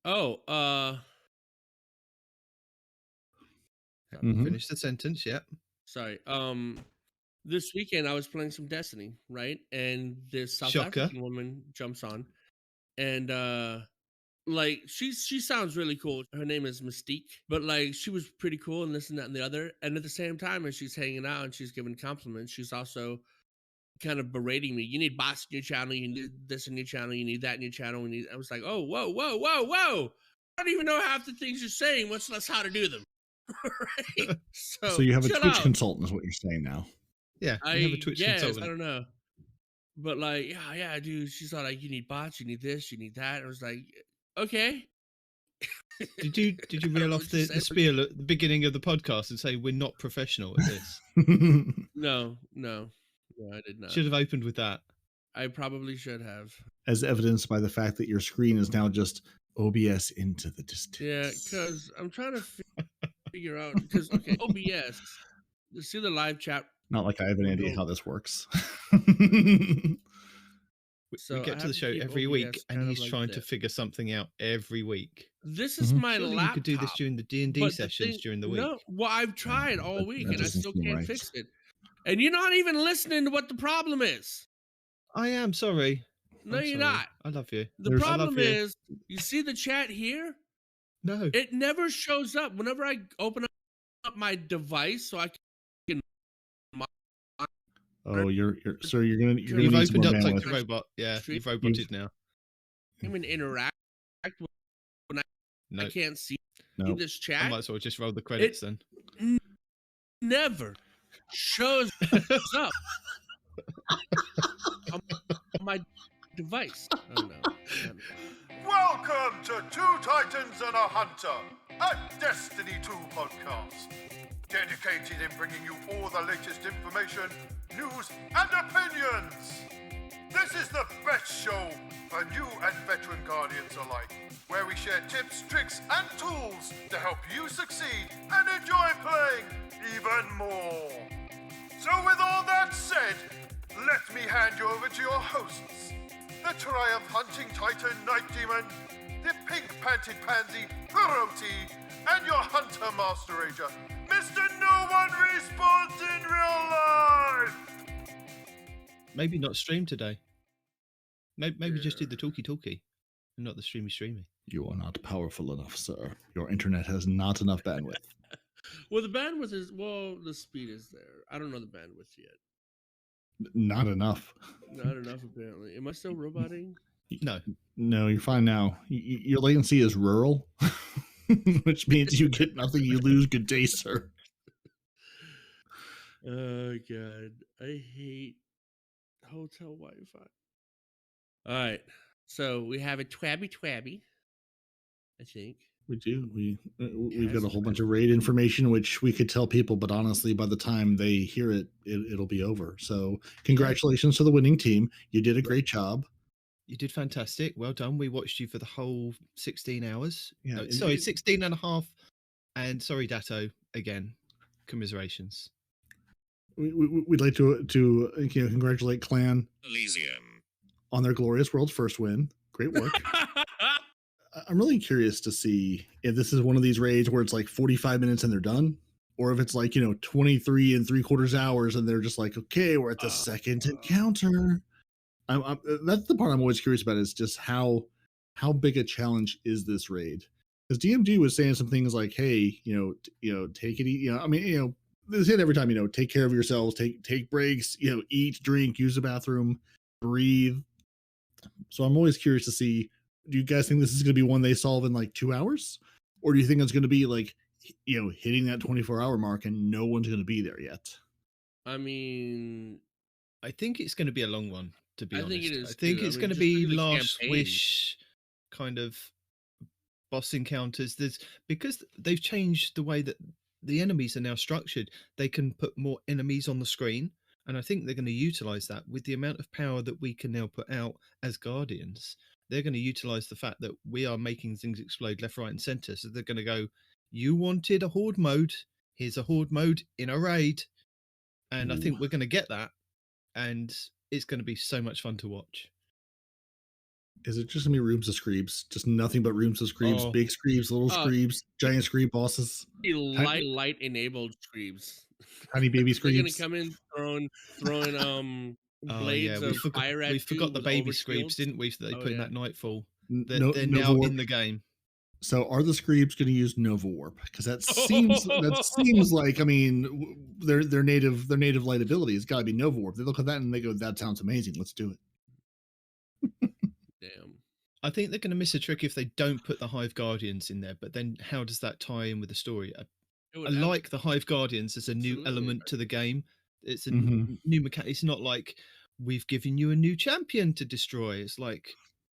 Oh, Finish the sentence. Yeah. sorry. This weekend I was playing some Destiny, right? And this South Shocker. African woman jumps on, and like she sounds really cool. Her name is Mystique, but like she was pretty cool and this and that and the other. And at the same time, as she's hanging out and she's giving compliments, she's also kind of berating me. You need bots in your channel. You need this in your channel. You need that in your channel. I was like, oh, whoa, whoa, whoa, whoa! I don't even know half the things you're saying, much less how to do them. Right? So you have a shut Twitch up. consultant, is what you're saying now. Yeah, you have a Twitch guess, consultant. I don't know. But like, yeah, dude. She's all like, you need bots, you need this, you need that. I was like, okay. Did you reel off the spiel at the beginning of the podcast and say we're not professional at this? No, I did not. Should have opened with that. I probably should have. As evidenced by the fact that your screen is now just OBS into the distance. Yeah, because I'm trying to figure out, because okay, OBS, you see the live chat. Not like I have any idea how this works. We get to the show every week, and he's trying to figure something out every week. This is my Surely laptop. You could do this during the D&D sessions during the week. No, well, I've tried all week, and I still can't right. fix it. And you're not even listening to what the problem is. I am sorry. No, I'm you're sorry. not. I love you. The problem is, you see the chat here? No. It never shows up whenever I open up my device, so I can. Oh, you're sir. You've You've opened up like bandwidth. the robot. Yeah, you've roboted now. Even interact with when I can't see in this chat. I might as well just roll the credits then. Never shows up on my device. Oh no. Welcome to Two Titans and a Hunter, a Destiny 2 podcast. Dedicated in bringing you all the latest information, news, and opinions. This is the best show for new and veteran Guardians alike, where we share tips, tricks, and tools to help you succeed and enjoy playing even more. So with all that said, let me hand you over to your hosts, the Triumph Hunting Titan Nitedemon, the pink-panted pansy Peroty, and your Hunter Master Ranger, Mr. No One Respawns in Real Life! Maybe not stream today. Maybe just do the talkie and not the streamy. You are not powerful enough, sir. Your internet has not enough bandwidth. Well, the bandwidth is, the speed is there. I don't know the bandwidth yet. Not enough. Not enough, apparently. Am I still roboting? No, you're fine now. Your latency is rural, which means you get nothing, you lose. Good day, sir. Oh, God. I hate hotel Wi-Fi. All right. So we have a twabby, I think. We do. We've got a whole bunch of raid information, which we could tell people, but honestly, by the time they hear it, it'll be over. So congratulations to the winning team. You did a great job. You did fantastic. Well done. We watched you for the whole 16 hours. Yeah. No, sorry, 16 and a half. And sorry, Datto, again. Commiserations. We'd like to congratulate Clan Elysium on their glorious world's first win. Great work. I'm really curious to see if this is one of these raids where it's like 45 minutes and they're done, or if it's like, 23 3/4 hours and they're just like, okay, we're at the second encounter. That's the part I'm always curious about, is just how big a challenge is this raid? Because DMG was saying some things like, hey, take it easy. They say it every time, take care of yourselves, take breaks, eat, drink, use the bathroom, breathe. So I'm always curious to see, do you guys think this is going to be one they solve in like 2 hours? Or do you think it's going to be like, hitting that 24-hour mark and no one's going to be there yet? I mean, I think it's going to be a long one, to be honest. Think it is. I think it's going to be last wish kind of boss encounters. Because they've changed the way that the enemies are now structured. They can put more enemies on the screen. And I think they're going to utilize that with the amount of power that we can now put out as Guardians. They're going to utilize the fact that we are making things explode left, right, and center. So they're going to go, you wanted a horde mode. Here's a horde mode in a raid. And I think we're going to get that. And it's going to be so much fun to watch. Is it just gonna be rooms of screebs? Just nothing but rooms of screebs, big screebs, little screebs, giant screeb bosses, light enabled screebs. tiny baby They're gonna screebs. come in throwing blades we of fire at you forgot the with baby overshields. screebs, didn't we? That they put in that Nightfall. They're No, now Nova in the game. So are the screebs going to use Nova Warp? Because that seems like, I mean, their native light ability has got to be Nova Warp. They look at that and they go, "That sounds amazing. Let's do it." Damn. I think they're going to miss a trick if they don't put the Hive Guardians in there. But then, how does that tie in with the story? I like the Hive Guardians as a new element to the game. It's a new mechanic. It's not like we've given you a new champion to destroy. It's like,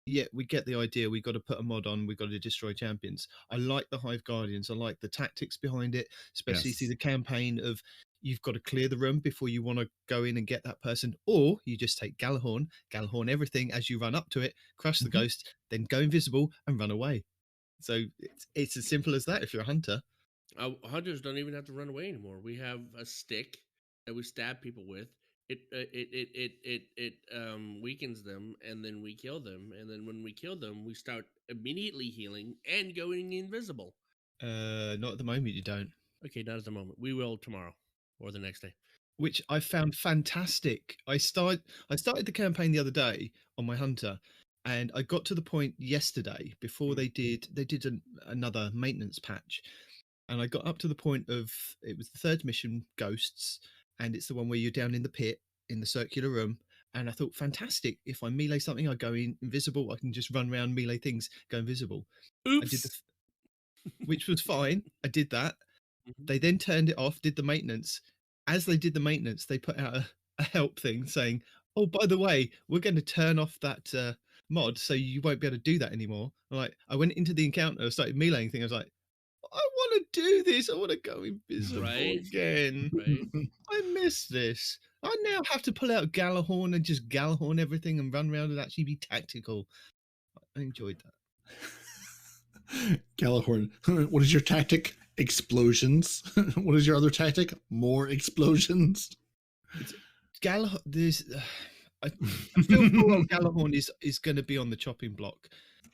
yeah, we get the idea. We got to put a mod on. We got to destroy champions. I like the Hive Guardians. I like the tactics behind it, especially through the campaign of you've got to clear the room before you want to go in and get that person, or you just take Galahorn everything as you run up to it, crush the ghost, then go invisible and run away. So it's as simple as that if you're a hunter. Hunters don't even have to run away anymore. We have a stick that we stab people with. It weakens them, and then we kill them. And then when we kill them, we start immediately healing and going invisible. Not at the moment, you don't. Okay, not at the moment. We will tomorrow or the next day. Which I found fantastic. I started the campaign the other day on my hunter, and I got to the point yesterday before they did another maintenance patch. And I got up to the point of, it was the third mission, Ghosts, and it's the one where you're down in the pit, in the circular room. And I thought, fantastic. If I melee something, I go invisible. I can just run around, melee things, go invisible. Oops. I did which was fine. I did that. They then turned it off, did the maintenance. As they did the maintenance, they put out a help thing saying, oh, by the way, we're going to turn off that mod, so you won't be able to do that anymore. I went into the encounter, started meleeing thing. I was like, I want to do this. I want to go invisible again. Right. I miss this. I now have to pull out Galahorn and just Galahorn everything and run around and actually be tactical. I enjoyed that. Galahorn, what is your tactic? Explosions. What is your other tactic? More explosions. There's I feel poor old Galahorn is going to be on the chopping block,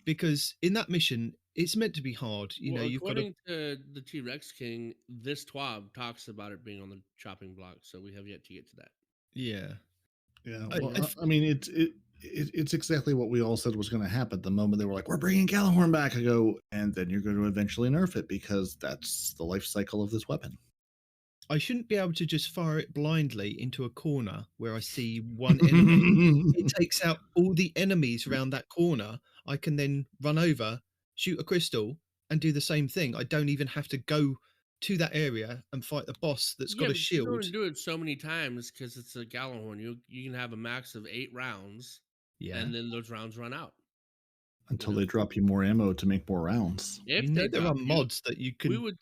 because in that mission it's meant to be hard. You know, you've got according to the T-Rex King, this TWAB talks about it being on the chopping block, so we have yet to get to that. Yeah. Well, I mean, it's exactly what we all said was going to happen. The moment they were like, "We're bringing Galahorn back," I go, and then you're going to eventually nerf it because that's the life cycle of this weapon. I shouldn't be able to just fire it blindly into a corner where I see one enemy. It takes out all the enemies around that corner. I can then run over, shoot a crystal, and do the same thing. I don't even have to go to that area and fight the boss that's got a shield. You don't do it so many times because it's a Galahorn. You can have a max of 8 rounds, and then those rounds run out. Until they drop you more ammo to make more rounds. If there are mods that you can...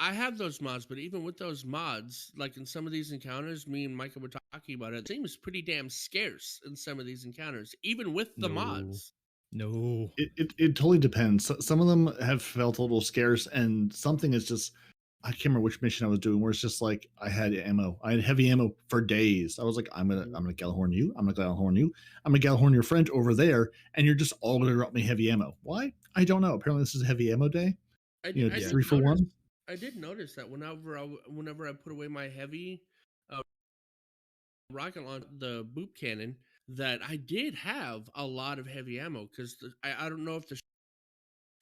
I have those mods, but even with those mods, like in some of these encounters, me and Micah were talking about it, it seems pretty damn scarce in some of these encounters, even with the mods. No. It totally depends. Some of them have felt a little scarce, and something is just... I can't remember which mission I was doing where it's just like I had ammo. I had heavy ammo for days. I was like, I'm gonna Galahorn you. I'm gonna Galahorn you. I'm gonna Galahorn your friend over there, and you're just all gonna drop me heavy ammo. Why? I don't know. Apparently, this is a heavy ammo day. 3 for 1. I did notice that whenever I put away my heavy rocket launcher, the boop cannon, that I did have a lot of heavy ammo because I don't know if the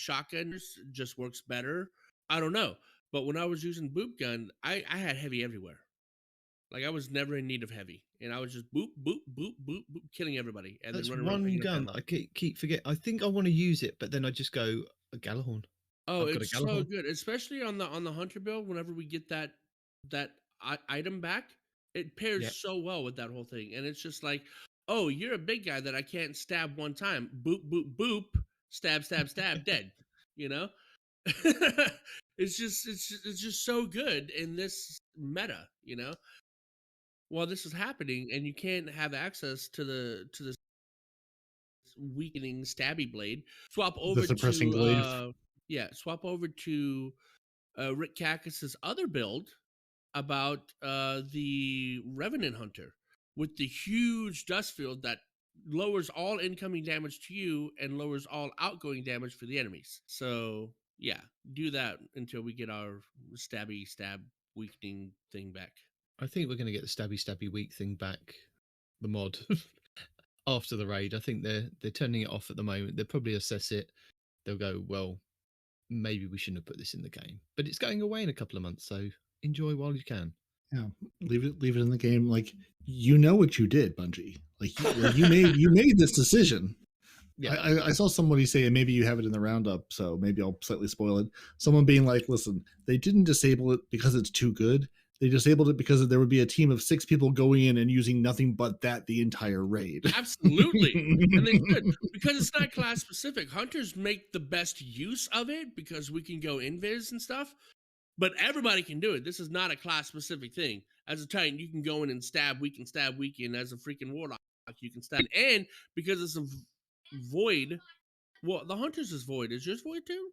shotgun just works better. I don't know. But when I was using boop gun, I had heavy everywhere. Like I was never in need of heavy, and I was just boop, boop, boop, boop, boop, killing everybody. And that's then one gun. I keep forgetting. I think I want to use it, but then I just go a Galahorn. Oh, it's so good, especially on the hunter build. Whenever we get that item back, it pairs so well with that whole thing, and it's just like, oh, you're a big guy that I can't stab one time. Boop, boop, boop, stab, stab, stab, dead. You know. It's just so good in this meta, you know. While this is happening, and you can't have access to this weakening stabby blade, swap over suppressing glaive. Swap over to Rick Cactus's other build about the Revenant Hunter with the huge dust field that lowers all incoming damage to you and lowers all outgoing damage for the enemies. So yeah, do that until we get our stab weakening thing back. I think we're going to get the stabby weak thing back, the mod, after the raid. I think they're turning it off at the moment. They'll probably assess it. They'll go, well, maybe we shouldn't have put this in the game, but it's going away in a couple of months, so enjoy while you can. Yeah, leave it in the game. Like, you know what you did, Bungie. Like you made this decision. Yeah, I saw somebody say, and maybe you have it in the roundup, so maybe I'll slightly spoil it. Someone being like, "Listen, they didn't disable it because it's too good. They disabled it because there would be a team of 6 people going in and using nothing but that the entire raid." Absolutely, and they should, because it's not class specific. Hunters make the best use of it because we can go invis and stuff. But everybody can do it. This is not a class-specific thing. As a Titan, you can go in and stab weaken. As a freaking Warlock, you can stab. And because it's a void, well, the Hunter's is void. Is yours void too?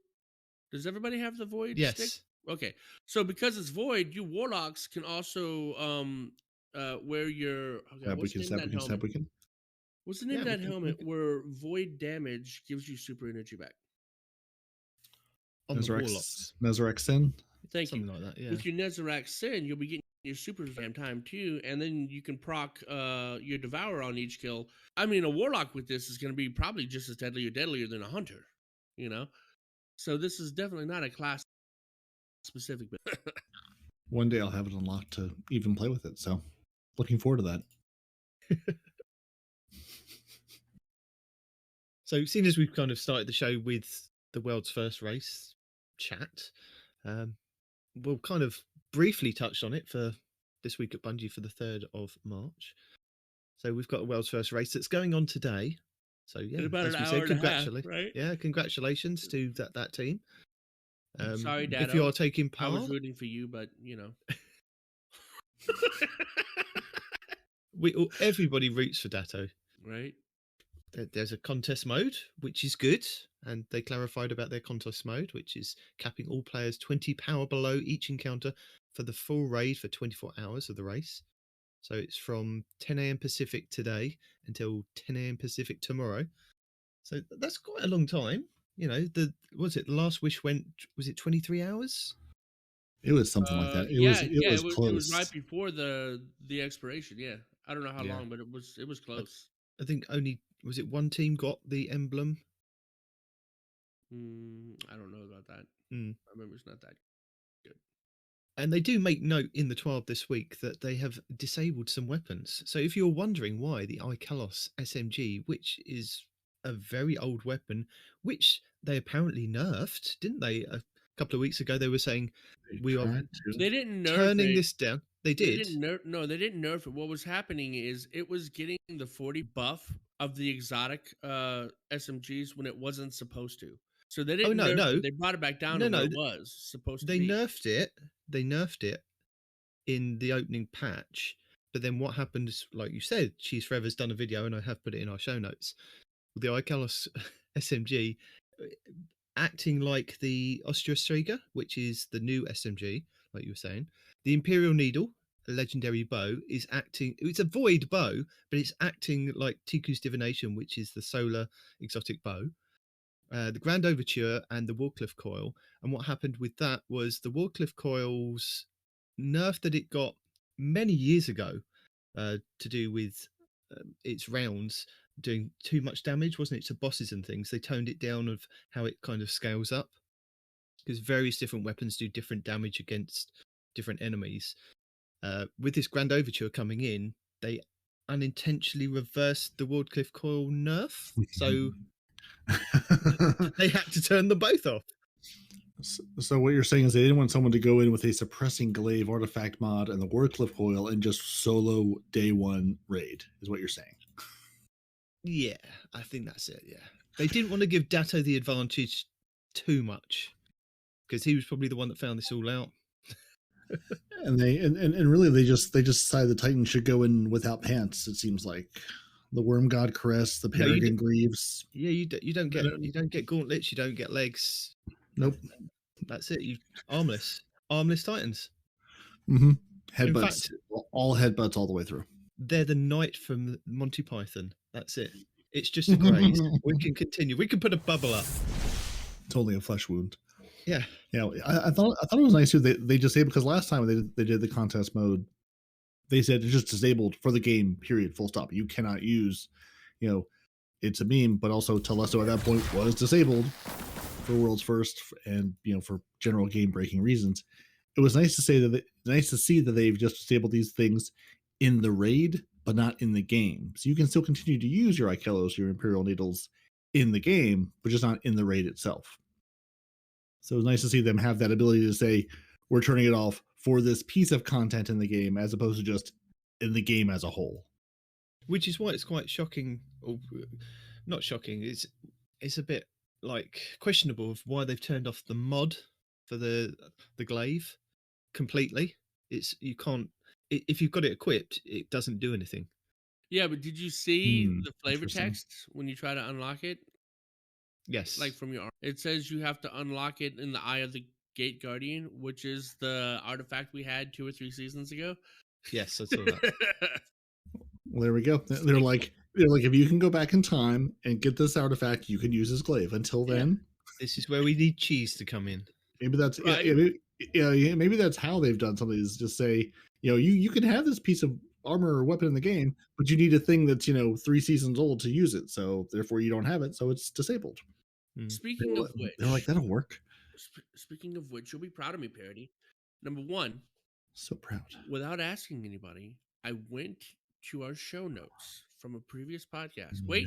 Does everybody have the void stick? Okay. So because it's void, you Warlocks can also wear your... Okay, what's the name of that helmet? What's the name of that helmet where void damage gives you super energy back? On the Warlocks. Nezarec Sin? Thank Something you. Like that, yeah. With your Nezarec Sin, you'll be getting your super damn time too, and then you can proc your Devour on each kill. I mean, a Warlock with this is going to be probably just as deadly or deadlier than a Hunter, you know? So this is definitely not a class-specific build. One day I'll have it unlocked to even play with it, so looking forward to that. So, seeing as we've kind of started the show with the world's first race chat, we'll kind of briefly touch on it for this week at Bungie for the 3rd of March. So we've got a world's first race that's going on today. So yeah, as we said, congratulations, right? Yeah, congratulations to that team. Sorry, Dad. If you are taking part, I was rooting for you, but you know, everybody roots for Datto, right? There's a contest mode, which is good, and they clarified about their contest mode, which is capping all players 20 power below each encounter for the full raid for 24 hours of the race. So it's from 10 a.m. Pacific today until 10 a.m. Pacific tomorrow. So that's quite a long time. You know, the last wish was it 23 hours? It was something like that. It was close. It was right before the expiration. Yeah, I don't know how long, but it was close. I think only was it one team got the emblem. I don't know about that. I remember it's not that good. And they do make note in the 12 this week that they have disabled some weapons. So if you're wondering why the Ikalos SMG, which is a very old weapon, which they apparently nerfed, didn't they? A couple of weeks ago, they were saying they didn't nerf turning this down. They did. They didn't nerf it. What was happening is it was getting the 40 buff of the exotic SMGs when it wasn't supposed to. So they didn't nerf it. They brought it back down to what it was supposed to be. They nerfed it in the opening patch. But then what happened is, like you said, Cheese Forever's done a video, and I have put it in our show notes, with the Ikalos SMG acting like the Ostrostreger, which is the new SMG, like you were saying. The Imperial Needle, a legendary bow, is acting... It's a void bow, but it's acting like Tiku's Divination, which is the solar exotic bow. The Grand Overture and the Warcliffe Coil. And what happened with that was the Warcliffe Coil's nerf that it got many years ago to do with its rounds doing too much damage, wasn't it, to bosses and things. They toned it down of how it kind of scales up, because various different weapons do different damage against different enemies. With this Grand Overture coming in, they unintentionally reversed the Wardcliffe Coil nerf, so they had to turn them both off. So what you're saying is they didn't want someone to go in with a suppressing glaive artifact mod and the Wardcliffe Coil and just solo day one raid, is what you're saying. Yeah, I think that's it. Yeah, they didn't want to give Datto the advantage too much, because he was probably the one that found this all out. And really they just decided the Titan should go in without pants. It seems like the Worm God Caress, the Peregrine Greaves. Yeah, you don't get gauntlets, you don't get legs. Nope. That's it. You armless Titans. Headbutts, all headbutts all the way through. They're the knight from Monty Python. That's it. It's just a grade. We can continue. We can put a bubble up. It's only a flesh wound. Yeah. Yeah, I thought it was nice too. They disabled, because last time they did the contest mode, they said it's just disabled for the game. Period. Full stop. You cannot use, it's a meme, but also Telesto at that point was disabled for World's First, and for general game breaking reasons. It was nice to see that they've just disabled these things in the raid, but not in the game. So you can still continue to use your Ikelos, your Imperial Needles in the game, but just not in the raid itself. So it was nice to see them have that ability to say, we're turning it off for this piece of content in the game, as opposed to just in the game as a whole. Which is why it's quite shocking, or not shocking. It's a bit like questionable of why they've turned off the mod for the glaive completely. You can't, if you've got it equipped, it doesn't do anything. Yeah, but did you see the flavor text when you try to unlock it? Yes. Like from your arm. It says you have to unlock it in the Eye of the Gate Guardian, which is the artifact we had 2 or 3 seasons ago. Yes, I saw that. Well, there we go. They're like, if you can go back in time and get this artifact, you can use this glaive. Until then, this is where we need cheese to come in. Maybe that's maybe that's how they've done something, is just say, you can have this piece of armor or weapon in the game, but you need a thing that's 3 seasons old to use it. So therefore, you don't have it, so it's disabled. Speaking of which, they're like, that'll work. Speaking of which, you'll be proud of me, Peroty. Number 1, so proud. Without asking anybody, I went to our show notes from a previous podcast. Wait,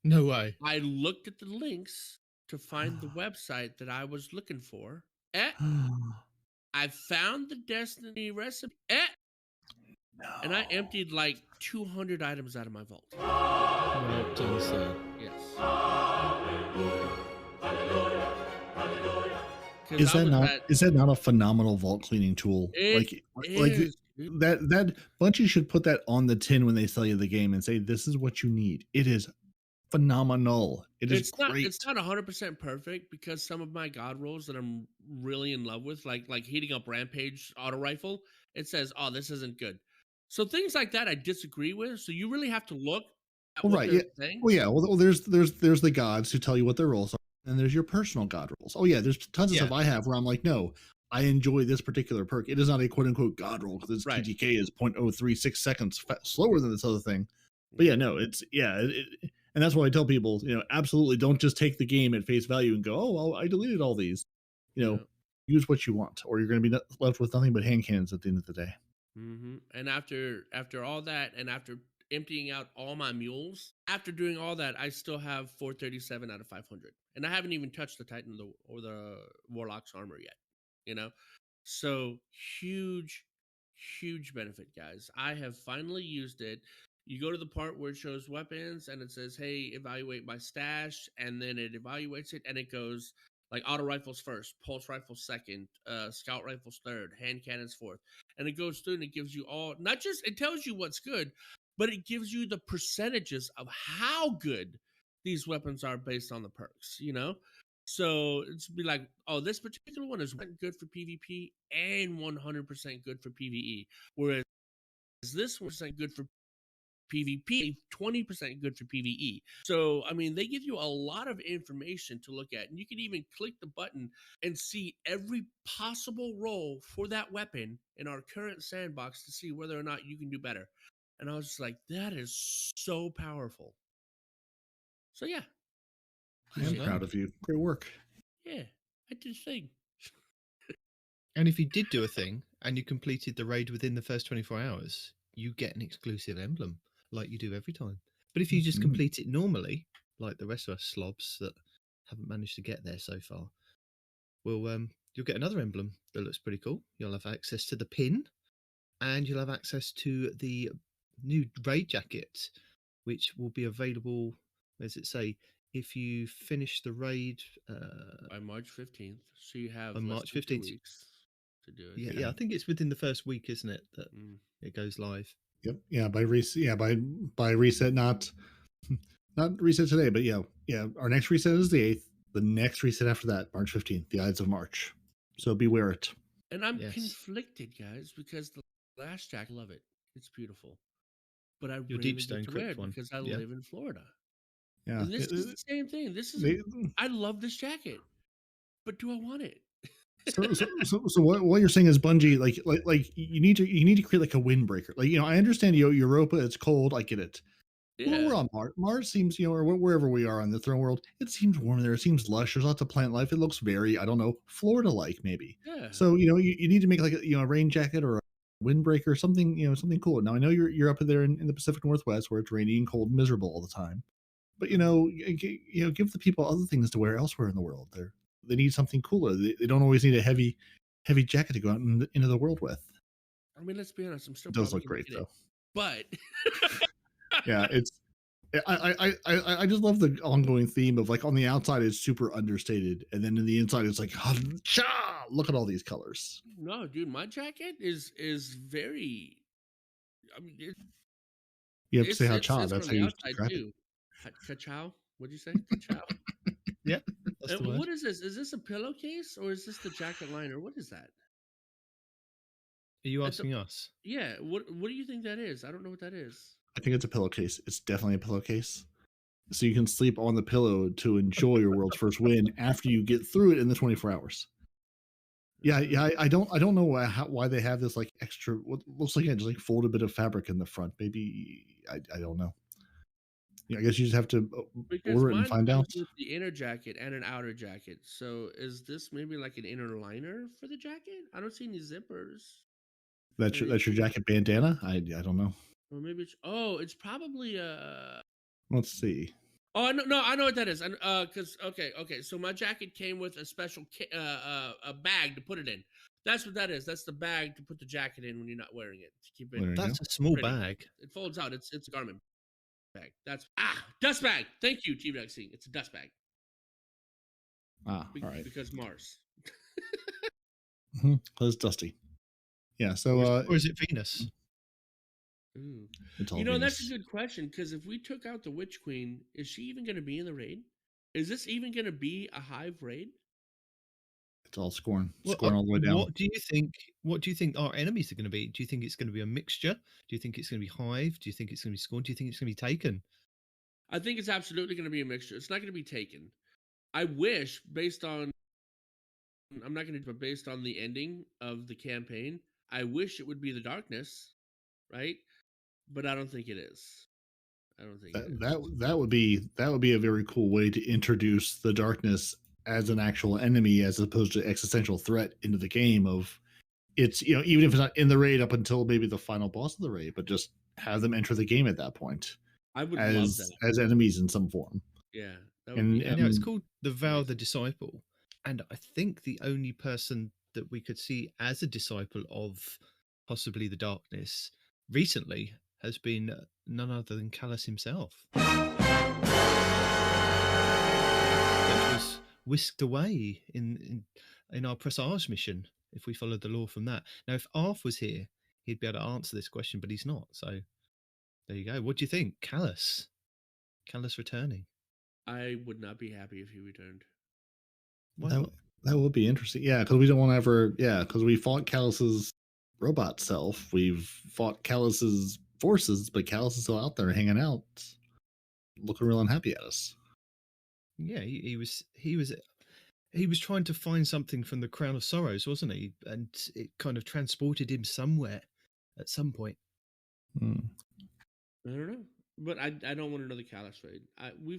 no way. I looked at the links to find the website that I was looking for. I found the Destiny recipe. And I emptied like 200 items out of my vault. Well done, sir. Yes. Is that not a phenomenal vault cleaning tool? That Bungie should put that on the tin when they sell you the game and say, this is what you need. It is phenomenal. It's great. It's not 100% perfect, because some of my god rolls that I'm really in love with, like heating up Rampage auto rifle, it says, oh, this isn't good. So things like that I disagree with. So you really have to look at what they're saying. Well, yeah. Well, there's the gods who tell you what their rolls are, and there's your personal god rolls. Oh yeah, there's tons of stuff I have where I'm like, no, I enjoy this particular perk. It is not a quote unquote god roll, because its TTK is 0.036 seconds slower than this other thing. But yeah, no, it's and that's why I tell people, absolutely don't just take the game at face value and go, oh, well, I deleted all these. Use what you want, or you're going to be left with nothing but hand cannons at the end of the day. Mm-hmm. And after all that, and after emptying out all my mules, after doing all that, I still have 437 out of 500, and I haven't even touched the Titan or the Warlock's armor yet. So huge benefit, guys. I have finally used it. You go to the part where it shows weapons, and it says, hey, evaluate my stash, and then it evaluates it, and it goes like auto rifles first, pulse rifles second, scout rifles third, hand cannons fourth. And it goes through and it gives you all, not just, it tells you what's good, but it gives you the percentages of how good these weapons are based on the perks, So it's be like, oh, this particular one is good for PvP and 100% good for PvE. Whereas this one's good for PvP, 20% good for PvE. So, I mean, they give you a lot of information to look at, and you can even click the button and see every possible role for that weapon in our current sandbox to see whether or not you can do better. And I was just like, that is so powerful. So, yeah. I am proud of you. Great work. Yeah, I did a thing. And if you did do a thing and you completed the raid within the first 24 hours, you get an exclusive emblem, like you do every time. But if you just complete it normally, like the rest of us slobs that haven't managed to get there so far, well, you'll get another emblem that looks pretty cool. You'll have access to the pin, and you'll have access to the new raid jacket, which will be available, where does it say, if you finish the raid by March 15th. So you have on March 15th weeks to do it. Yeah, I think it's within the first week, isn't it, that it goes live? Yep. Yeah, by reset. Yeah, by reset, not reset today, but yeah. Our next reset is the 8th. The next reset after that, March 15th, the Ides of March. So beware it. And I'm conflicted, guys, because the last jacket, I love it. It's beautiful. but I Your rarely deep stone get to wear crypt it one. because I Yeah. live in Florida. Yeah, And this is the same thing. This is they- I love this jacket, but do I want it? so what you're saying is Bungie, like you need to create like a windbreaker. Like, I understand Europa, it's cold, I get it. Yeah. We're on Mars. Mars seems, or wherever we are on the throne world, it seems warm there. It seems lush. There's lots of plant life. It looks very, I don't know, Florida-like maybe. Yeah. So, you need to make like a rain jacket or a windbreaker or something, something cool. Now I know you're up there in the Pacific Northwest where it's rainy and cold and miserable all the time. But give the people other things to wear elsewhere in the world. They need something cooler. They don't always need a heavy jacket to go out into the world with. I mean, let's be honest. I'm still It does probably look great gonna though. get it, but Yeah, it's I just love the ongoing theme of like on the outside it's super understated, and then in the inside it's like, look at all these colors. no, dude, my jacket is very. I mean, You have to say it's ha-cha. That's on how the you outside describe it. too. Ka-chow? What'd you say? Ka-chow? Yeah, that's the word. What is this? Is this a pillowcase or is this the jacket liner? What is that? Are you It's a- asking us? Yeah. What do you think that is? I don't know what that is. I think it's a pillowcase. It's definitely a pillowcase. So you can sleep on the pillow to enjoy your world's first win after you get through it in the 24 hours. Yeah. I don't know why they have this like extra, what looks like just like fold a bit of fabric in the front. Maybe I don't know. Yeah, I guess you just have to Because order it and mine find out. comes with the inner jacket and an outer jacket. So is this maybe like an inner liner for the jacket? I don't see any zippers. That's your jacket bandana. I don't know. Or maybe it's probably a. Let's see. Oh no, I know what that is. Because okay. So my jacket came with a special a bag to put it in. That's what that is. That's the bag to put the jacket in when you're not wearing it to keep There you it. go. That's a small pretty. bag. It folds out. It's a garment bag. That's dust bag. Thank you, T-Rexing. It's a dust bag. All right. Because Mars. It's dusty. Yeah. So Or is it Venus? Ooh. it's all That's Venus. a good question, because if we took out the Witch Queen, is she even going to be in the raid? Is this even going to be a Hive raid? It's all scorn Well, all the way down. What do you think our enemies are going to be? Do you think it's going to be a mixture? Do you think it's going to be Hive? Do you think it's going to be Scorn? Do you think it's going to be Taken? I think it's absolutely going to be a mixture. It's not going to be Taken. I wish, based on the ending of the campaign, I wish it would be the Darkness, right? But I don't think it is. I don't think it is. That would be a very cool way to introduce the darkness as an actual enemy as opposed to existential threat into the game. Of it's even if it's not in the raid up until maybe the final boss of the raid, but just have them enter the game at that point. I would love that as enemies in some form. Yeah, that would be. It's called the Vow the Disciple, and I think the only person that we could see as a disciple of possibly the Darkness recently has been none other than Callus himself. That was whisked away in our Presage mission, if we followed the law from that. Now, if Arth was here, he'd be able to answer this question, but he's not. So there you go. What do you think? Callus returning. I would not be happy if he returned. That would be interesting. Yeah, because we don't want to ever. Yeah, because we fought Callus's robot self. We've fought Callus's forces, but Callus is still out there hanging out, looking real unhappy at us. Yeah, he was trying to find something from the Crown of Sorrows, wasn't he? And it kind of transported him somewhere at some point. I don't know, but I don't want another Callus raid. We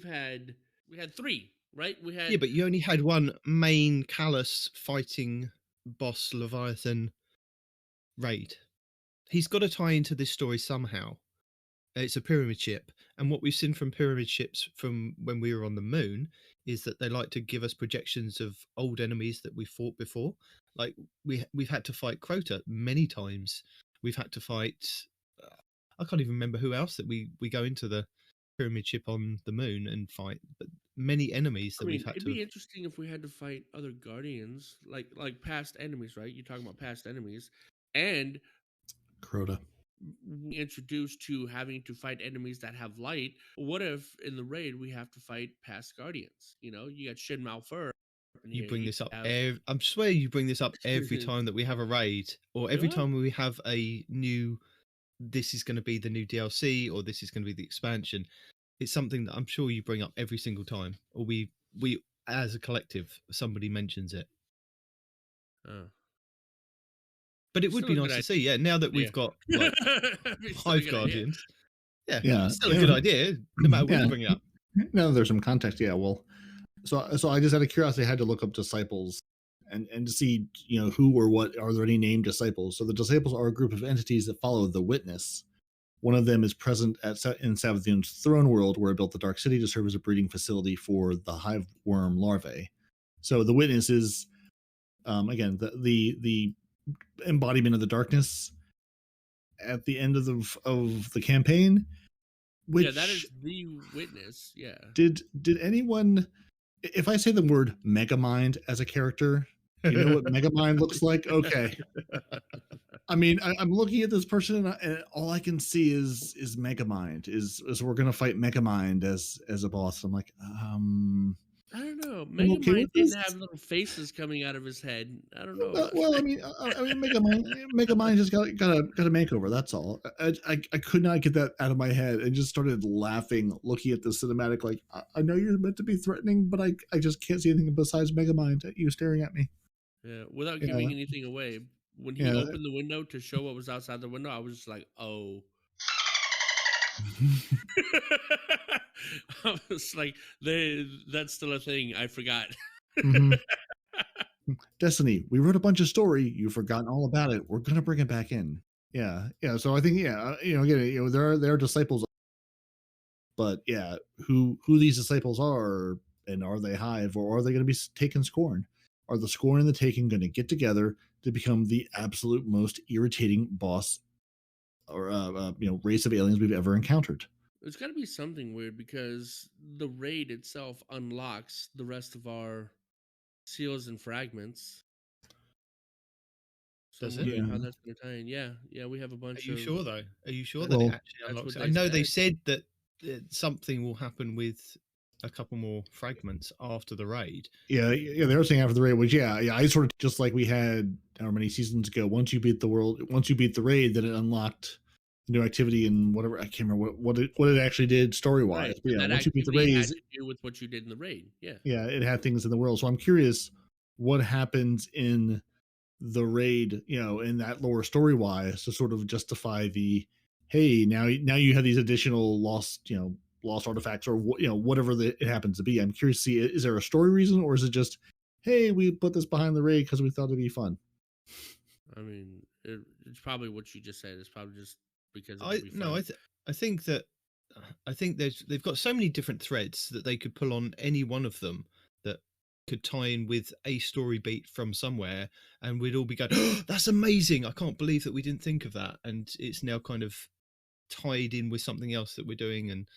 had 3, right? Yeah, but you only had one main Callus fighting boss Leviathan raid. He's got to tie into this story somehow. It's a pyramid ship, and what we've seen from pyramid ships from when we were on the moon is that they like to give us projections of old enemies that we fought before. Like we've had to fight Crota many times. We've had to fight. I can't even remember who else that we go into the pyramid ship on the moon and fight, but many enemies that we've had to. It'd be interesting if we had to fight other guardians, like past enemies, right? You're talking about past enemies, and Crota. Introduced to having to fight enemies that have light. What if in the raid we have to fight past guardians? You got Shin Malfur. You bring this up. I swear you bring this up every time that we have a raid, or every time we have a new this is going to be the new DLC or this is going to be the expansion. It's something that I'm sure you bring up every single time, or we as a collective, somebody mentions it. Oh. But it would Still be a nice good to see, yeah. Now that we've got like Still a Hive good idea. Guardians, yeah, Yeah, it's still a good idea, no matter when Yeah. you bring it up. Now there's some context. Yeah, well, so I just out of curiosity had to look up disciples and to see, you know, who or what are there any named disciples. So the disciples are a group of entities that follow the witness. One of them is present in Savathun's throne world, where it built the Dark City to serve as a breeding facility for the hive worm larvae. So the witness is, again, the embodiment of the darkness at the end of the campaign. Which, yeah, that is the witness. Yeah. Did anyone? If I say the word Megamind as a character, you know what Megamind looks like? Okay. I mean, I'm looking at this person, and all I can see is Megamind. Is we're gonna fight Megamind as a boss? I'm like, I don't know. I'm Mega okay Mind with didn't this. have little faces coming out of his head. I don't know. About Well, I mean, Megamind just got a makeover. That's all. I could not get that out of my head, and just started laughing, looking at the cinematic. Like, I know you're meant to be threatening, but I just can't see anything besides Megamind. You staring at me. Yeah, without giving anything away. When he opened the window to show what was outside the window, I was just like, oh. I was like, that's still a thing. I forgot. Destiny, we wrote a bunch of story. You've forgotten all about it. We're gonna bring it back in. Yeah. So I think, again, there are disciples, but yeah, who these disciples are, and are they Hive, or are they going to be taken Scorn? Are the Scorn and the Taken going to get together to become the absolute most irritating boss or race of aliens we've ever encountered? It's got to be something weird, because the raid itself unlocks the rest of our seals and fragments. So Does I'm it? wondering how that's going to tie in. Yeah, we have a bunch Are you of. sure though? Are you sure Well, that it actually that's unlocks what it? they I know they said. said that something will happen with a couple more fragments after the raid. Yeah, they were saying after the raid, which I sort of, just like we had how many seasons ago. Once you beat the raid, then it unlocked new activity and whatever. I can't remember what it actually did story wise. Right. But And that once you beat the activity raid, had to do with what you did in the raid. Yeah. yeah, it had things in the world. So I'm curious what happens in the raid, in that lore story wise, to sort of justify the, hey, now you have these additional lost artifacts, or whatever it happens to be. I'm curious to see, is there a story reason, or is it just, hey, we put this behind the raid because we thought it'd be fun? I mean, it's probably what you just said. It's probably just because I think they've got so many different threads that they could pull on any one of them that could tie in with a story beat from somewhere, and we'd all be going, oh, that's amazing, I can't believe that we didn't think of that, and it's now kind of tied in with something else that we're doing, and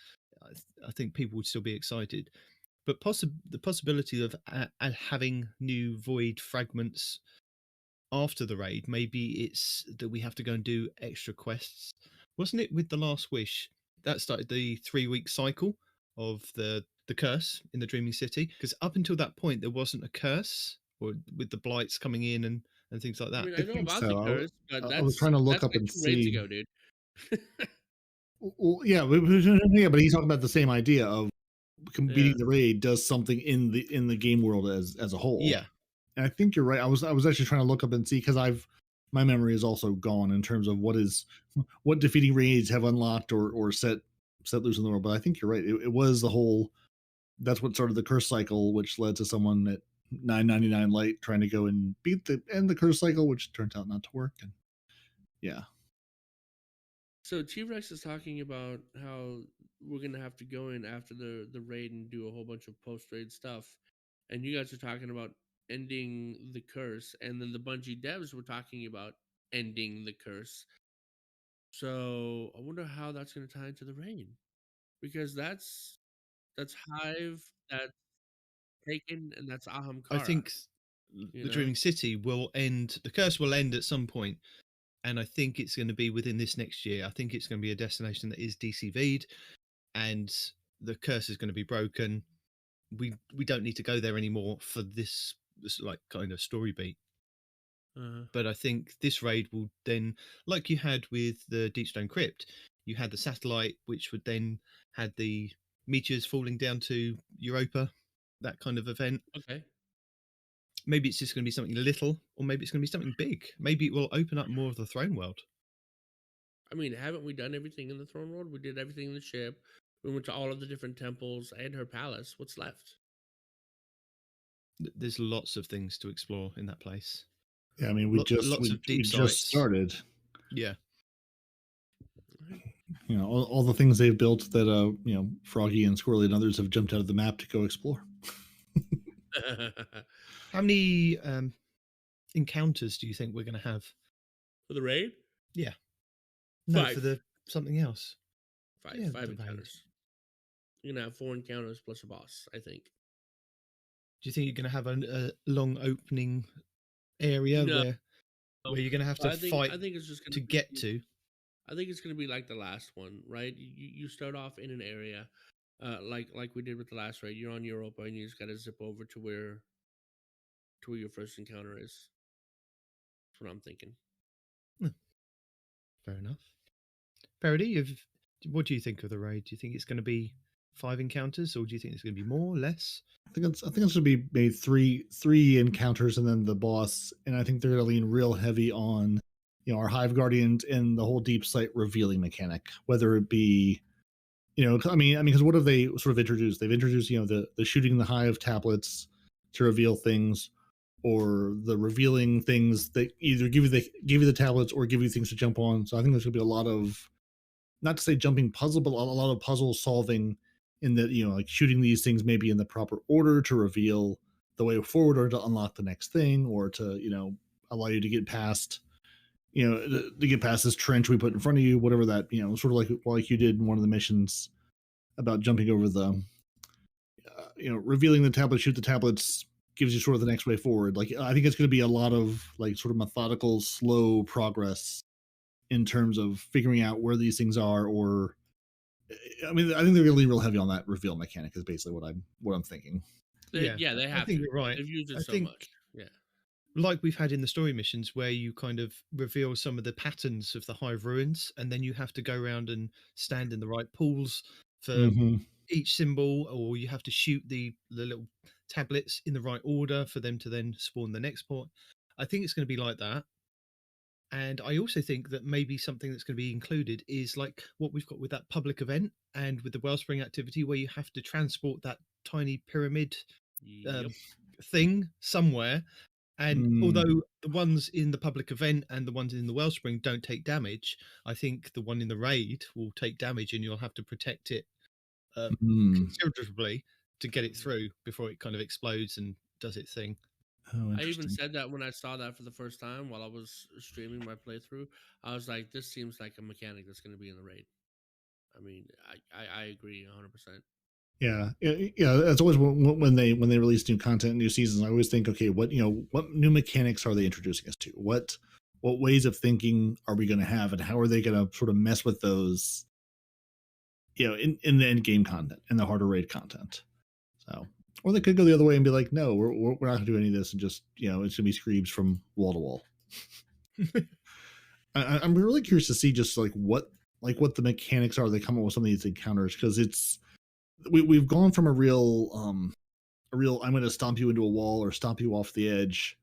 I think people would still be excited. But the possibility of having new void fragments after the raid, maybe it's that we have to go and do extra quests. Wasn't it with the Last Wish that started the 3-week cycle of the curse in the Dreaming City? Because up until that point there wasn't a curse, or with the blights coming in and things like that. I mean, I know about so. the curse, but I was trying to look up like and 2 raids see. ago, dude. Well, yeah, but he's talking about the same idea of beating the raid does something in the game world as a whole. Yeah, and I think you're right. I was actually trying to look up and see, because my memory is also gone in terms of what defeating raids have unlocked or set loose in the world. But I think you're right. It was the whole. That's what started the curse cycle, which led to someone at 9.99 light trying to go and end the curse cycle, which turns out not to work. And yeah. So T-Rex is talking about how we're gonna have to go in after the raid and do a whole bunch of post-raid stuff, and you guys are talking about ending the curse, and then the Bungie devs were talking about ending the curse. So I wonder how that's gonna tie into the raid, because that's Hive, that's Taken, and that's Ahamkara. I think the Dreaming City will end. The curse will end at some point, and I think it's going to be within this next year. I think it's going to be a destination that is DCV'd, and the curse is going to be broken. We don't need to go there anymore for this like kind of story beat. But I think this raid will then, like you had with the Deepstone Crypt, you had the satellite, which would then had the meteors falling down to Europa, that kind of event. Okay. Maybe it's just going to be something little, or maybe it's going to be something big. Maybe it will open up more of the throne world. I mean, haven't we done everything in the throne world? We did everything in the ship. We went to all of the different temples and her palace. What's left? There's lots of things to explore in that place. Yeah, I mean, we just started. Yeah. You know, all the things they've built that you know, Froggy and Squirrely and others have jumped out of the map to go explore. How many encounters do you think we're going to have For the raid? Yeah. No, 5. for the something else. 5 Yeah, 5 the raid. encounters. You're gonna have 4 encounters plus a boss, I think. Do you think you're going to have a long opening area No. where you're going to have to fight I think it's just gonna to get to? I think it's gonna be like the last one, right? You start off in an area, like we did with the last raid. You're on Europa and you just gotta zip over to where your first encounter is. That's what I'm thinking. Fair enough. Peroty, what do you think of the raid? Do you think it's going to be 5 encounters, or do you think it's going to be more, less? I think it's going to be maybe three encounters and then the boss, and I think they're going to lean real heavy on, you know, our Hive Guardians and the whole deep sight revealing mechanic, whether it be, you know, I mean, because what have they sort of introduced? They've introduced, you know, the shooting the Hive tablets to reveal things, or the revealing things that either give you the tablets or give you things to jump on. So I think there's going to be a lot of, not to say jumping puzzle, but a lot of puzzle solving in that, you know, like shooting these things maybe in the proper order to reveal the way forward or to unlock the next thing, or to, you know, allow you to get past, you know, to get past this trench we put in front of you, whatever that, you know, sort of like you did in one of the missions about jumping over the, you know, revealing the tablet, shoot the tablets, gives you sort of the next way forward. Like, I think it's going to be a lot of like sort of methodical, slow progress in terms of figuring out where these things are, or, I mean, I think they're going to lean real heavy on that reveal mechanic is basically what I'm thinking. They have I think to. You're right. They've used it so much. Yeah. Like we've had in the story missions where you kind of reveal some of the patterns of the Hive ruins, and then you have to go around and stand in the right pools for each symbol, or you have to shoot the little tablets in the right order for them to then spawn the next port. I think it's going to be like that. And I also think that maybe something that's going to be included is like what we've got with that public event and with the Wellspring activity, where you have to transport that tiny pyramid thing somewhere. And although the ones in the public event and the ones in the Wellspring don't take damage, I think the one in the raid will take damage, and you'll have to protect it considerably to get it through before it kind of explodes and does its thing. Oh, I even said that when I saw that for the first time while I was streaming my playthrough. I was like, this seems like a mechanic that's going to be in the raid. I mean, I agree 100%. Yeah. It's always when they release new content, new seasons. I always think, okay, what new mechanics are they introducing us to? What ways of thinking are we going to have, and how are they going to sort of mess with those? You know, in the end game content and the harder raid content. So, or they could go the other way and be like, no, we're not going to do any of this, and just, you know, it's going to be screams from wall to wall. I'm really curious to see just like what the mechanics are they come up with some of these encounters, because we've gone from a real I'm going to stomp you into a wall or stomp you off the edge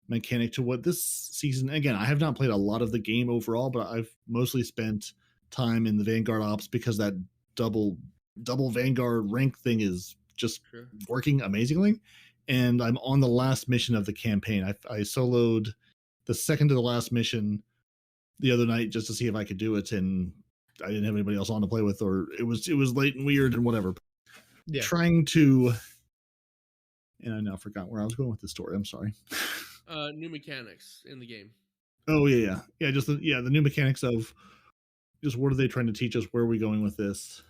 mechanic to what this season, again, I have not played a lot of the game overall, but I've mostly spent time in the Vanguard ops because that double Vanguard rank thing is just working amazingly. And I'm on the last mission of the campaign. I soloed the second to the last mission the other night just to see if I could do it, and I didn't have anybody else on to play with, or it was late and weird and whatever. Yeah. Trying to, and I now forgot where I was going with the story. I'm sorry. New mechanics in the game. Oh yeah. Just the new mechanics of just what are they trying to teach us? Where are we going with this?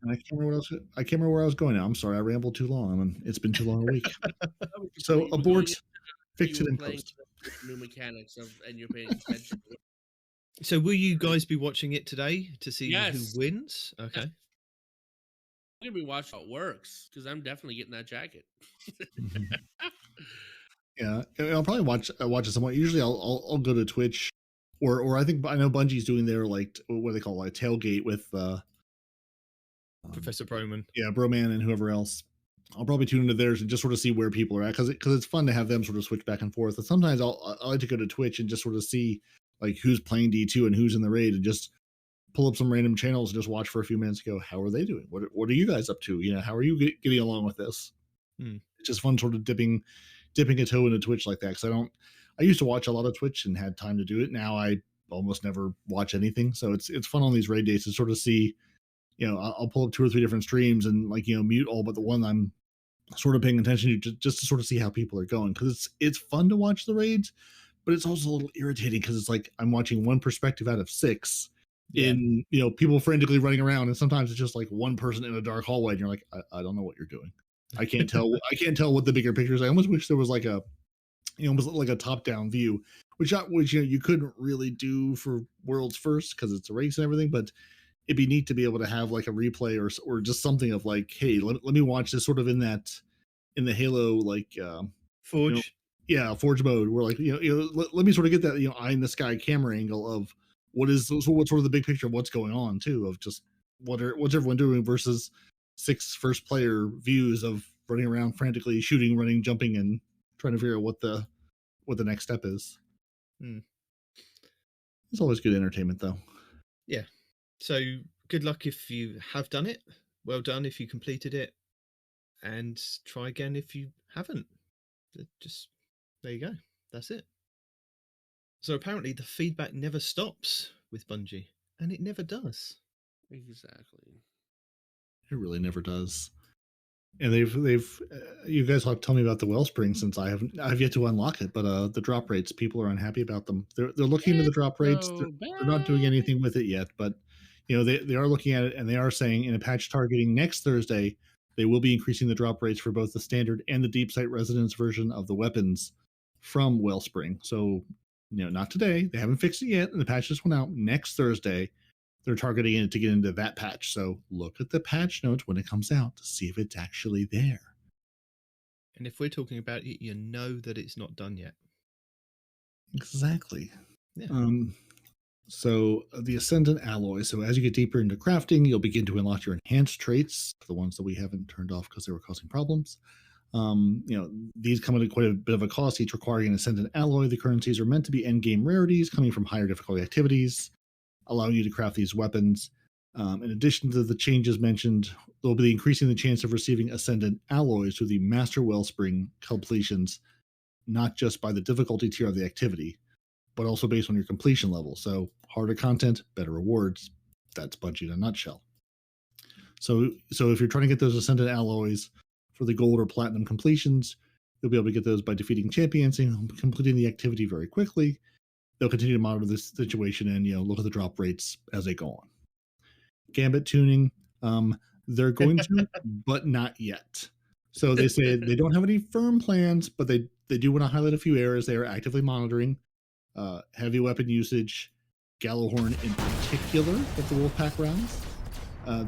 And I can't remember where I was going now. I'm sorry, I rambled too long. It's been too long a week. So abort, fix it in post. New mechanics and you're paying attention. So will you guys be watching it today to see who wins? Okay. I'm gonna be watching how it works, because I'm definitely getting that jacket. Yeah, I'll probably watch it somewhat. Usually, I'll go to Twitch, or I know Bungie's doing their like what do they call it, like tailgate with Professor Broman. yeah, Broman and whoever else. I'll probably tune into theirs and just sort of see where people are at because it's fun to have them sort of switch back and forth. And sometimes I like to go to Twitch and just sort of see like who's playing D2 and who's in the raid and just pull up some random channels and just watch for a few minutes. And go, how are they doing? What are you guys up to? You know, how are you getting along with this? It's just fun sort of dipping a toe into Twitch like that because I used to watch a lot of Twitch and had time to do it. Now I almost never watch anything, so it's fun on these raid days to sort of see. You know, I'll pull up 2 or 3 different streams and like mute all but the one I'm sort of paying attention to just to sort of see how people are going because it's fun to watch the raids, but it's also a little irritating because it's like I'm watching one perspective out of 6 in people frantically running around, and sometimes it's just like one person in a dark hallway and you're like, I don't know what you're doing. I can't tell what the bigger picture is. I almost wish there was like a almost like a top-down view, which you couldn't really do for Worlds First because it's a race and everything, but it'd be neat to be able to have like a replay or just something of like, hey, let me watch this sort of in the Halo like Forge. Forge mode where like let me sort of get that eye in the sky camera angle of what's sort of the big picture of what's going on too, of just what's everyone doing versus 6 first player views of running around frantically shooting, running, jumping, and trying to figure out what the next step is. It's always good entertainment though. Yeah. So good luck if you have done it. Well done if you completed it, and try again if you haven't. Just there you go. That's it. So apparently the feedback never stops with Bungie, and it never does. Exactly. It really never does. And they've you guys will tell me about the Wellspring since I've yet to unlock it, but the drop rates, people are unhappy about them. They're looking into the drop rates. They're not doing anything with it yet, but they are looking at it, and they are saying in a patch targeting next Thursday, they will be increasing the drop rates for both the standard and the deep sight resonance version of the weapons from Wellspring. So, not today. They haven't fixed it yet, and the patch just went out. Next Thursday, they're targeting it to get into that patch. So look at the patch notes when it comes out to see if it's actually there. And if we're talking about it, you know that it's not done yet. Exactly. Yeah. So the Ascendant Alloy. So as you get deeper into crafting, you'll begin to unlock your enhanced traits, the ones that we haven't turned off because they were causing problems. These come at quite a bit of a cost, each requiring an Ascendant Alloy. The currencies are meant to be endgame rarities coming from higher difficulty activities, allowing you to craft these weapons. In addition to the changes mentioned, they'll be increasing the chance of receiving Ascendant Alloys through the Master Wellspring completions, not just by the difficulty tier of the activity, but also based on your completion level. So harder content, better rewards. That's Bungie in a nutshell. So if you're trying to get those Ascendant Alloys for the gold or platinum completions, you'll be able to get those by defeating champions and completing the activity very quickly. They'll continue to monitor this situation and look at the drop rates as they go on. Gambit tuning, they're going to, but not yet. So they say they don't have any firm plans, but they do want to highlight a few areas they are actively monitoring. Heavy weapon usage, Gallowhorn in particular with the Wolfpack rounds,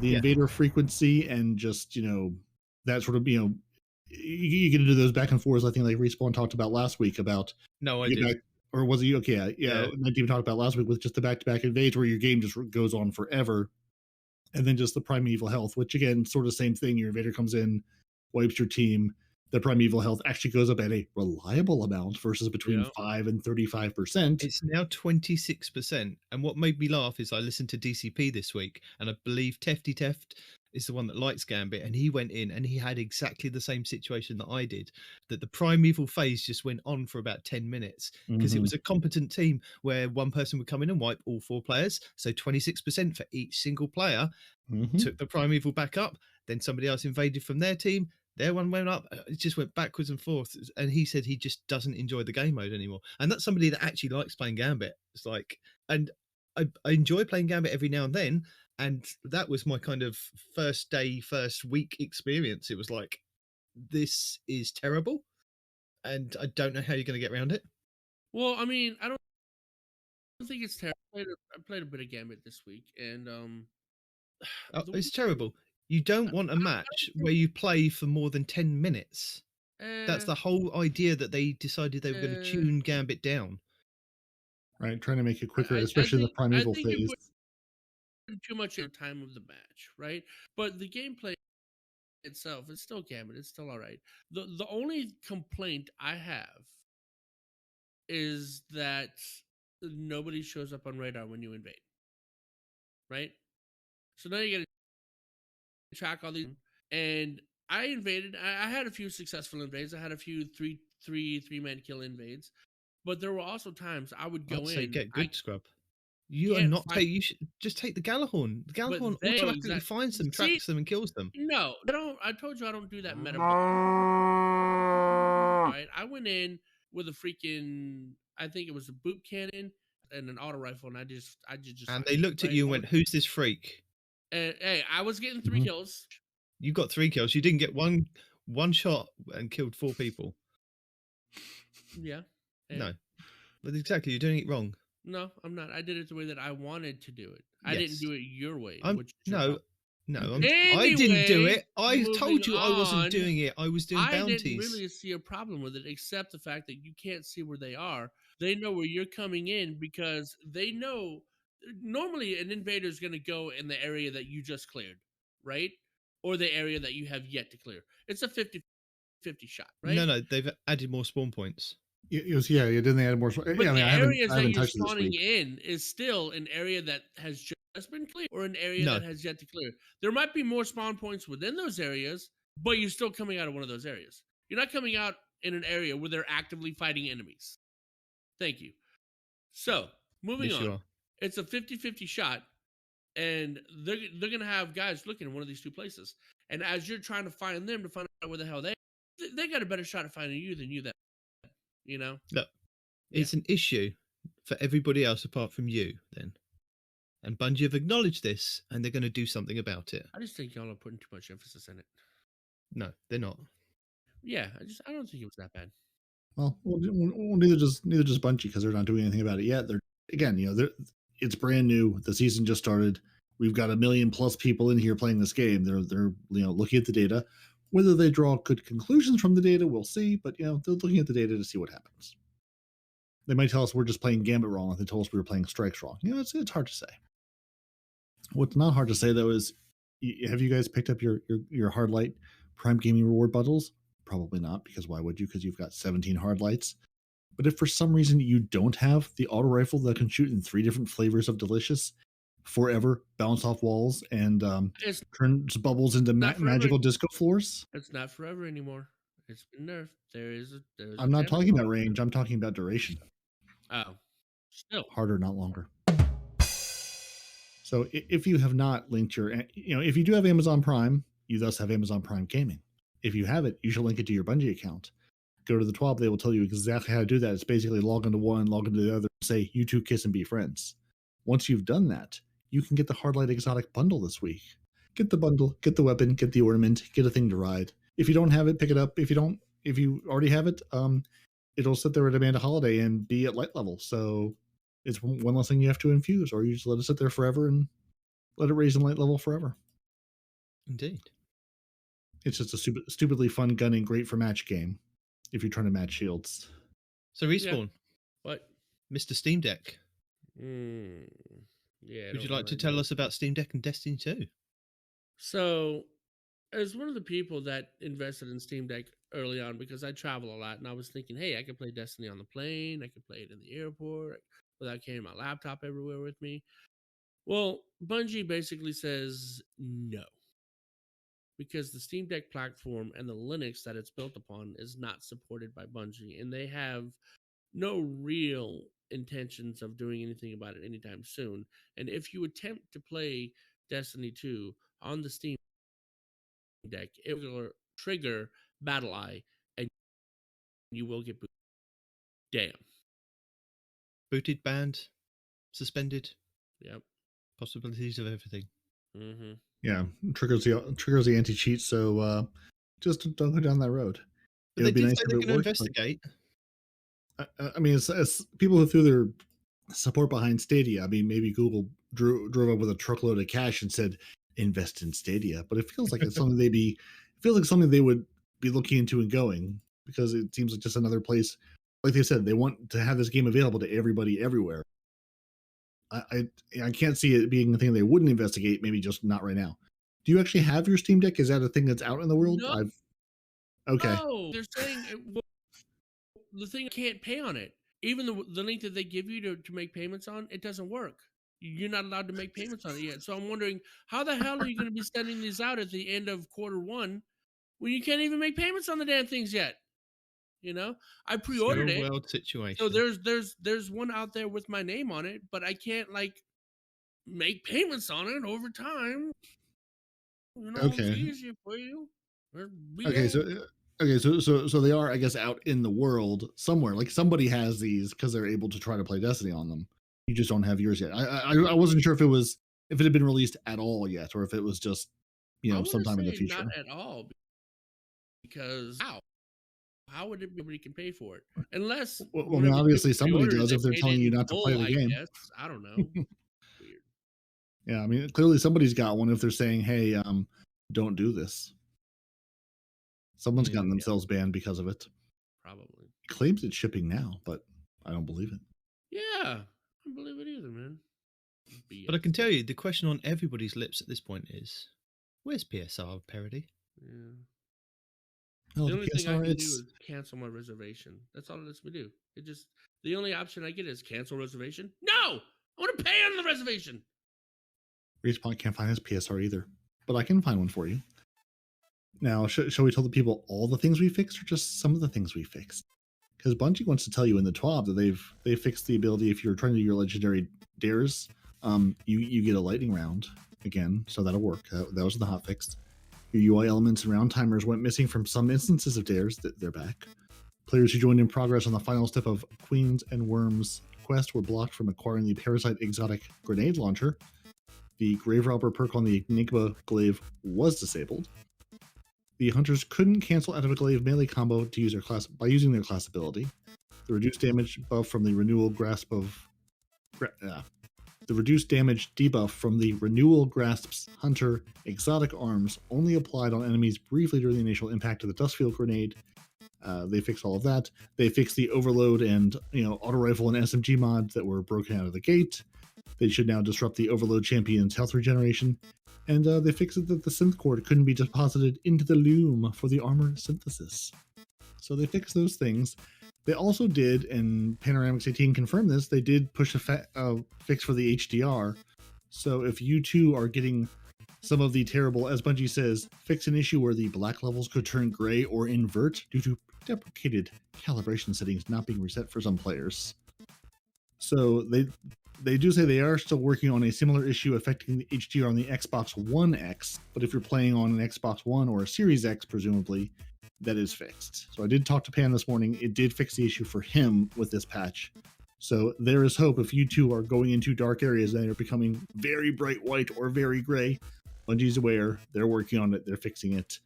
the invader frequency, and just that sort of you get into those back and forths. I think like Respawn talked about last week about I did. Or was it okay? Yeah. Nitedemon talked about last week with just the back-to-back invades where your game just goes on forever, and then just the primeval health, which again, sort of same thing. Your invader comes in, wipes your team. The primeval health actually goes up at a reliable amount versus between 5 and 35%. It's now 26%. And what made me laugh is I listened to DCP this week, and I believe Tefty Teft is the one that likes Gambit, and he went in and he had exactly the same situation that I did, that the primeval phase just went on for about 10 minutes because it was a competent team where one person would come in and wipe all 4 players. So 26% for each single player took the primeval back up. Then somebody else invaded from their team. Their one went up. It just went backwards and forth. And he said he just doesn't enjoy the game mode anymore. And that's somebody that actually likes playing Gambit. It's like, and I enjoy playing Gambit every now and then. And that was my kind of first week experience. It was like, this is terrible. And I don't know how you're going to get around it. Well, I mean, I don't think it's terrible. I played a bit of Gambit this week, and it's terrible. You don't want a match where you play for more than 10 minutes. That's the whole idea, that they decided they were going to tune Gambit down. Right, trying to make it quicker, especially in the primeval phase. Too much of time of the match, right? But the gameplay itself is still Gambit. It's still all right. The only complaint I have is that nobody shows up on radar when you invade, right? So now you got to track all these. And I invaded. I had a few successful invades. I had a few three-man kill invades. But there were also times I would go in. Get good, Scrub. You are not. You should just take the Galahorn. The Galahorn automatically finds them, tracks them, and kills them. No, I don't. I told you I don't do that meta. Right? I went in with a freaking. I think it was a boot cannon and an auto rifle, and I just. And they looked at you and went, "Who's this freak?" And hey, I was getting 3 kills. You got 3 kills. You didn't get one shot and killed 4 people. Yeah. No, but exactly, you're doing it wrong. No, I'm not. I did it the way that I wanted to do it. I didn't do it your way. I didn't do it. I told you I wasn't doing it. I was doing bounties. I didn't really see a problem with it, except the fact that you can't see where they are. They know where you're coming in because they know. Normally, an invader is going to go in the area that you just cleared, right? Or the area that you have yet to clear. It's a 50-50 shot, right? No, they've added more spawn points. Didn't they add more? But the areas that you're spawning in is still an area that has just been cleared or an area that has yet to clear. There might be more spawn points within those areas, but you're still coming out of one of those areas. You're not coming out in an area where they're actively fighting enemies. Thank you. So, moving on. It's a 50-50 shot, and they're going to have guys looking in one of these 2 places. And as you're trying to find them to find out where the hell they got a better shot at finding you than you that. You know? Look, it's an issue for everybody else apart from you, then. And Bungie have acknowledged this, and they're going to do something about it. I just think y'all are putting too much emphasis in it. No, they're not. Yeah, I don't think it was that bad. Well, neither does Bungie, because they're not doing anything about it yet. They're it's brand new. The season just started. We've got 1 million plus people in here playing this game. They're looking at the data. Whether they draw good conclusions from the data, we'll see. But they're looking at the data to see what happens. They might tell us we're just playing Gambit wrong, like they told us we were playing Strikes wrong. It's hard to say. What's not hard to say though is, have you guys picked up your Hard Light Prime Gaming Reward bundles? Probably not, because why would you? Because you've got 17 Hard Lights. But if for some reason you don't have the auto rifle that can shoot in 3 different flavors of delicious, forever, bounce off walls, and turns bubbles into magical disco floors. It's not forever anymore. It's been nerfed. There's I'm not talking about range. I'm talking about duration. Oh, still harder, not longer. So if you have not linked if you do have Amazon Prime, you thus have Amazon Prime Gaming. If you have it, you should link it to your Bungie account. Go to the 12, they will tell you exactly how to do that. It's basically log into one, log into the other, say, you 2 kiss and be friends. Once you've done that, you can get the Hardlight Exotic bundle this week. Get the bundle, get the weapon, get the ornament, get a thing to ride. If you don't have it, pick it up. If you already have it, it'll sit there at Amanda Holiday and be at light level. So it's one less thing you have to infuse, or you just let it sit there forever and let it raise in light level forever. Indeed. It's just a stupidly fun gunning, great for match game if you're trying to match shields. So Respawn. Yeah. What? Mr. Steam Deck. Yeah. Would you like to tell us about Steam Deck and Destiny 2? So, as one of the people that invested in Steam Deck early on, because I travel a lot, and I was thinking, hey, I could play Destiny on the plane, I could play it in the airport without carrying my laptop everywhere with me. Well, Bungie basically says no, because the Steam Deck platform and the Linux that it's built upon is not supported by Bungie, and they have no real intentions of doing anything about it anytime soon. And if you attempt to play Destiny 2 on the Steam Deck, it will trigger Battle Eye, and you will get booted. Damn. Booted, banned, suspended. Yep. Possibilities of everything. Mm-hmm. Yeah, triggers the anti-cheat, so just don't go down that road. But they did say they're going to investigate. I mean, as people who threw their support behind Stadia, I mean, maybe Google drove up with a truckload of cash and said, invest in Stadia, but it feels like it's something they would be looking into and going. because it seems like just another place. Like they said, they want to have this game available to everybody everywhere. I can't see it being a thing they wouldn't investigate. Maybe just not right now. Do you actually have your Steam Deck? Is that a thing that's out in the world? No. Okay. No, they're saying the thing can't pay on it. Even the link that they give you to make payments on, it doesn't work. You're not allowed to make payments on it yet. So I'm wondering, how the hell are you going to be sending these out at the end of Q1 when you can't even make payments on the damn things yet? You know, I pre-ordered it. World situation. So there's one out there with my name on it, but I can't like make payments on it over time. You know, Okay. it's easier for you. Okay, so they are, I guess, out in the world somewhere. Like somebody has these because they're able to try to play Destiny on them. You just don't have yours yet. I wasn't sure if it had been released at all yet, or if it was just sometime in the future. Not at all, because how would everybody can pay for it unless? Well, I mean, obviously somebody does if they're telling you not to play the game. I don't know. Weird. Yeah, I mean, clearly somebody's got one if they're saying, "Hey, don't do this." Someone's gotten themselves banned because of it. Probably. It claims it's shipping now, but I don't believe it. Yeah, I don't believe it either, man. But I can tell you, the question on everybody's lips at this point is, where's PSR Peroty? Yeah. Well, the only thing I can do is cancel my reservation. That's all it lets me do. The only option I get is cancel reservation. No! I want to pay on the reservation! Respawn can't find his PSR either, but I can find one for you. Now, shall we tell the people all the things we fixed, or just some of the things we fixed? Because Bungie wants to tell you in the TWAB that they've fixed the ability, if you're trying to do your legendary dares, you get a lightning round again, so that'll work. That was the hotfix. Your UI elements and round timers went missing from some instances of dares. They're back. Players who joined in progress on the final step of Queens and Worms quest were blocked from acquiring the Parasite exotic grenade launcher. The Grave Robber perk on the Enigma glaive was disabled. The hunters couldn't cancel out of a glaive melee combo to use their class by using their class ability. The reduced damage buff from the renewal grasp of the reduced damage debuff from the renewal grasps hunter exotic arms only applied on enemies briefly during the initial impact of the Dustfield grenade. They fixed all of that. They fixed the overload and auto rifle and SMG mods that were broken out of the gate. They should now disrupt the overload champion's health regeneration. And they fixed it that the synth cord couldn't be deposited into the loom for the armor synthesis. So they fixed those things. They also did, and Panoramix 18 confirmed this, they did push a fix for the HDR. So if you too are getting some of the terrible, as Bungie says, fix an issue where the black levels could turn gray or invert due to deprecated calibration settings not being reset for some players. So they do say they are still working on a similar issue affecting the HDR on the Xbox One X, but if you're playing on an Xbox One or a Series X, presumably, that is fixed. So I did talk to Pan this morning. It did fix the issue for him with this patch. So there is hope if you two are going into dark areas and they're becoming very bright white or very gray. Bungie's aware. They're working on it. They're fixing it.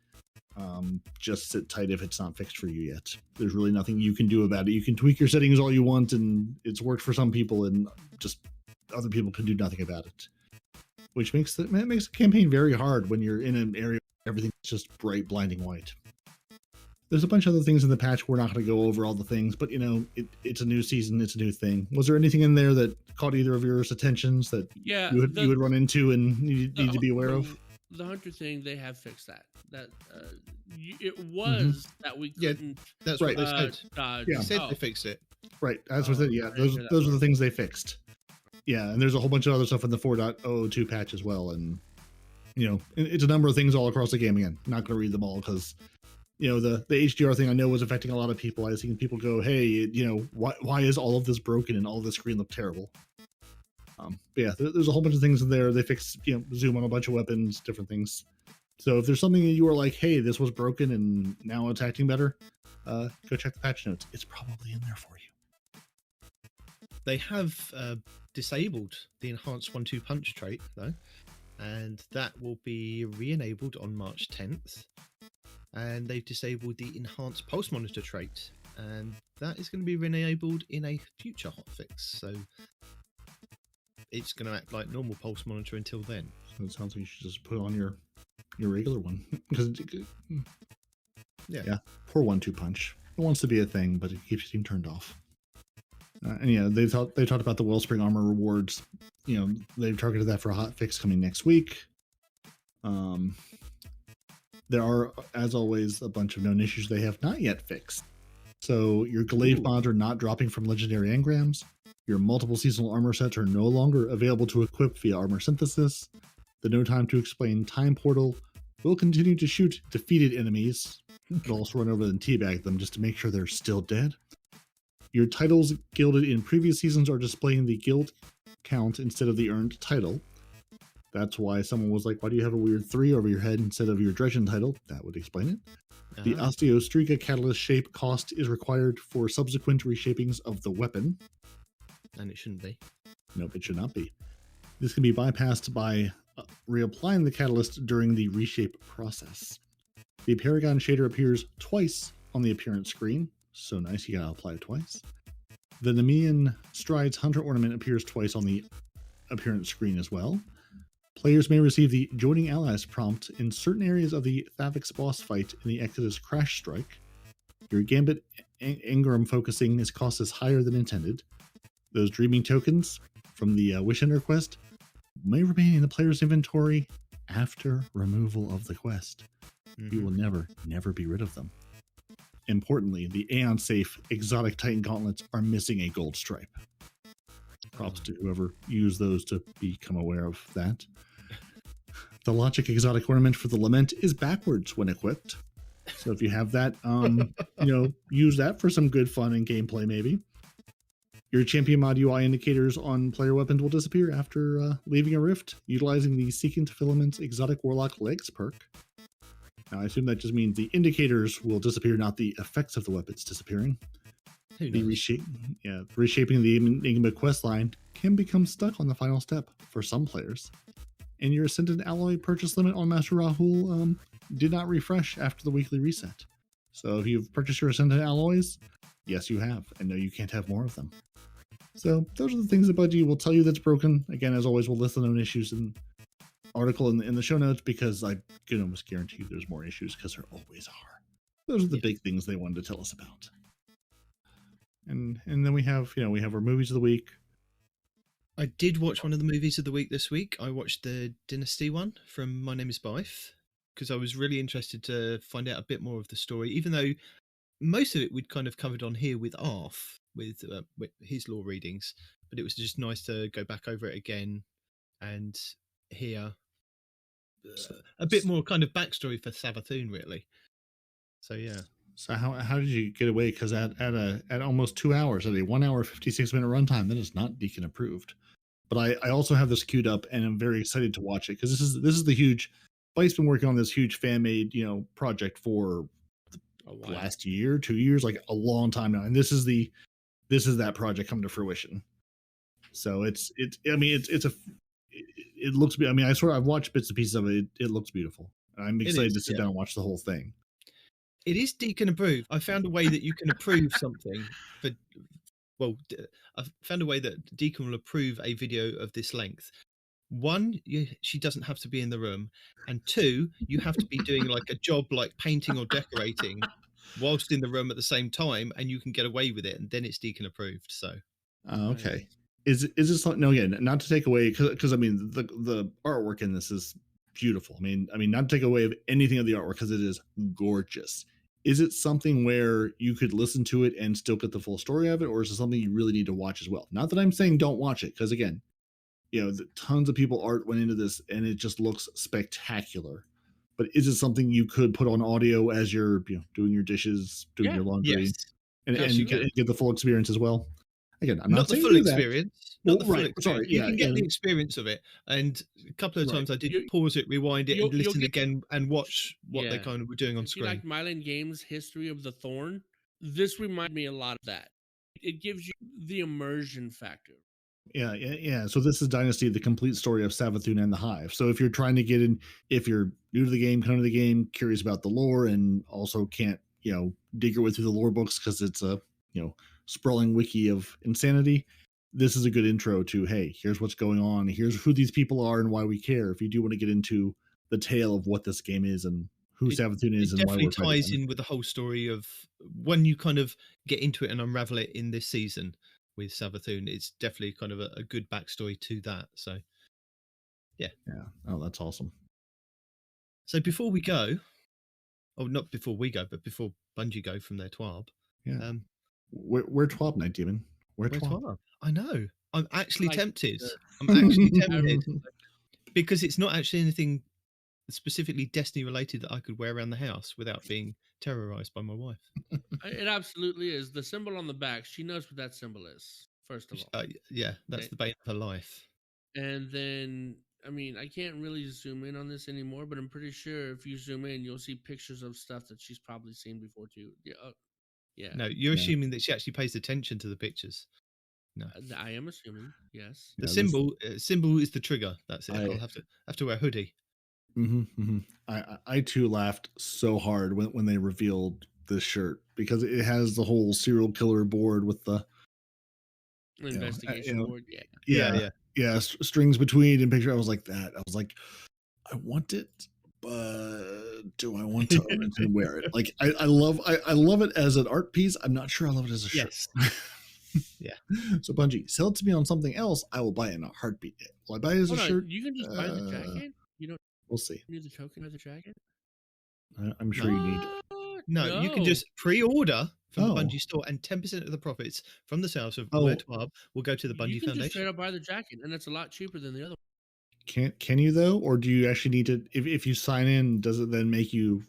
Just sit tight if it's not fixed for you yet. There's really nothing you can do about it. You can tweak your settings all you want, and it's worked for some people, and just other people can do nothing about it. Which makes the campaign very hard when you're in an area where everything's just bright, blinding white. There's a bunch of other things in the patch. We're not going to go over all the things, but it's a new season. It's a new thing. Was there anything in there that caught either of yours attentions that you would run into and need to be aware of? The hunter thing, they have fixed that. It was that we couldn't. That's right. They said. Dodge. They said they fixed it. Right. That's what they. Yeah. Those are the things they fixed. Yeah, and there's a whole bunch of other stuff in the 4.002 patch as well, and it's a number of things all across the game. Again, not going to read them all because the HDR thing I know was affecting a lot of people. I've seen people go, "Hey, why is all of this broken and all of this screen look terrible?" But yeah, there's a whole bunch of things in there. They fixed zoom on a bunch of weapons, different things. So if there's something that you were like, "Hey, this was broken and now it's acting better," go check the patch notes. It's probably in there for you. They have disabled the enhanced 1-2 punch trait though, and that will be re-enabled on March 10th. And they've disabled the enhanced pulse monitor trait, and that is going to be re-enabled in a future hotfix. So it's going to act like normal pulse monitor until then. So it sounds like you should just put on your regular one because yeah, poor 1-2 punch. wants to be a thing, but it keeps getting turned off. And yeah, they talked about the Wellspring armor rewards. You know, they've targeted that for a hot fix coming next week. There are, as always, a bunch of known issues they have not yet fixed. So your glaive mods are not dropping from legendary engrams. Your multiple seasonal armor sets are no longer available to equip via armor synthesis. The No Time to Explain time portal will continue to shoot defeated enemies, but also run over and teabag them just to make sure they're still dead. Your titles gilded in previous seasons are displaying the guild count instead of the earned title. That's why someone was like, why do you have a weird 3 over your head instead of your Dredgen title? That would explain it. The Osteostrega Catalyst shape cost is required for subsequent reshapings of the weapon. And it shouldn't be. Nope, it should not be. This can be bypassed by reapplying the catalyst during the reshape process. The Paragon shader appears twice on the appearance screen. So nice, you gotta apply it twice. The Nemean Strides Hunter ornament appears twice on the appearance screen as well. Players may receive the Joining Allies prompt in certain areas of the Thavix boss fight in the Exodus Crash Strike. Your Gambit Engram focusing is cost is higher than intended. Those Dreaming tokens from the Wish Ender quest may remain in the player's inventory after removal of the quest. You will never be rid of them. Importantly, the Aeon Safe exotic Titan gauntlets are missing a gold stripe. Props to whoever used those to become aware of that. The Logic exotic ornament for the Lament is backwards when equipped. So if you have that, use that for some good fun and gameplay maybe. Your champion mod UI indicators on player weapons will disappear after leaving a rift, utilizing the Secant Filament's exotic Warlock Legs perk. Now, I assume that just means the indicators will disappear, not the effects of the weapons disappearing. The reshaping the Enigma questline can become stuck on the final step for some players. And your Ascended Alloy purchase limit on Master Rahul did not refresh after the weekly reset. So if you've purchased your Ascended Alloys, yes, you have. And no, you can't have more of them. So those are the things that Bungie will tell you that's broken. Again, as always, we'll list the known issues in article in the show notes because I can almost guarantee you there's more issues because there always are. Those are the big things they wanted to tell us about. And then we have our movies of the week. I did watch one of the movies of the week this week. I watched the Dynasty one from My Name is Bife because I was really interested to find out a bit more of the story, even though most of it we'd kind of covered on here with Arf, with his lore readings, but it was just nice to go back over it again and hear a bit more kind of backstory for Savathûn, really. So yeah. So how did you get away? Because at almost 2 hours, at a 1 hour 56-minute runtime, that is not Deacon approved. But I also have this queued up, and I'm very excited to watch it because this is the huge. Bike's been working on this huge fan made project for the last year, 2 years, like a long time now, and this is that project come to fruition. So it looks. I mean, I've watched bits and pieces of it. It looks beautiful. I'm excited to sit down and watch the whole thing. It is Deacon approved. I found a way that you can approve something. I've found a way that Deacon will approve a video of this length. 1, she doesn't have to be in the room, and 2, you have to be doing like a job like painting or decorating whilst in the room at the same time, and you can get away with it, and then it's Deacon approved. So, okay. Is this no? Again, not to take away because I mean the artwork in this is beautiful. I mean not to take away of anything of the artwork because it is gorgeous. Is it something where you could listen to it and still get the full story of it, or is it something you really need to watch as well? Not that I'm saying don't watch it, because again, tons of people art went into this and it just looks spectacular. But is it something you could put on audio as you're doing your dishes, doing your laundry, and get the full experience as well? Again, I'm not the saying full experience. Not the full experience. Sorry, you can get the experience of it. And a couple of times I did pause it, rewind it, and listen again and watch what they kind of were doing on screen. Like Mylan Games' History of the Thorn, this reminded me a lot of that. It gives you the immersion factor. Yeah. So this is Dynasty, the complete story of Savathûn and the Hive. So if you're trying to get in, if you're new to the game, come to the game, curious about the lore, and also can't, dig your way through the lore books because it's a, sprawling wiki of insanity, this is a good intro to, hey, here's what's going on, here's who these people are and why we care, if you do want to get into the tale of what this game is and who Salvatori is it and why definitely we're fighting ties him. in with the whole story of when you kind of get into it and unravel it in this season with Salvatori. It's definitely kind of a good backstory to that. So, yeah. Oh, that's awesome. So before we go, not before we go, but before Bungie go from their TWAB. Yeah. We're TWAB, Nitedemon. We're Where's TWAB. TWAB? I know. I'm actually Like tempted. the- I'm actually tempted because it's not actually anything specifically Destiny related that I could wear around the house without being terrorized by my wife. It absolutely is. The symbol on the back, she knows what that symbol is, first of all. Yeah, that's Okay. the bane of her life. And then, I mean, I can't really zoom in on this anymore, but I'm pretty sure if you zoom in, you'll see pictures of stuff that she's probably seen before too. Yeah. Yeah. No, you're Yeah. assuming that she actually pays attention to the pictures. No, I am assuming, yes. the Yeah, symbol is the trigger. That's it. I- I'll have to wear a hoodie. I too laughed so hard when they revealed this shirt because it has the whole serial killer board with the Investigation board, yeah, strings between and picture. I was like that. I was like, I want it, but do I want to own it and wear it? Like I love it as an art piece. I'm not sure I love it as a shirt. Yes. Yeah. So Bungie, sell it to me on something else. I will buy it in a heartbeat. Will I buy it as a shirt? You can just buy the jacket. You don't We'll see. need the token or the jacket. I'm sure you need. No, you can just pre-order from Oh. the Bungie store, and 10% of the profits from the sales of Oh. Wear TWAB will go to the You Bungie can just straight Foundation. up buy the jacket, and it's a lot cheaper than the other Can you though, or do you actually need to? If you sign in, does it then make you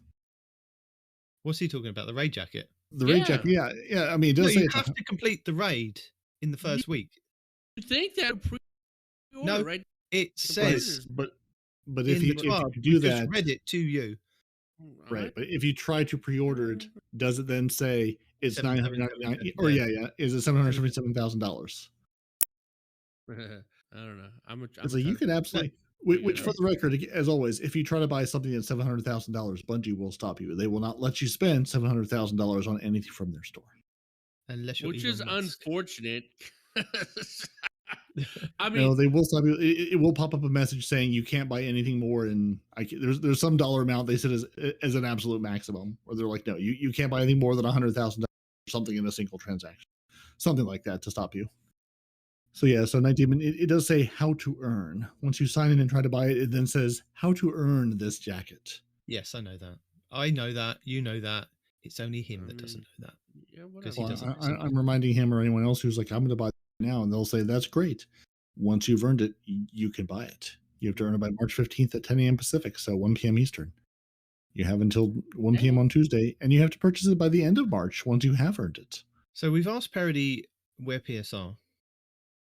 What's he talking about? The raid jacket? the raid Yeah. jacket? Yeah. I mean, it No, does say you it's have to complete the raid in the first week. You think that pre-order, No, right? It says but if in you the TWAB. if you do We've just that, read it to you. right? But if you try to pre-order it, does it then say it's $999? Or yeah. is it $777,000? I don't know. I'm It's like you could absolutely. Which, for the record, as always, if you try to buy something at $700,000, Bungie will stop you. They will not let you spend $700,000 on anything from their store. Unless you're which is Elon Musk. unfortunate. I No, mean, they will stop you. It will pop up a message saying you can't buy anything more, and there's some dollar amount they said as an absolute maximum, where they're like, no, you can't buy anything more than $100,000 or something in a single transaction, something like that to stop you. So yeah, so Nitedemon, it does say how to earn. Once you sign in and try to buy it, it then says how to earn this jacket. Yes, I know that. I know that. You know that. It's only him that doesn't know that. yeah, Because whatever. he doesn't listen. I'm reminding him or anyone else who's like, I'm going to buy it now, and they'll say that's great. Once you've earned it, you can buy it. You have to earn it by March 15th at 10 a.m. Pacific, so 1 p.m. Eastern. You have until 1 p.m. on Tuesday, and you have to purchase it by the end of March once you have earned it. So we've asked Peroty where PSR.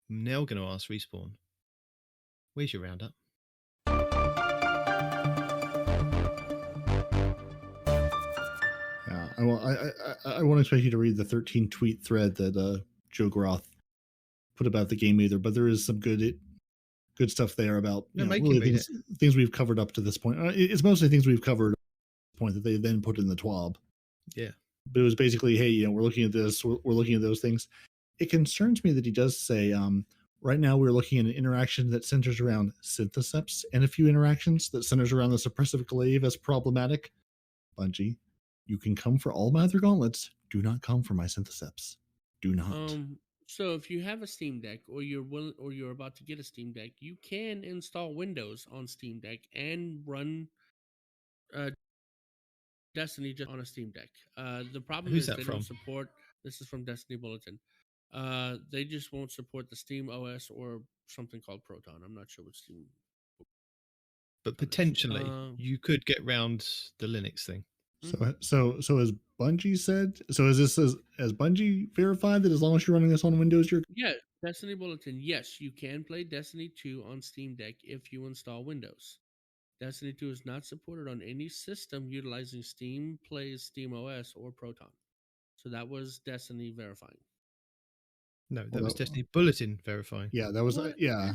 I'm now going to ask Respawn. Where's your roundup? Yeah, I won't expect you to read the 13 tweet thread that Joe Groth put about the game either, but there is some good stuff there about really things we've covered up to this point. It's mostly things we've covered up to this point that they then put in the TWAB. Yeah, but it was basically, hey, we're looking at this, we're looking at those things. It concerns me that he does say, right now we're looking at an interaction that centers around syntheseps and a few interactions that centers around the suppressive glaive as problematic. Bungie, you can come for all my other gauntlets. Do not come for my syntheseps. Do not. So if you have a Steam Deck or you're about to get a Steam Deck, you can install Windows on Steam Deck and run Destiny just on a Steam Deck. The problem is they don't support. This is from Destiny Bulletin. They just won't support the Steam OS or something called Proton. I'm not sure what Steam. But potentially, you could get round the Linux thing. So as Bungie said, so is this as Bungie verified that as long as you're running this on Windows, you're Destiny Bulletin. Yes, you can play Destiny 2 on Steam Deck if you install Windows. Destiny 2 is not supported on any system utilizing Steam Plays, Steam OS, or Proton. So that was Destiny verifying. No, that was Destiny Bulletin verifying. Yeah, that was yeah.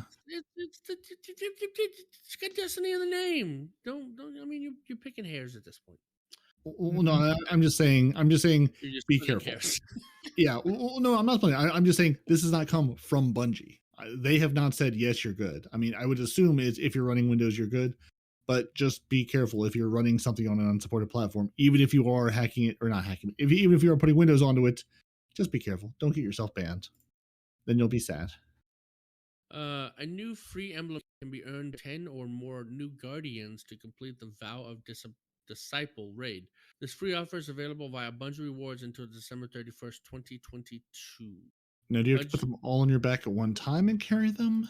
It's got Destiny in the name. Don't. I mean, you're picking hairs at this point. Well, no, I'm just saying. Be careful. Yeah. Well, no, I'm not playing. I'm just saying this has not come from Bungie. They have not said yes, you're good. I mean, I would assume if you're running Windows, you're good. but just be careful if you're running something on an unsupported platform, even if you are hacking it or not hacking it. Even if you are putting Windows onto it, just be careful. Don't get yourself banned. Then you'll be sad. A new free emblem can be earned 10 or more new guardians to complete the Vow of Disciple raid. This free offer is available via Bungie rewards until December 31st, 2022. Now, do you have to put them all on your back at one time and carry them?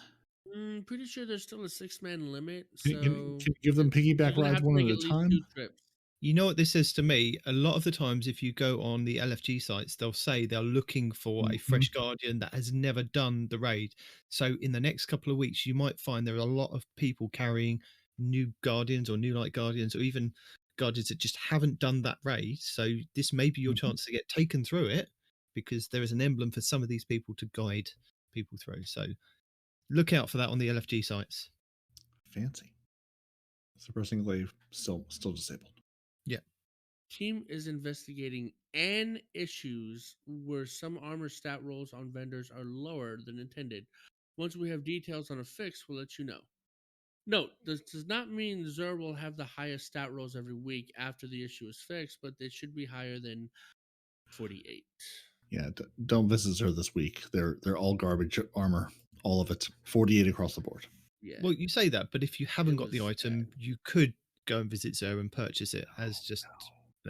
Pretty sure there's still a 6-man limit. Can you So give them piggyback rides one at a time? 2 trips. You know what this says to me? A lot of the times, if you go on the LFG sites, they'll say they're looking for a fresh guardian that has never done the raid. So in the next couple of weeks, you might find there are a lot of people carrying new guardians or new light guardians, or even guardians that just haven't done that raid. So this may be your chance to get taken through it, because there is an emblem for some of these people to guide people through. So look out for that on the LFG sites. Fancy. Suppressing glaive still disabled. Yeah. Team is investigating an issues where some armor stat rolls on vendors are lower than intended. Once we have details on a fix, we'll let you know. Note, this does not mean Zer will have the highest stat rolls every week after the issue is fixed, but they should be higher than 48. Yeah, don't visit her this week. They're all garbage armor, all of it, 48 across the board. Yeah. Well, you say that, but if you haven't got the item, you could go and visit Zer and purchase it as just.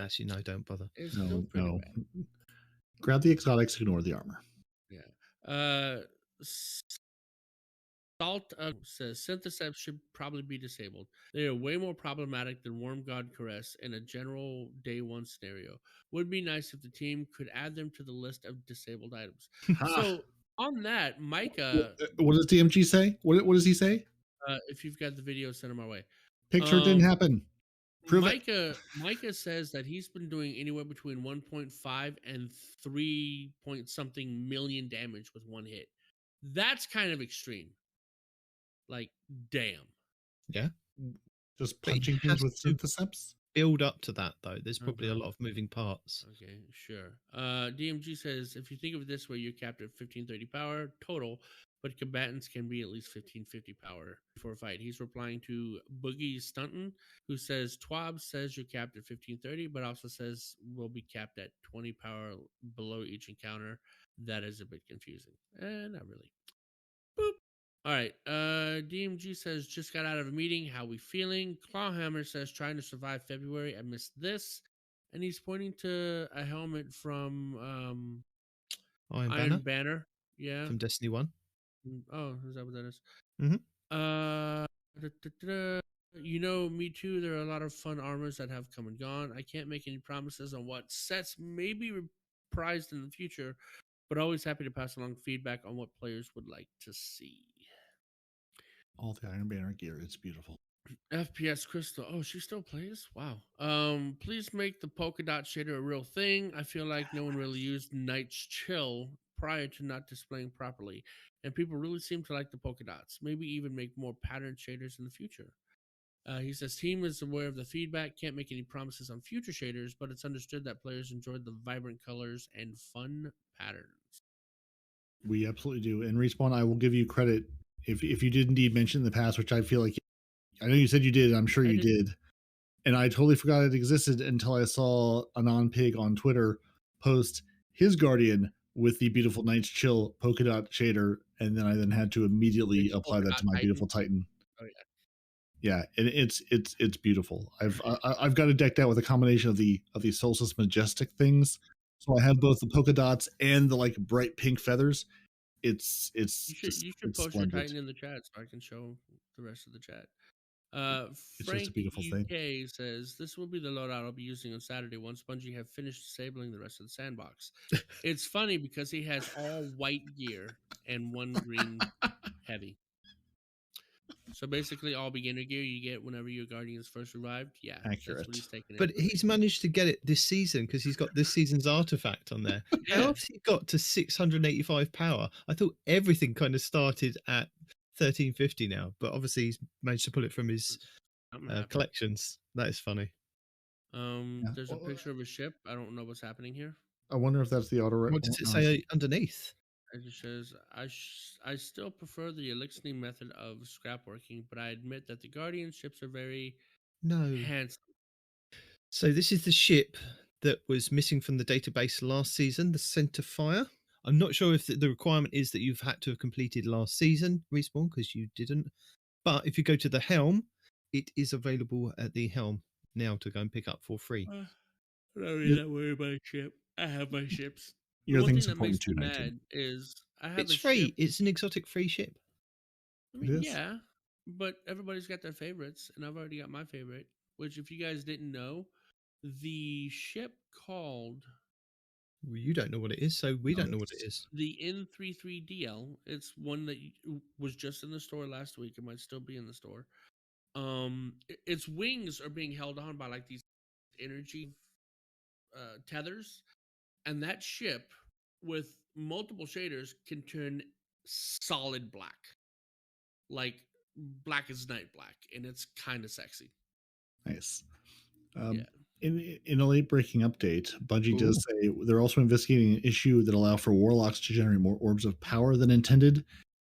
Actually, no, don't bother. It's still pretty bad. Grab the exotics, ignore the armor. Yeah. Salt says Syntheseps should probably be disabled. They are way more problematic than Worm God Caress in a general day one scenario. Would be nice if the team could add them to the list of disabled items. So on that, Micah. What does DMG say? What does he say? If you've got the video, send them our way. Picture didn't happen. Micah says that he's been doing anywhere between 1.5 and 3 point something million damage with one hit. That's kind of extreme. Like, damn. Yeah. Just punching things with Syntheseps? Build up to that, though. There's probably a lot of moving parts. Okay, sure. DMG says, if you think of it this way, you're capped at 1530 power total, but combatants can be at least 1550 power for a fight. He's replying to Boogie Stunton, who says, Twab says you're capped at 1530, but also says we'll be capped at 20 power below each encounter. That is a bit confusing. Not really. Boop. All right. DMG says, just got out of a meeting. How we feeling? Clawhammer says, trying to survive February. I missed this. And he's pointing to a helmet from Iron Banner. Yeah. From Destiny 1. Oh, is that what that is? Mm-hmm. You know, me too. There are a lot of fun armors that have come and gone. I can't make any promises on what sets may be reprised in the future, but always happy to pass along feedback on what players would like to see. All the Iron Banner gear, it's beautiful. FPS Crystal. Oh, she still plays? Wow. Please make the polka dot shader a real thing. I feel like no one really used Night's Chill prior to not displaying properly, and people really seem to like the polka dots. Maybe even make more pattern shaders in the future. He says, team is aware of the feedback, can't make any promises on future shaders, but it's understood that players enjoyed the vibrant colors and fun patterns. We absolutely do. And Respawn, I will give you credit if you did indeed mention in the past, which I feel like, I know you said you did, I'm sure you did. And I totally forgot it existed until I saw Anon Pig on Twitter post his Guardian with the beautiful Night's Chill polka dot shader, and then I had to immediately apply that to my beautiful Titan. Oh yeah. Yeah, and it's beautiful. I've got it decked out with a combination of the Solstice Majestic things. So I have both the polka dots and the like bright pink feathers. You should post your Titan in the chat so I can show the rest of the chat. Frank just a beautiful UK thing. says, this will be the loadout I'll be using on Saturday once Bungie have finished disabling the rest of the sandbox. It's funny because he has all white gear and one green heavy. So basically all beginner gear you get whenever your Guardian is first revived. Yeah, accurate. That's what he's taking. But he's managed to get it this season because he's got this season's artifact on there. Yeah. How has he got to 685 power? I thought everything kind of started at 1350 now, but obviously he's managed to pull it from his collections. That is funny. There's a picture of a ship. I don't know what's happening here. I wonder if that's the auto. What does it say underneath? It just says, I still prefer the elixir method of scrapworking, but I admit that the Guardian ships are very No. handsome. So this is the ship that was missing from the database last season, the Centerfire. I'm not sure if the requirement is that you've had to have completed last season, Respawn, because you didn't. But if you go to the helm, it is available at the helm now to go and pick up for free. I'm not really Yeah. that worried about a ship. I have my ships. The Your one thing thing's that makes important me too, 19. mad is I have It's a free. ship. It's an exotic free ship. I It mean, is. yeah, but everybody's got their favorites, and I've already got my favorite. Which, if you guys didn't know, the ship called Well, you don't know what it is, so we No, don't know what it it's- is. the N33DL. It's one that was just in the store last week. It might still be in the store. Its wings are being held on by like these energy tethers, and that ship with multiple shaders can turn solid black, like black as night black, and it's kind of sexy. Nice. Yeah. In a late breaking update, Bungie does Ooh. say they're also investigating an issue that allow for warlocks to generate more orbs of power than intended.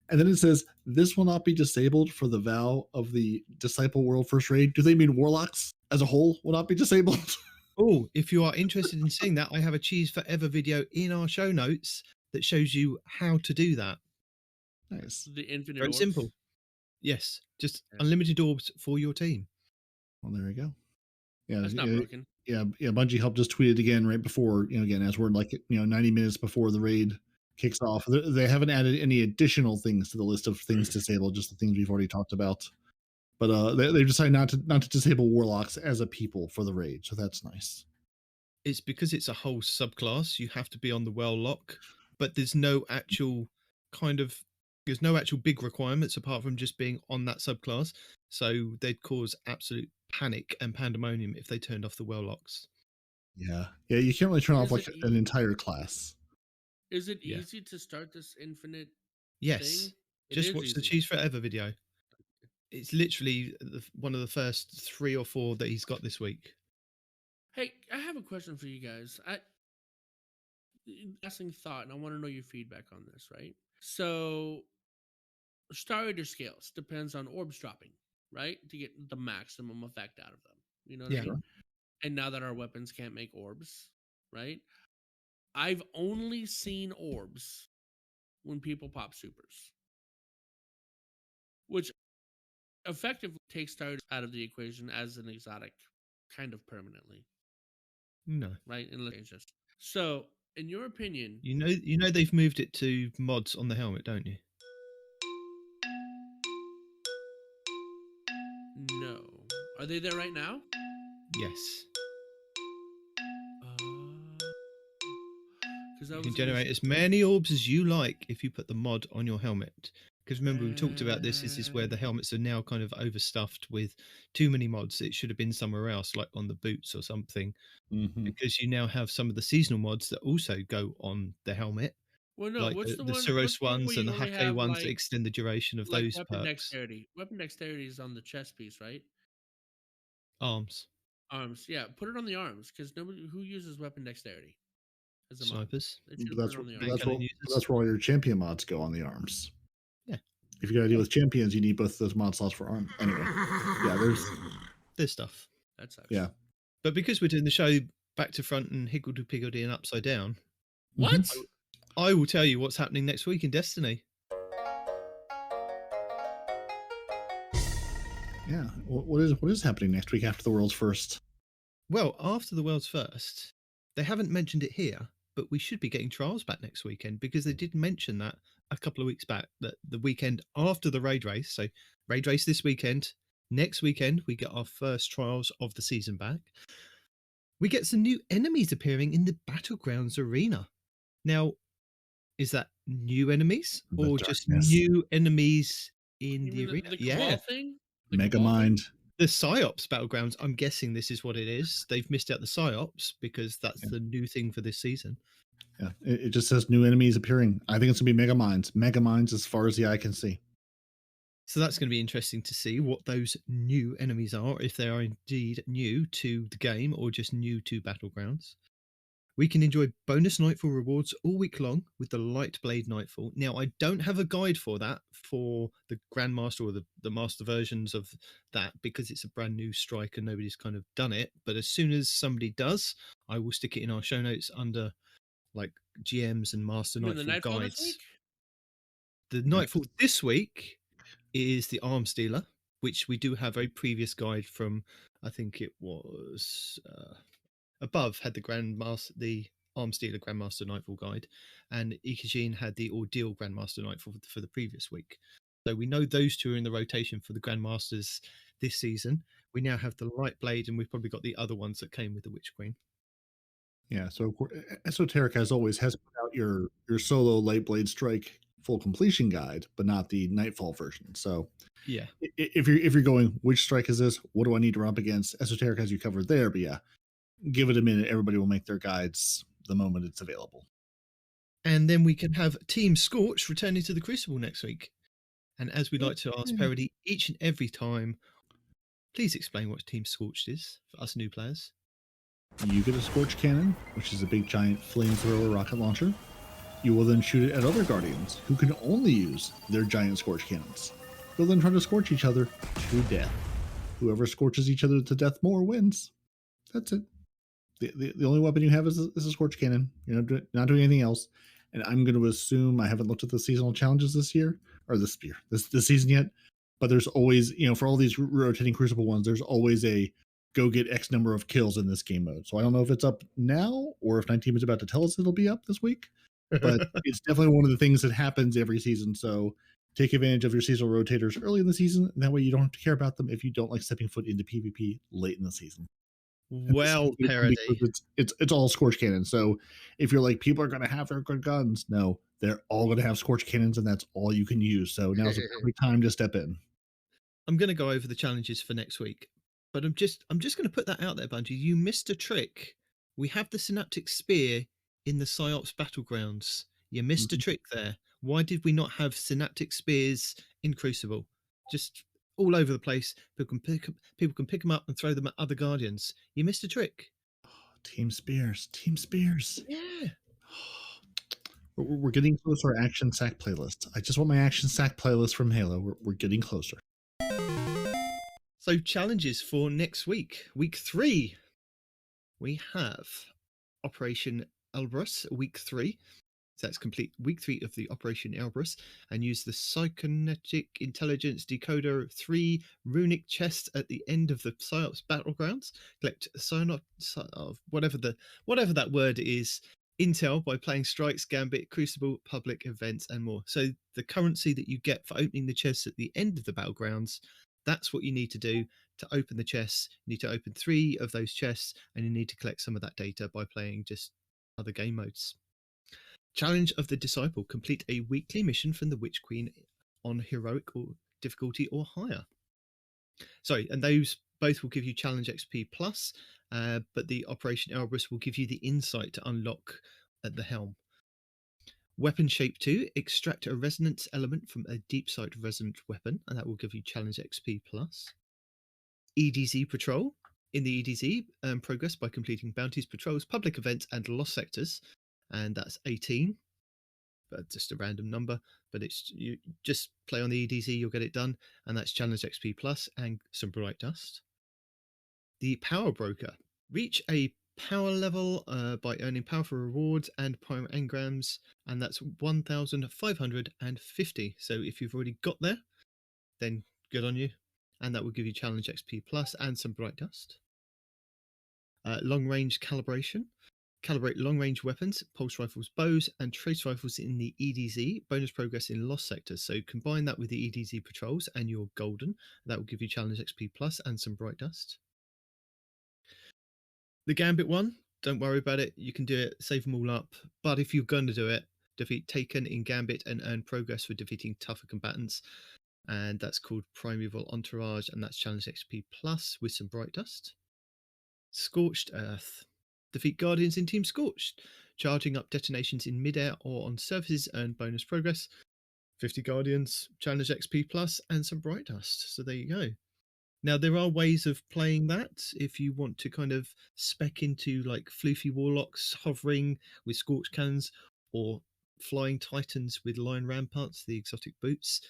And then it says this will not be disabled for the vow of the Disciple World First Raid. Do they mean warlocks as a whole will not be disabled? Oh, if you are interested in seeing that, I have a Cheese Forever video in our show notes that shows you how to do that. Nice. The infinite Very orbs. simple. Yes, just Yeah. unlimited orbs for your team. Well, there we go. Yeah, That's not broken. yeah. Bungie helped us tweet it again right before, again, as we're like, 90 minutes before the raid kicks off. They haven't added any additional things to the list of things disabled, just the things we've already talked about. But they've decided not to disable warlocks as a people for the raid, so that's nice. It's because it's a whole subclass. You have to be on the well lock, but there's no actual big requirements apart from just being on that subclass. So they'd cause absolute panic and pandemonium if they turned off the well locks. Yeah, you can't really turn off Is like it an entire class. Is it Yeah. easy to start this infinite Yes, thing? It just is watch the easy. Cheese Forever video. It's literally one of the first 3 or 4 that he's got this week. Hey, I have a question for you guys. Passing thought, and I want to know your feedback on this, right? So, Star Eater scales depends on orbs dropping, right? To get the maximum effect out of them. You know what Yeah. I mean? And now that our weapons can't make orbs, right? I've only seen orbs when people pop supers, which effectively takes Star Eaters out of the equation as an exotic, kind of permanently, No. right? Unless it's just so. In your opinion, You know they've moved it to mods on the helmet, don't you? no. Are they there right now? Yes. Because You can generate as many orbs as you like if you put the mod on your helmet. Because remember, we talked about this. This is where the helmets are now kind of overstuffed with too many mods. It should have been somewhere else, like on the boots or something. Mm-hmm. Because you now have some of the seasonal mods that also go on the helmet. Well, no. Like What's the one? Suros What's the one ones where and you the only Hake have ones that like extend the duration of like those weapon perks. dexterity? Weapon dexterity is on the chest piece, right? Arms, Arms. Yeah, put it on the arms because nobody who uses weapon dexterity as a mod. snipers. They should But put it on the arms. that's where all your champion mods go on the arms. Yeah. If you got to deal with champions, you need both those mod slots for arm. Anyway, yeah, there's stuff. That sucks. Yeah. But because we're doing the show back to front and higgledy-piggledy and upside down, What? I will tell you what's happening next week in Destiny. Yeah. What is happening next week after the world's first? Well, after the world's first, they haven't mentioned it here, but we should be getting trials back next weekend because they did mention that a couple of weeks back, that the weekend after the raid race. So raid race this weekend. Next weekend, we get our first trials of the season back. We get some new enemies appearing in the Battlegrounds arena. Now, is that new enemies or just new enemies in the arena? The Cabal thing? The Mega Cabal Mind. thing? The Psyops Battlegrounds, I'm guessing this is what it is. They've missed out the Psyops because that's the new thing for this season. Yeah, it just says new enemies appearing. I think it's going to be Mega Minds. Mega Minds as far as the eye can see. So that's going to be interesting to see what those new enemies are, if they are indeed new to the game or just new to Battlegrounds. We can enjoy bonus Nightfall rewards all week long with the Light Blade Nightfall. Now, I don't have a guide for that for the Grandmaster or the Master versions of that because it's a brand new strike and nobody's kind of done it. But as soon as somebody does, I will stick it in our show notes under like GMs and Master You mean the Nightfall Nightfall this guides. week? The Nightfall this week is the Arms Dealer, which we do have a previous guide from, I think it was Above had the Arms Dealer Grandmaster Nightfall guide, and Ikijin had the Ordeal Grandmaster Nightfall for the previous week. So we know those two are in the rotation for the Grandmasters this season. We now have the Light Blade, and we've probably got the other ones that came with the Witch Queen. Yeah, so Esoteric, as always, has put out your solo Light Blade Strike full completion guide, but not the Nightfall version. So yeah, if you're going, which strike is this? What do I need to run up against? Esoteric has you covered there, but yeah, give it a minute. Everybody will make their guides the moment it's available. And then we can have Team Scorch returning to the Crucible next week. And as we like to ask Peroty each and every time, please explain what Team Scorched is for us new players. You get a Scorch Cannon, which is a big giant flamethrower rocket launcher. You will then shoot it at other Guardians, who can only use their giant Scorch Cannons. You'll then try to scorch each other to death. Whoever scorches each other to death more wins. That's it. The only weapon you have is a Scorch Cannon. You're not doing anything else. And I'm going to assume, I haven't looked at the seasonal challenges this season yet, but there's always, for all these rotating Crucible ones, there's always a go get X number of kills in this game mode. So I don't know if it's up now or if 19 is about to tell us it'll be up this week, but it's definitely one of the things that happens every season. So take advantage of your seasonal rotators early in the season, and that way you don't have to care about them if you don't like stepping foot into PvP late in the season. Well, Peroty, it's all Scorch Cannons. So if you're like, people are going to have their good guns, no, they're all going to have Scorch Cannons, and that's all you can use. So now's the perfect time to step in. I'm going to go over the challenges for next week, but I'm just going to put that out there, Bungie. You missed a trick. We have the Synaptic Spear in the Psyops Battlegrounds. You missed a trick there. Why did we not have Synaptic Spears in Crucible? Just all over the place. People can pick them up and throw them at other Guardians. You missed a trick. Oh, Team Spears. Yeah. We're getting close to our Action Sack playlist. I just want my Action Sack playlist from Halo. We're getting closer. So challenges for next week. Week 3. We have Operation Elbrus, week 3. So that's complete week 3 of the Operation Elbrus, and use the Psychonetic Intelligence Decoder 3 runic chest at the end of the Psyops Battlegrounds. Collect whatever that word is, intel by playing Strikes, Gambit, Crucible, public events, and more. So the currency that you get for opening the chests at the end of the Battlegrounds, that's what you need to do to open the chests. You need to open 3 of those chests, and you need to collect some of that data by playing just other game modes. Challenge of the Disciple. Complete a weekly mission from the Witch Queen on heroic or difficulty or higher. Sorry, and those both will give you challenge XP plus, but the Operation Elbrus will give you the insight to unlock at the helm. Weapon Shape 2. Extract a resonance element from a deep sight resonant weapon, and that will give you challenge XP plus. EDZ Patrol. In the EDZ, progress by completing bounties, patrols, public events, and lost sectors. And that's 18, but just a random number. But it's, you just play on the EDZ, you'll get it done, and that's challenge XP plus and some bright dust. The Power Broker. Reach a power level by earning powerful rewards and power engrams, and that's 1,550. So if you've already got there, then good on you, and that will give you challenge XP plus and some bright dust. Long range calibration. Calibrate long-range weapons, pulse rifles, bows, and trace rifles in the EDZ. Bonus progress in lost sectors. So combine that with the EDZ patrols and you're golden. That will give you challenge XP plus and some bright dust. The Gambit one, don't worry about it. You can do it, save them all up. But if you're going to do it, defeat Taken in Gambit and earn progress for defeating tougher combatants. And that's called Primeval Entourage, and that's challenge XP plus with some bright dust. Scorched Earth. Defeat Guardians in Team Scorched. Charging up detonations in midair or on surfaces, earn bonus progress. 50 Guardians, challenge XP plus, and some bright dust. So there you go. Now, there are ways of playing that if you want to kind of spec into like floofy warlocks hovering with scorch cannons or flying titans with lion ramparts, the exotic boots.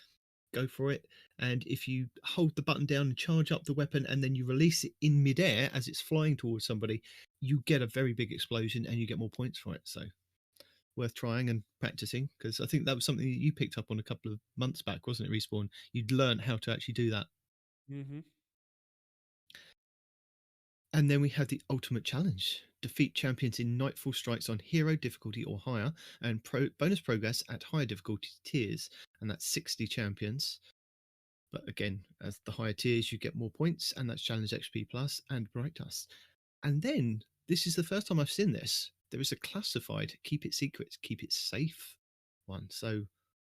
Go for it. And if you hold the button down and charge up the weapon and then you release it in midair as it's flying towards somebody, you get a very big explosion and you get more points for it. So worth trying and practicing, because I think that was something that you picked up on a couple of months back, wasn't it, Respawn? You'd learn how to actually do that. Mm-hmm. And then we have the ultimate challenge. Defeat champions in Nightfall Strikes on hero difficulty or higher, and bonus progress at higher difficulty tiers. And that's 60 champions. But again, as the higher tiers, you get more points, and that's challenge XP plus and Bright Dust. And then, this is the first time I've seen this. There is a classified keep it secret, keep it safe one. So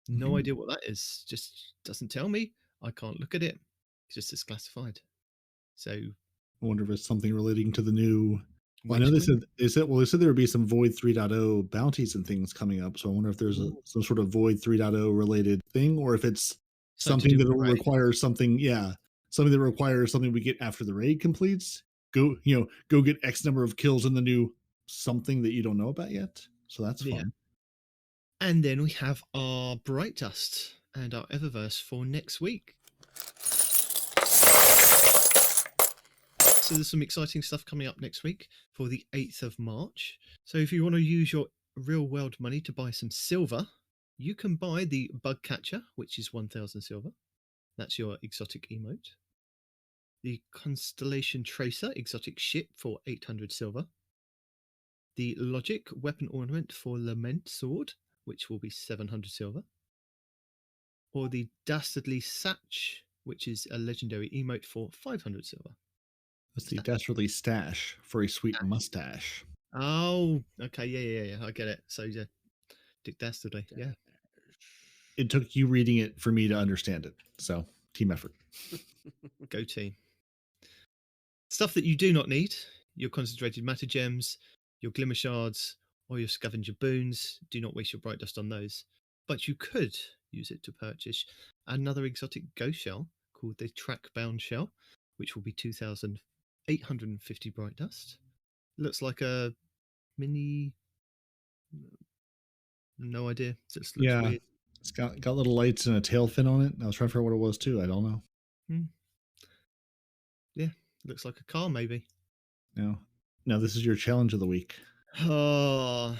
no idea what that is. Just doesn't tell me. I can't look at it. It's just as classified. So I wonder if it's something relating to the new. Well, I know they said there would be some Void 3.0 bounties and things coming up. So I wonder if there's some sort of Void 3.0 related thing, or if it's something that will require something. Yeah, something that requires something we get after the raid completes. Go get X number of kills in the new something that you don't know about yet. So that's fun. And then we have our Bright Dust and our Eververse for next week. So there's some exciting stuff coming up next week for the 8th of March. So if you want to use your real world money to buy some silver, you can buy the Bug Catcher, which is 1,000 silver. That's your exotic emote. The Constellation Tracer exotic ship for 800 silver. The Logic weapon ornament for Lament Sword, which will be 700 silver. Or the Dastardly Satch, which is a legendary emote for 500 silver. That's the Dastardly Stash for a sweet mustache. Oh, okay, yeah, I get it. So yeah, Dick Dastardly, yeah. It took you reading it for me to understand it. So team effort. Go team. Stuff that you do not need: your concentrated matter gems, your glimmer shards, or your scavenger boons. Do not waste your bright dust on those. But you could use it to purchase another exotic ghost shell called the Track-bound Shell, which will be 2,850 bright dust. Looks like a mini. No idea. It just looks weird. It's got little lights and a tail fin on it. I was trying to figure out what it was too. I don't know. Yeah, looks like a car maybe. No, this is your challenge of the week. Oh,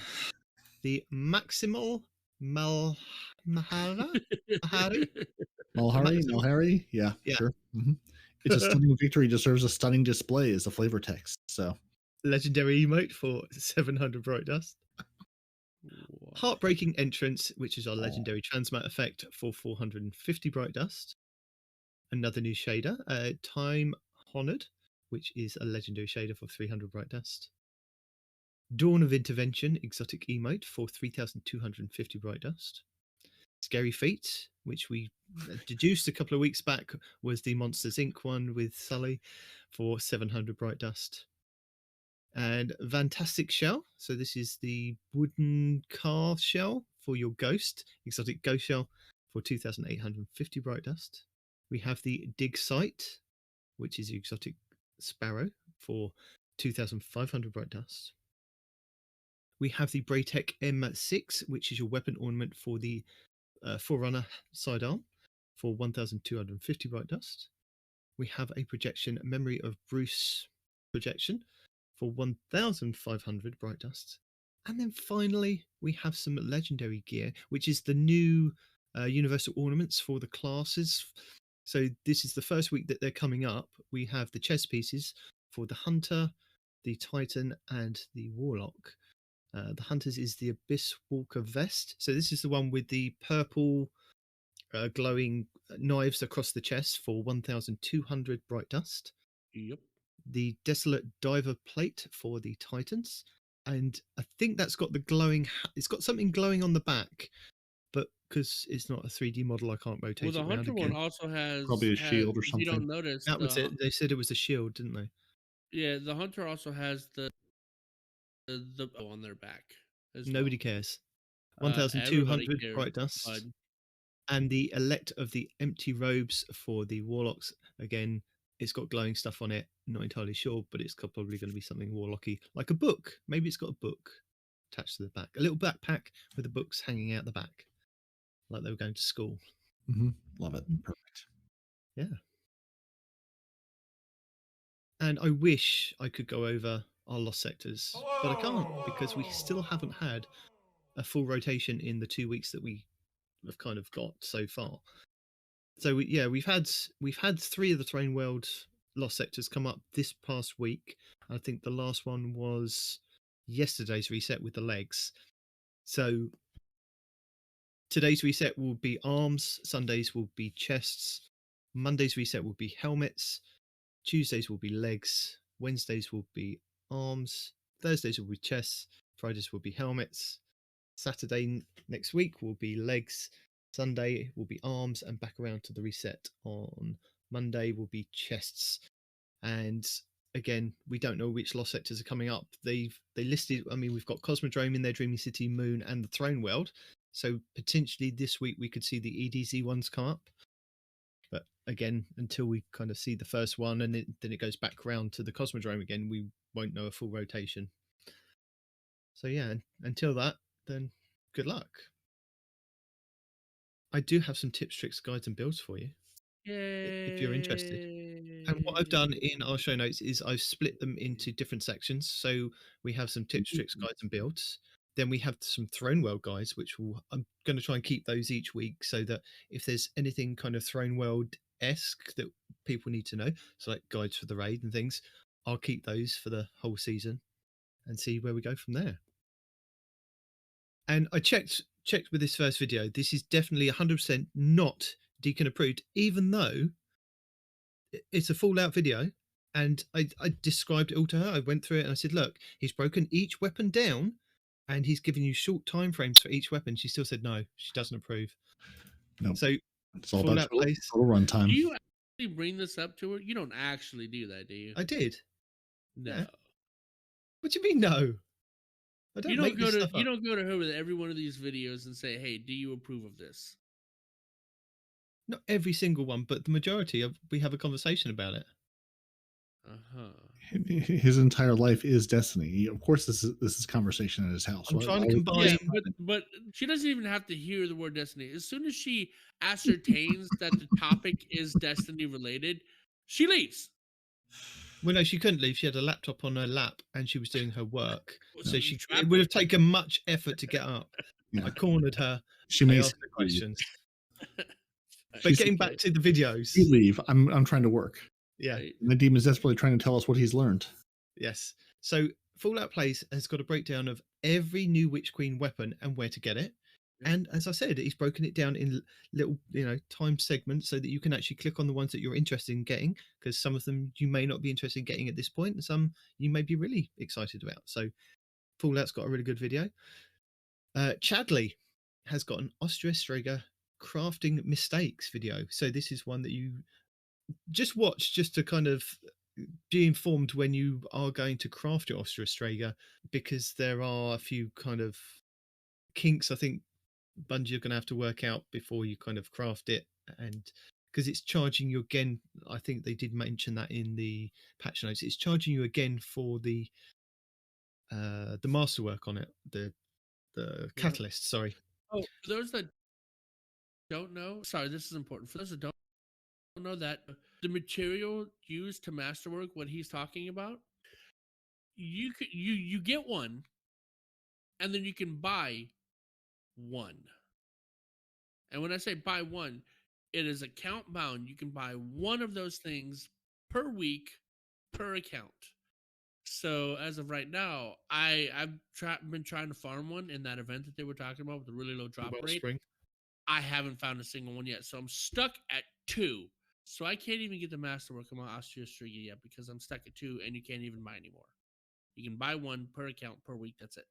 the Maximal Malhari? Malhari? Yeah, sure. Mm-hmm. It's a stunning victory. Deserves a stunning display as a flavor text. So, legendary emote for 700 bright dust. Heartbreaking Entrance, which is our legendary transmat effect for 450 bright dust. Another new shader, Time Honored, which is a legendary shader for 300 bright dust. Dawn of Intervention exotic emote for 3,250 bright dust. Scary Feet, which we deduced a couple of weeks back was the Monsters Inc. one with Sully for 700 bright dust. And Fantastic Shell, so this is the wooden car shell for your ghost, exotic ghost shell for 2,850 bright dust. We have the Dig Site, which is the exotic sparrow for 2,500 bright dust. We have the Braytech M6, which is your weapon ornament for the Forerunner sidearm for 1,250 bright dust. We have a projection Memory of Bruce projection for 1,500 bright dust. And then finally, we have some legendary gear, which is the new universal ornaments for the classes. So this is the first week that they're coming up. We have the chess pieces for the Hunter, the Titan, and the Warlock. The Hunter's is the Abyss Walker vest. So this is the one with the purple glowing knives across the chest for 1,200 bright dust. Yep. The Desolate Diver plate for the Titans. And I think that's got the glowing... It's got something glowing on the back. But because it's not a 3D model, I can't rotate it around again. Well, the Hunter one also has... Probably a shield or something. If you don't notice... That was it. They said it was a shield, didn't they? Yeah, the Hunter also has the on their back. Nobody cares. 1,200 bright dust. And the Elect of the Empty Robes for the Warlocks. Again, It's got glowing stuff on it. Not entirely sure, but it's probably going to be something warlocky, like a book. Maybe it's got a book attached to the back, a little backpack with the books hanging out the back, like they were going to school. Love it. Perfect. Yeah. And I wish I could go over our lost sectors, but I can't because we still haven't had a full rotation in the 2 weeks that we have kind of got so far. So we've had 3 of the Throne World lost sectors come up this past week. I think the last one was yesterday's reset with the legs. So today's reset will be arms, Sundays will be chests, Monday's reset will be helmets, Tuesdays will be legs, Wednesdays will be arms, Thursdays will be chests, Fridays will be helmets, Saturday next week will be legs, Sunday will be arms, and back around to the reset on Monday will be chests. And again, we don't know which lost sectors are coming up. They listed, I mean, we've got Cosmodrome in there, Dreamy City, Moon, and the Throne World. So potentially this week we could see the EDZ ones come up. But again, until we kind of see the first one and then it goes back around to the Cosmodrome again, we won't know a full rotation. So yeah, until that, then good luck. I do have some tips, tricks, guides, and builds for you. Yay. If you're interested. And what I've done in our show notes is I've split them into different sections. So we have some tips, tricks, guides, and builds. Then we have some Throne World guides, which I'm going to try and keep those each week so that if there's anything kind of Throne World-esque that people need to know, so like guides for the raid and things, I'll keep those for the whole season and see where we go from there. And I checked with this first video. This is definitely 100% not Deacon approved, even though it's a Fallout video. And I described it all to her. I went through it and I said, look, he's broken each weapon down and he's given you short time frames for each weapon. She still said no, she doesn't approve. No, so it's all about total runtime. Do you actually bring this up to her? You don't actually do that, do you? I did. No. Yeah. What do you mean no? I don't make this stuff up. You don't go to her with every one of these videos and say, hey, do you approve of this? Not every single one, but the majority of we have a conversation about it. His entire life is Destiny. Of course, this is conversation at his house. I'm trying to combine. Yeah, but she doesn't even have to hear the word Destiny. As soon as she ascertains that the topic is Destiny related, she leaves. Well, no, she couldn't leave. She had a laptop on her lap and she was doing her work. So it would have trapped taken much effort to get up. Yeah. I cornered her. She may asked her questions. But getting back to the videos. You leave. I'm trying to work. Yeah. And the demon's desperately trying to tell us what he's learned. Yes. So Fallout Plays has got a breakdown of every new Witch Queen weapon and where to get it. And as I said, he's broken it down in little, time segments so that you can actually click on the ones that you're interested in getting, because some of them you may not be interested in getting at this point, and some you may be really excited about. So Fallout's got a really good video. Chadley has got an Ostrastriga crafting mistakes video. So this is one that you just watch just to kind of be informed when you are going to craft your Ostrastriga, because there are a few kind of kinks I think Bungie are going to have to work out before you kind of craft it, and because it's charging you again, I think they did mention that in the patch notes, it's charging you again for the masterwork on it, the catalyst. Sorry. Oh, for those that don't know, sorry, this is important. For those that don't know, that the material used to masterwork what he's talking about, you get one, and then you can buy one. And when I say buy one, it is account bound. You can buy one of those things per week, per account. So as of right now, I've been trying to farm one in that event that they were talking about with the really low drop rate. Spring. I haven't found a single one yet, so I'm stuck at 2. So I can't even get the masterwork on my Ostrastriga yet because I'm stuck at 2, and you can't even buy anymore. You can buy one per account per week. That's it.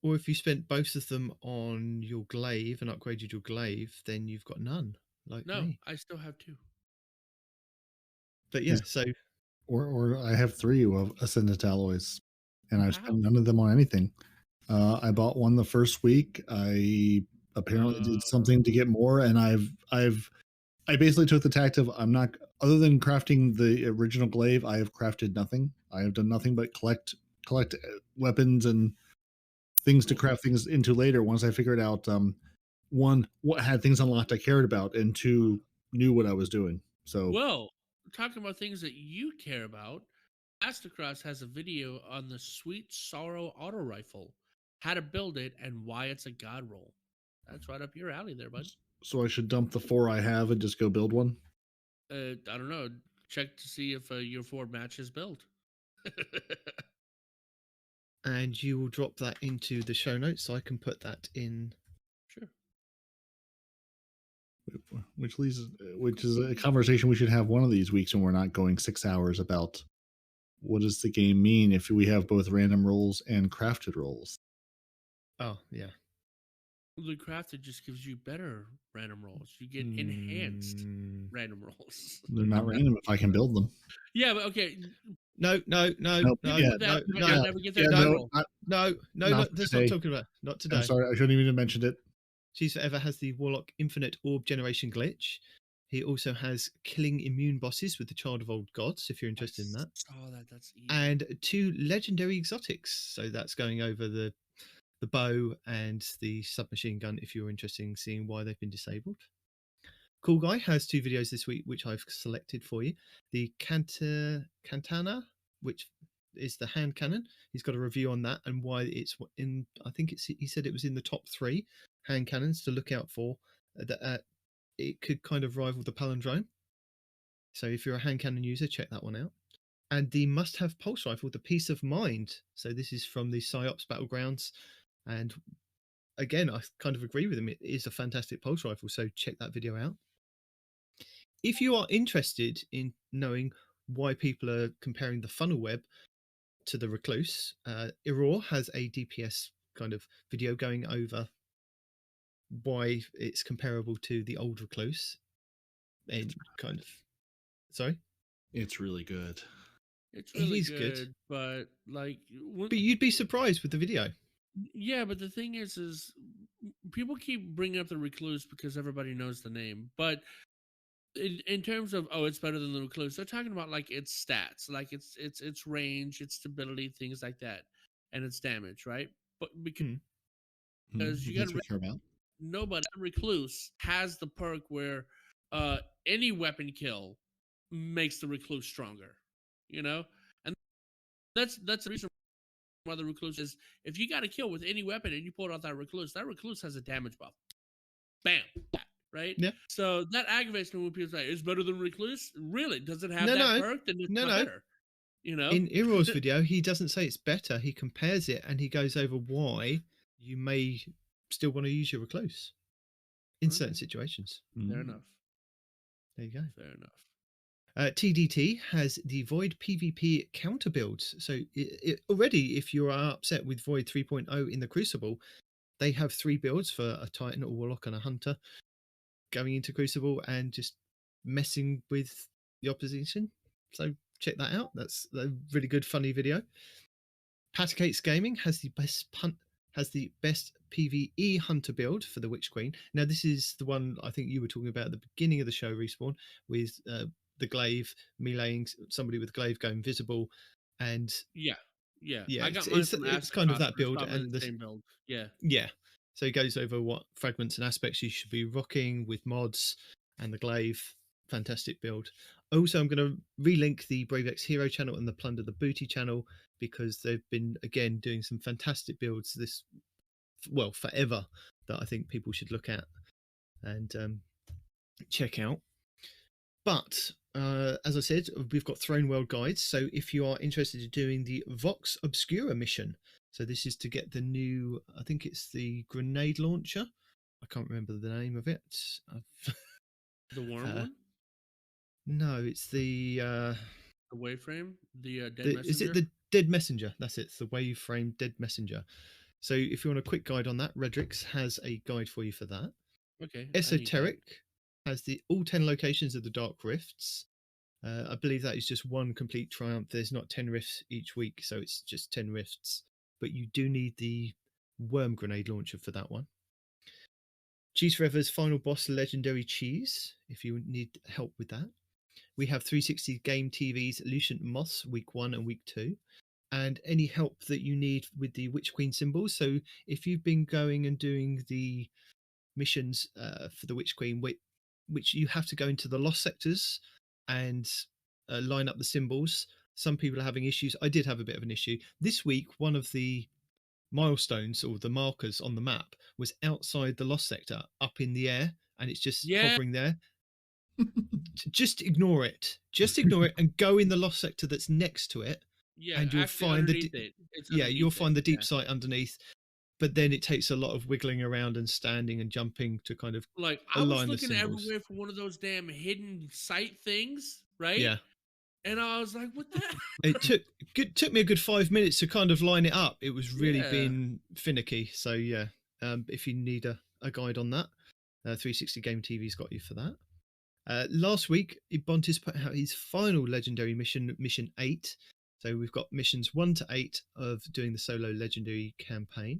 Or if you spent both of them on your glaive and upgraded your glaive, then you've got none. Like no, me. I still have 2. But yeah, so or I have 3 of Ascendant Alloys, and I've spent none of them on anything. I bought one the first week. I apparently did something to get more, and I basically took the tact of I'm not other than crafting the original glaive, I have crafted nothing. I have done nothing but collect weapons and things to craft things into later. Once I figured out one, what had things unlocked I cared about, and two, knew what I was doing. So Well, talking about things that you care about, Mastercross has a video on the Sweet Sorrow auto rifle, how to build it, and why it's a god roll. That's right up your alley there, bud. I should dump the 4 I have and just go build one. I don't know. Check to see if your 4 matches build. And you will drop that into the show notes, so I can put that in. Sure. Which is a conversation we should have one of these weeks when we're not going 6 hours about what does the game mean if we have both random rolls and crafted rolls. Oh, yeah. The crafted just gives you better random rolls. You get enhanced random rolls. They're not random if I can build them. Yeah, but okay. No. Never get that roll. No, that's not talking about. Not today. I'm sorry, I shouldn't even have mentioned it. Cheese Forever has the Warlock Infinite Orb Generation glitch. He also has killing immune bosses with the Child of Old Gods, if you're interested in that. Oh, that's easy. And 2 legendary exotics. So that's going over the bow and the submachine gun, if you're interested in seeing why they've been disabled. Cool Guy has 2 videos this week, which I've selected for you. The Katana, which is the hand cannon. He's got a review on that and why it's in, I think he said it was in the top 3 hand cannons to look out for. That it could kind of rival the palindrome. So if you're a hand cannon user, check that one out. And the must-have pulse rifle, the Peace of Mind. So this is from the PsyOps Battlegrounds. And again, I kind of agree with him. It is a fantastic pulse rifle, so check that video out. If you are interested in knowing why people are comparing the funnel web to the Recluse, Eror has a DPS kind of video going over why it's comparable to the old Recluse. And kind of, sorry? It's really good. It's really good, but like, but you'd be surprised with the video. Yeah, but the thing is people keep bringing up the Recluse because everybody knows the name. But in terms of it's better than the Recluse, they're talking about like its stats, like its range, its stability, things like that, and its damage, right? But because you got to care about nobody Recluse has the perk where any weapon kill makes the Recluse stronger, you know, and that's the reason why the Recluse is, if you got a kill with any weapon and you pull out that Recluse has a damage buff. Bam. Right? Yeah. So that aggravates me when people say it's better than Recluse. Really? Does it have that perk? Then it's not better. You know? In Eror's video, he doesn't say it's better. He compares it and he goes over why you may still want to use your Recluse in certain situations. Fair enough. There you go. Fair enough. TDT has the Void PvP counter builds. So already, if you are upset with Void 3.0 in the Crucible, they have 3 builds for a Titan, a Warlock, and a Hunter going into Crucible and just messing with the opposition. So check that out. That's a really good, funny video. Paticates Gaming has the best PvE Hunter build for the Witch Queen. Now, this is the one I think you were talking about at the beginning of the show, Respawn, with the glaive, meleeing somebody with glaive going visible, and yeah. I got it's kind of that build and the same build. Yeah. So it goes over what fragments and aspects you should be rocking with mods and the glaive. Fantastic build. Also, I'm going to relink the Brave X Hero channel and the Plunder the Booty channel because they've been again doing some fantastic builds forever that I think people should look at and check out. But as I said, we've got Throne World guides. So if you are interested in doing the Vox Obscura mission, so this is to get the new, I think it's the grenade launcher. I can't remember the name of it. The worm one? No, it's the Waveframe, the Dead Messenger. Is it the Dead Messenger? That's it. It's the Waveframe Dead Messenger. So if you want a quick guide on that, Redrix has a guide for you for that. Okay. Esoteric has all 10 locations of the Dark Rifts. I believe that is just one complete triumph. There's not 10 rifts each week, so it's just 10 rifts. But you do need the worm grenade launcher for that one. Cheese Forever's final boss, Legendary Cheese, if you need help with that. We have 360 Game TV's Lucent Moss Week 1 and Week 2. And any help that you need with the Witch Queen symbols. So if you've been going and doing the missions for the Witch Queen, which you have to go into the lost sectors and line up the symbols. Some people are having issues. I did have a bit of an issue. This week, one of the milestones or the markers on the map was outside the lost sector, up in the air, and it's just hovering there. Just ignore it. Just ignore it and go in the lost sector that's next to it. Yeah, and you'll find you'll find the deep site underneath. But then it takes a lot of wiggling around and standing and jumping to kind of like I was looking everywhere for one of those damn hidden site things, right? Yeah. And I was like, "What the?" It took me a good 5 minutes to kind of line it up. It was really being finicky. So yeah, if you need a guide on that, 360 Game TV's got you for that. Last week, Ibontis put out his final legendary mission, Mission 8. So we've got missions 1 to 8 of doing the solo legendary campaign.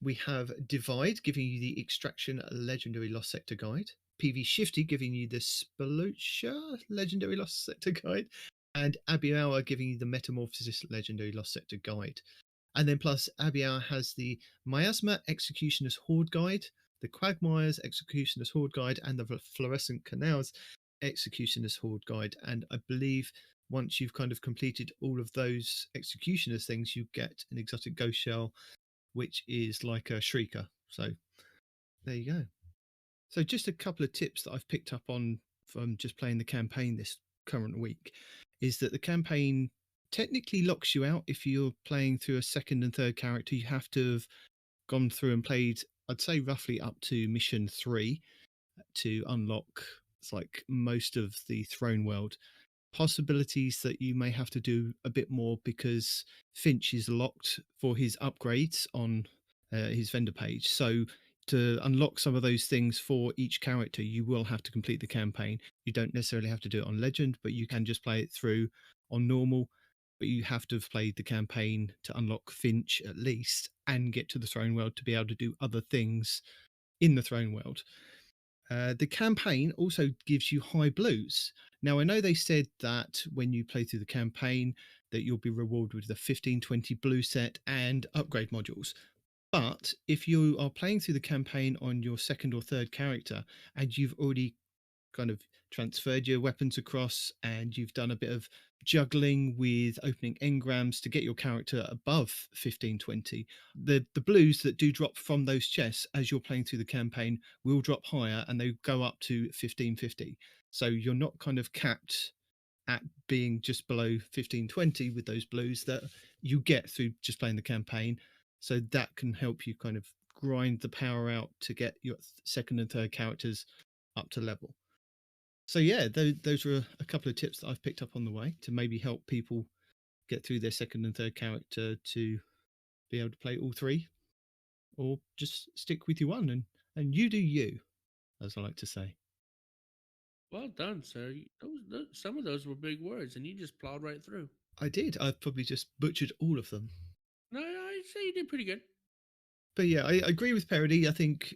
We have Divide giving you the Extraction Legendary Lost Sector Guide. PV Shifty giving you the Spalocha Legendary Lost Sector Guide. And Abiawa giving you the Metamorphosis Legendary Lost Sector Guide. And then plus Abiawa has the Miasma Executioner's Horde Guide, the Quagmire's Executioner's Horde Guide, and the Fluorescent Canals Executioner's Horde Guide. And I believe once you've kind of completed all of those Executioner's things, you get an exotic ghost shell, which is like a shrieker. So there you go. So just a couple of tips that I've picked up on from just playing the campaign this current week is that the campaign technically locks you out if you're playing through a second and third character. You have to have gone through and played, I'd say roughly up to mission 3 to unlock like most of the throne world. Possibilities that you may have to do a bit more because Finch is locked for his upgrades on his vendor page. So to unlock some of those things for each character, you will have to complete the campaign. You don't necessarily have to do it on Legend, but you can just play it through on normal. But you have to have played the campaign to unlock Finch at least and get to the throne world to be able to do other things in the throne world. The campaign also gives you high blues. Now, I know they said that when you play through the campaign that you'll be rewarded with the 1520 blue set and upgrade modules. But if you are playing through the campaign on your second or third character and you've already kind of transferred your weapons across and you've done a bit of juggling with opening engrams to get your character above 1520, the blues that do drop from those chests as you're playing through the campaign will drop higher and they go up to 1550. So you're not kind of capped at being just below 1520 with those blues that you get through just playing the campaign. So that can help you kind of grind the power out to get your second and third characters up to level. So yeah, those were a couple of tips that I've picked up on the way to maybe help people get through their second and third character to be able to play all three, or just stick with your one and you do you, as I like to say. Well done, sir. Some of those were big words, and you just plowed right through. I did. I've probably just butchered all of them. No, I'd say you did pretty good. But yeah, I agree with Peroty. I think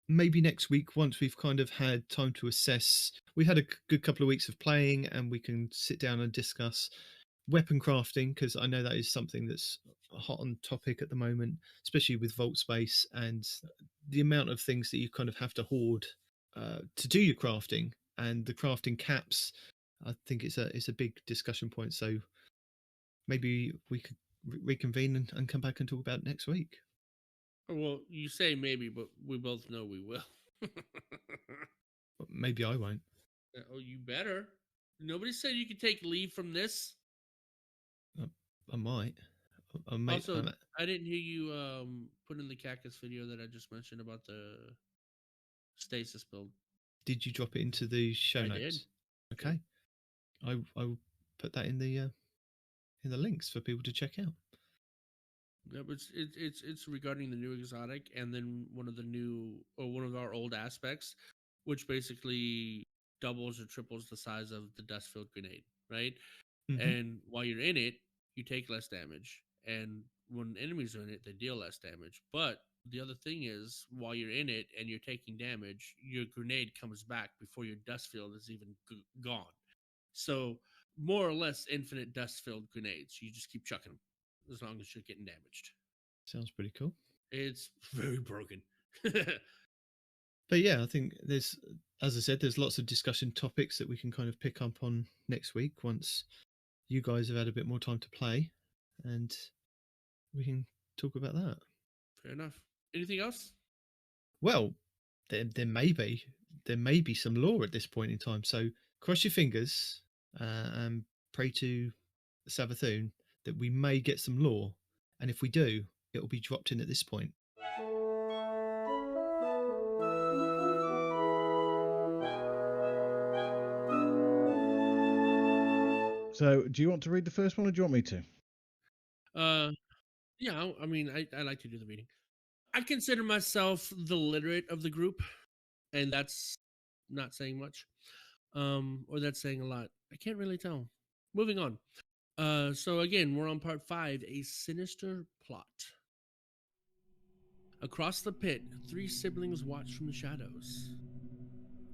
maybe next week, once we've kind of had time to assess, we've had a good couple of weeks of playing and we can sit down and discuss weapon crafting, because I know that is something that's hot on topic at the moment, especially with vault space and the amount of things that you kind of have to hoard to do your crafting, and the crafting caps. I think it's a big discussion point. So maybe we could reconvene and come back and talk about it next week. Well, you say maybe, but we both know we will. Maybe I won't. Oh, you better. Nobody said you could take leave from this. I might. Also, I didn't hear you put in the cactus video that I just mentioned about the stasis build. Did you drop it into the show notes? Did. Okay. I will put that in the links for people to check out. Yeah, but it's regarding the new exotic, and then one of our old aspects, which basically doubles or triples the size of the dust field grenade, right? Mm-hmm. And while you're in it, you take less damage, and when enemies are in it, they deal less damage. But the other thing is, while you're in it and you're taking damage, your grenade comes back before your dust field is even gone. So more or less infinite dust-filled grenades. You just keep chucking them as long as you're getting damaged. Sounds pretty cool. It's very broken. But yeah, I think there's, as I said, there's lots of discussion topics that we can kind of pick up on next week once you guys have had a bit more time to play, and we can talk about that. Fair enough. Anything else? Well, there may be some lore at this point in time. So cross your fingers and pray to Savathun that we may get some lore, and if we do, it will be dropped in at this point. So, do you want to read the first one, or do you want me to? Yeah. I mean, I like to do the reading. I consider myself the literate of the group, and that's not saying much, or that's saying a lot. I can't really tell. Moving on. So again, we're on part 5, a sinister plot. Across the pit, 3 siblings watch from the shadows.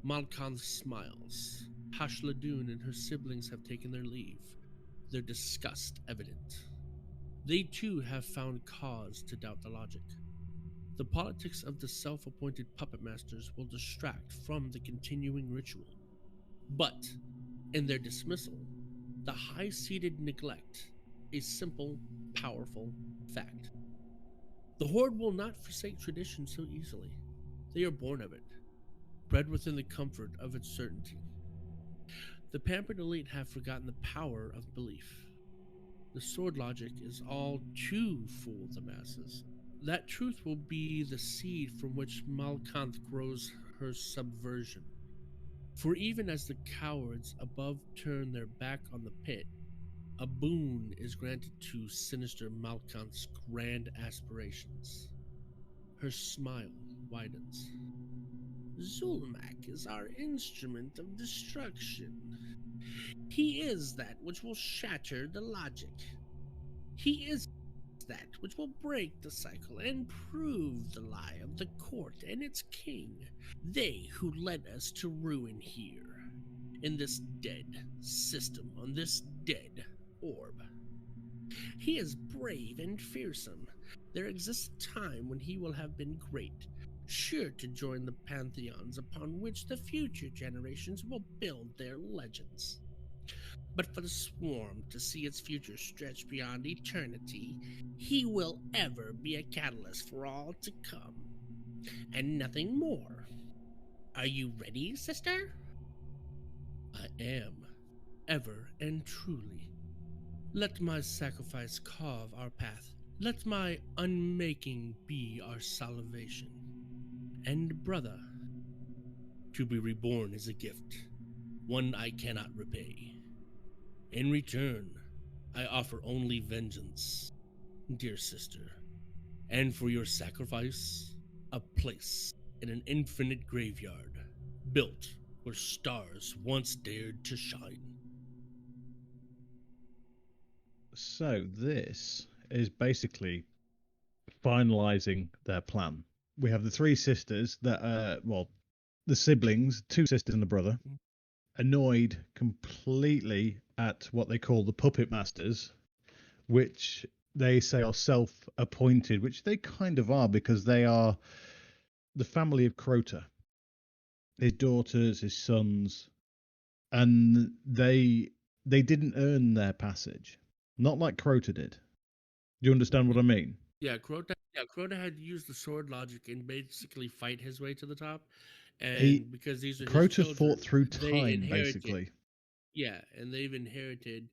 Malkanth smiles. Hashladun and her siblings have taken their leave, their disgust evident. They too have found cause to doubt the logic. The politics of the self-appointed puppet masters will distract from the continuing ritual. But, in their dismissal, the high-seated neglect a simple, powerful fact. The Horde will not forsake tradition so easily. They are born of it, bred within the comfort of its certainty. The pampered elite have forgotten the power of belief. The sword logic is all to fool the masses. That truth will be the seed from which Malkanth grows her subversion. For even as the cowards above turn their back on the pit, a boon is granted to sinister Malkanth's grand aspirations. Her smile widens. Zulmak is our instrument of destruction. He is that which will shatter the logic. He is that which will break the cycle and prove the lie of the court and its king, they who led us to ruin here, in this dead system, on this dead orb. He is brave and fearsome. There exists a time when he will have been great, sure to join the pantheons upon which the future generations will build their legends. But for the swarm to see its future stretch beyond eternity, he will ever be a catalyst for all to come, and nothing more. Are you ready, sister? I am, ever and truly. Let my sacrifice carve our path. Let my unmaking be our salvation. And brother, to be reborn is a gift, one I cannot repay. In return, I offer only vengeance, dear sister, and for your sacrifice, a place in an infinite graveyard, built where stars once dared to shine. So this is basically finalizing their plan. We have the 3 sisters that are, well, the siblings, 2 sisters and a brother, annoyed completely at what they call the puppet masters, which they say are self-appointed, which they kind of are, because they are the family of Crota, his daughters, his sons, and they didn't earn their passage, not like Crota did. Do you understand what I mean? Yeah, Crota had used the sword logic and basically fight his way to the top. And because these are his Crota children, fought through time, basically. Yeah, and they've inherited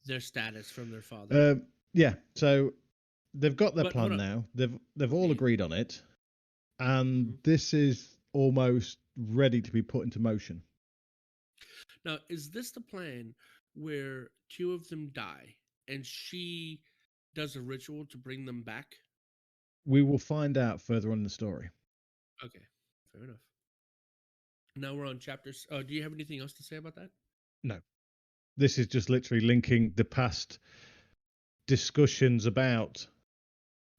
their status from their father. Yeah, so they've got their plan now. They've all agreed on it, and this is almost ready to be put into motion. Now, is this the plan where 2 of them die and she does a ritual to bring them back? We will find out further on in the story. Okay, fair enough. Now we're on chapters. Do you have anything else to say about that? No. This is just literally linking the past discussions about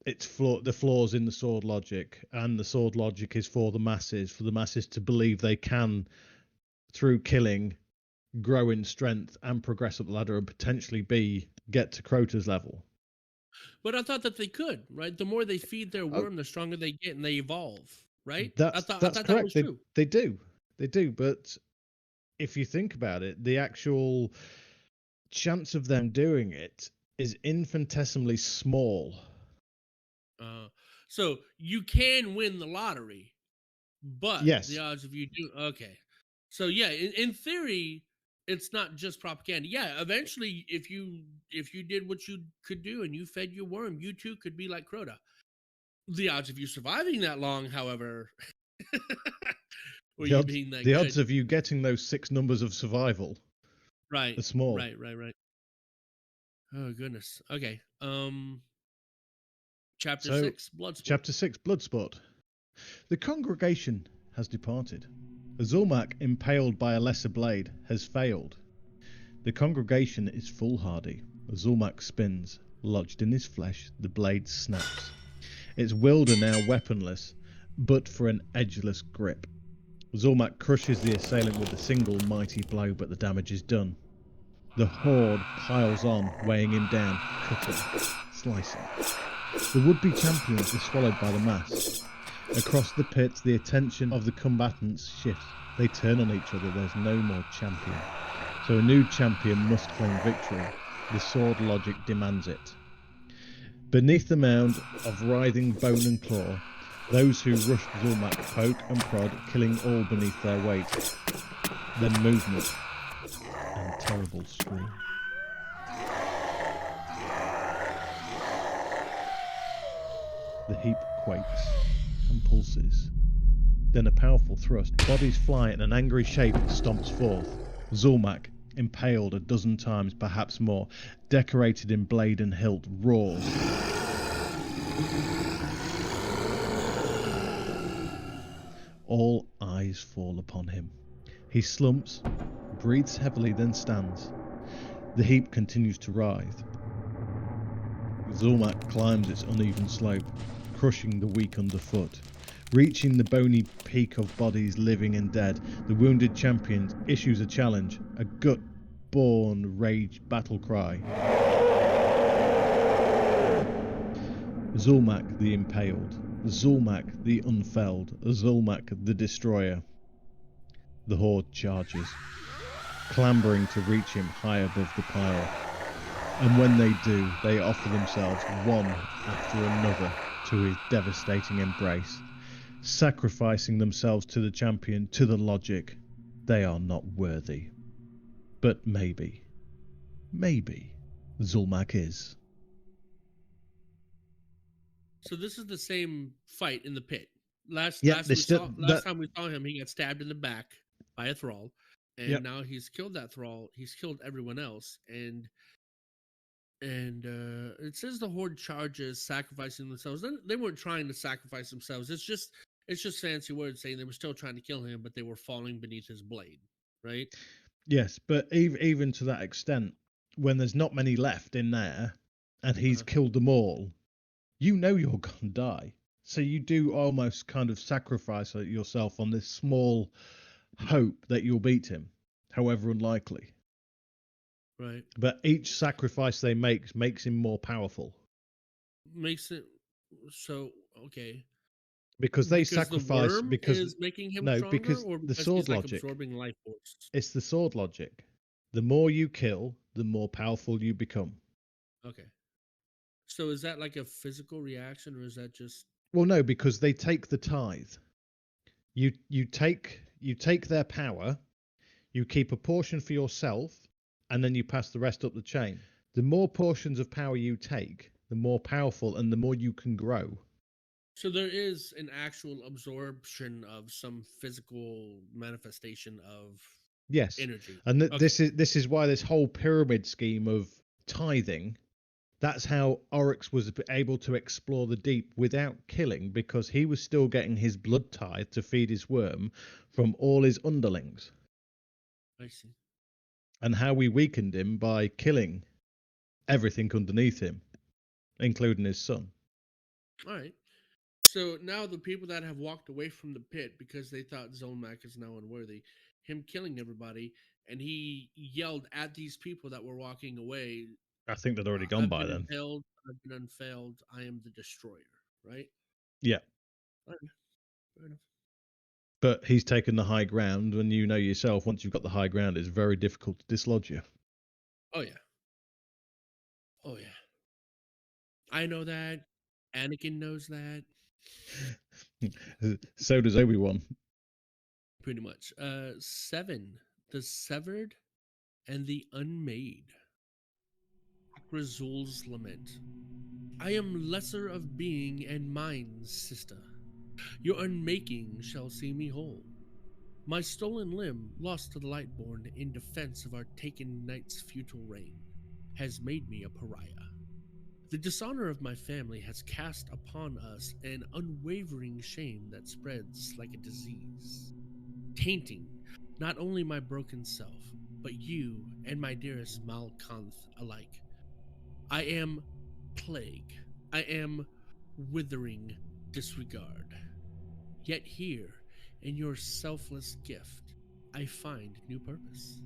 the flaws in the sword logic, and the sword logic is for the masses to believe they can, through killing, grow in strength and progress up the ladder and potentially get to Crota's level. But I thought that they could, right? The more they feed their worm, the stronger they get and they evolve, right? I thought correct. that was true. They do. But if you think about it, the actual chance of them doing it is infinitesimally small. So you can win the lottery, but yes, the odds of you do okay. So yeah, in theory, it's not just propaganda. Yeah, eventually, if you did what you could do and you fed your worm, you too could be like Crota. The odds of you surviving that long, however, the odds of you getting those 6 numbers of survival, right, are small. Right. Oh goodness. Okay. Chapter 6, Bloodsport. Chapter 6, Bloodsport. The congregation has departed. Zulmak, impaled by a lesser blade, has failed. The congregation is foolhardy. Zulmak spins. Lodged in his flesh, the blade snaps. Its wielder now weaponless, but for an edgeless grip. Zulmak crushes the assailant with a single mighty blow, but the damage is done. The horde piles on, weighing him down, cutting, slicing. The would-be champion is swallowed by the mass. Across the pit, the attention of the combatants shifts. They turn on each other. There's no more champion. So a new champion must claim victory. The sword logic demands it. Beneath the mound of writhing bone and claw, those who rushed Zulmak poke and prod, killing all beneath their weight. Then movement and terrible scream. The heap quakes and pulses. Then a powerful thrust. Bodies fly and an angry shape stomps forth. Zulmak, impaled a dozen times, perhaps more, decorated in blade and hilt, roars. All eyes fall upon him. He slumps, breathes heavily, then stands. The heap continues to writhe. Zulmak climbs its uneven slope, crushing the weak underfoot. Reaching the bony peak of bodies living and dead, the wounded champion issues a challenge, a gut-born rage battle cry. Zulmak the impaled, Zulmak the unfelled, Zulmak the destroyer. The horde charges, clambering to reach him high above the pile. And when they do, they offer themselves one after another to his devastating embrace, sacrificing themselves to the champion, to the logic. They are not worthy. But maybe Zulmak is. So this is the same fight in the pit. Last time we saw him, he got stabbed in the back by a thrall, and now he's killed that thrall. He's killed everyone else, and it says the horde charges, sacrificing themselves. They weren't trying to sacrifice themselves. It's just fancy words saying they were still trying to kill him, but they were falling beneath his blade, right? Yes, but even to that extent, when there's not many left in there, and he's killed them all, you know you're gonna die. So you do almost kind of sacrifice yourself on this small hope that you'll beat him, however unlikely. Right. But each sacrifice they makes him more powerful. Makes it so okay. Because they sacrifice the worm is making him stronger, because or the sword he's like logic. Absorbing life force. It's the sword logic. The more you kill, the more powerful you become. Okay. So is that like a physical reaction, or is that just? Well, no, because they take the tithe. You take their power, you keep a portion for yourself, and then you pass the rest up the chain. The more portions of power you take, the more powerful and the more you can grow. So there is an actual absorption of some physical manifestation of energy. And this is why this whole pyramid scheme of tithing, that's how Oryx was able to explore the deep without killing, because he was still getting his blood tithe to feed his worm from all his underlings. I see. And how we weakened him by killing everything underneath him, including his son. All right. So now the people that have walked away from the pit because they thought Zulmak is now unworthy, him killing everybody, and he yelled at these people that were walking away. I think they'd already gone I've by been then. impaled, I've been unfailed, I am the destroyer, right? Yeah. Fair enough. But he's taken the high ground, and you know yourself, once you've got the high ground, it's very difficult to dislodge you. Oh, yeah. Oh, yeah. I know that. Anakin knows that. So does Obi-Wan. Pretty much. 7. The Severed and the Unmade. Akrazul's Lament. I am lesser of being and mind, sister. Your unmaking shall see me whole. My stolen limb, lost to the Lightborn in defense of our taken knight's futile reign, has made me a pariah. The dishonor of my family has cast upon us an unwavering shame that spreads like a disease, tainting not only my broken self, but you and my dearest Malkanth alike. I am plague. I am withering disregard. Yet here, in your selfless gift, I find new purpose.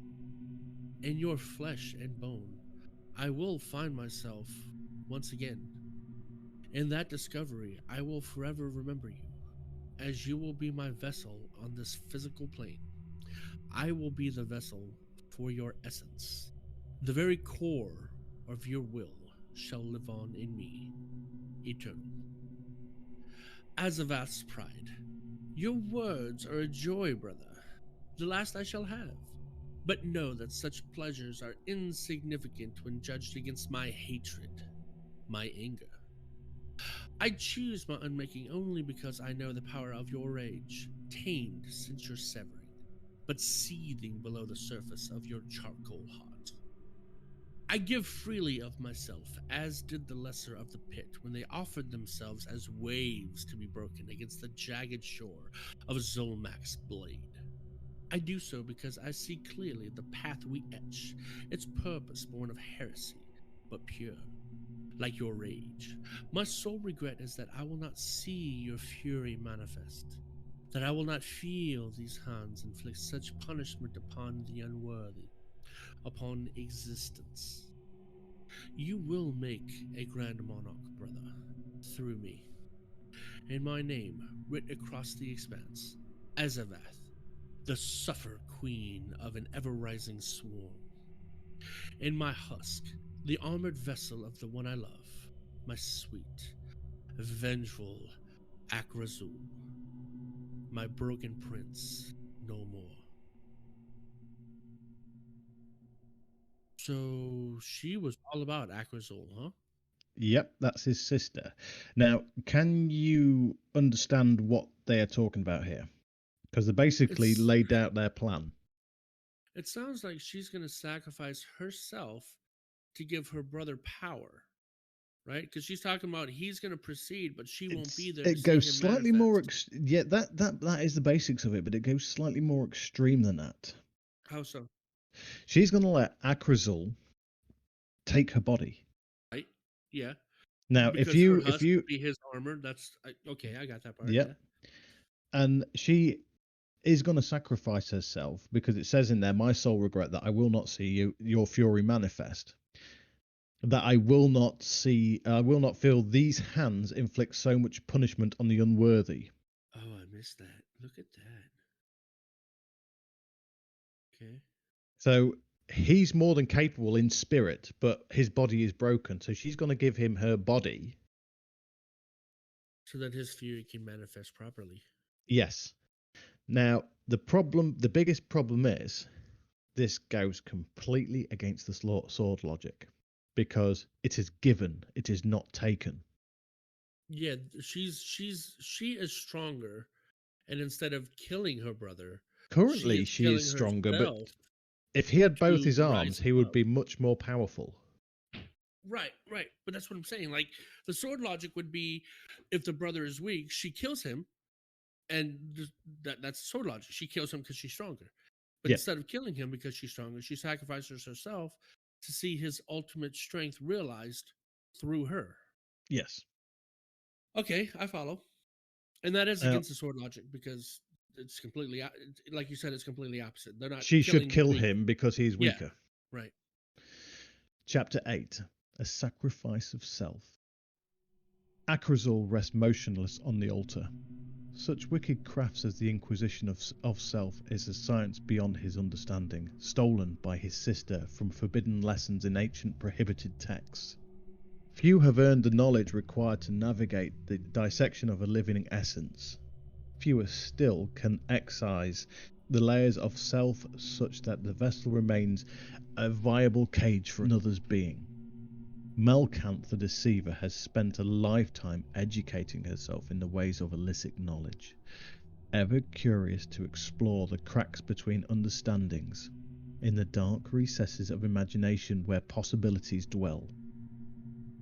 In your flesh and bone, I will find myself once again. In that discovery, I will forever remember you, as you will be my vessel on this physical plane. I will be the vessel for your essence. The very core of your will shall live on in me, eternal. Azavath's pride. Your words are a joy, brother, the last I shall have. But know that such pleasures are insignificant when judged against my hatred, my anger. I choose my unmaking only because I know the power of your rage, tamed since your severing, but seething below the surface of your charcoal heart. I give freely of myself, as did the lesser of the pit when they offered themselves as waves to be broken against the jagged shore of Zolmak's blade. I do so because I see clearly the path we etch, its purpose born of heresy, but pure. Like your rage, my sole regret is that I will not see your fury manifest, that I will not feel these hands inflict such punishment upon the unworthy, upon existence. You will make a grand monarch, brother, through me, and my name writ across the expanse, Azavath, the suffer queen of an ever-rising swarm. In my husk, the armored vessel of the one I love, my sweet, vengeful Akrazul, my broken prince no more. So she was all about Akrazul, huh? Yep, that's his sister. Now, can you understand what they are talking about here? Because they basically laid out their plan. It sounds like she's going to sacrifice herself to give her brother power, right? Because she's talking about he's going to proceed, but she won't be there. It goes slightly more. Yeah, that is the basics of it, but it goes slightly more extreme than that. How so? She's going to let Akrazul take her body. Right? Yeah. Now, because if you be his armor, that's okay. I got that part. Yep. Yeah. And she is going to sacrifice herself because it says in there, "My sole regret that I will not see your fury manifest. That I will not feel these hands inflict so much punishment on the unworthy." Oh, I missed that. Look at that. Okay. So he's more than capable in spirit, but his body is broken. So she's going to give him her body, so that his fury can manifest properly. Yes. Now, the biggest problem is this goes completely against the sword logic because it is given, it is not taken. Yeah, she is stronger, and instead of killing her brother, currently she is stronger, but if he had both his arms, he would be much more powerful. Right, but that's what I'm saying. Like, the sword logic would be, if the brother is weak, she kills him, and that's sword logic. She kills him because she's stronger. But instead of killing him because she's stronger, she sacrifices herself to see his ultimate strength realized through her. Yes. Okay, I follow. And that is against the sword logic because it's completely like you said. It's completely opposite. They're not. She should kill Zeke. him because he's Yeah. weaker. Right. Chapter 8. A Sacrifice of Self. Akrazul rests motionless on the altar. Such wicked crafts as the Inquisition of Self is a science beyond his understanding, stolen by his sister from forbidden lessons in ancient prohibited texts. Few have earned the knowledge required to navigate the dissection of a living essence. Fewer still can excise the layers of self such that the vessel remains a viable cage for another's being. Melkanth the Deceiver has spent a lifetime educating herself in the ways of illicit knowledge, ever curious to explore the cracks between understandings, in the dark recesses of imagination where possibilities dwell.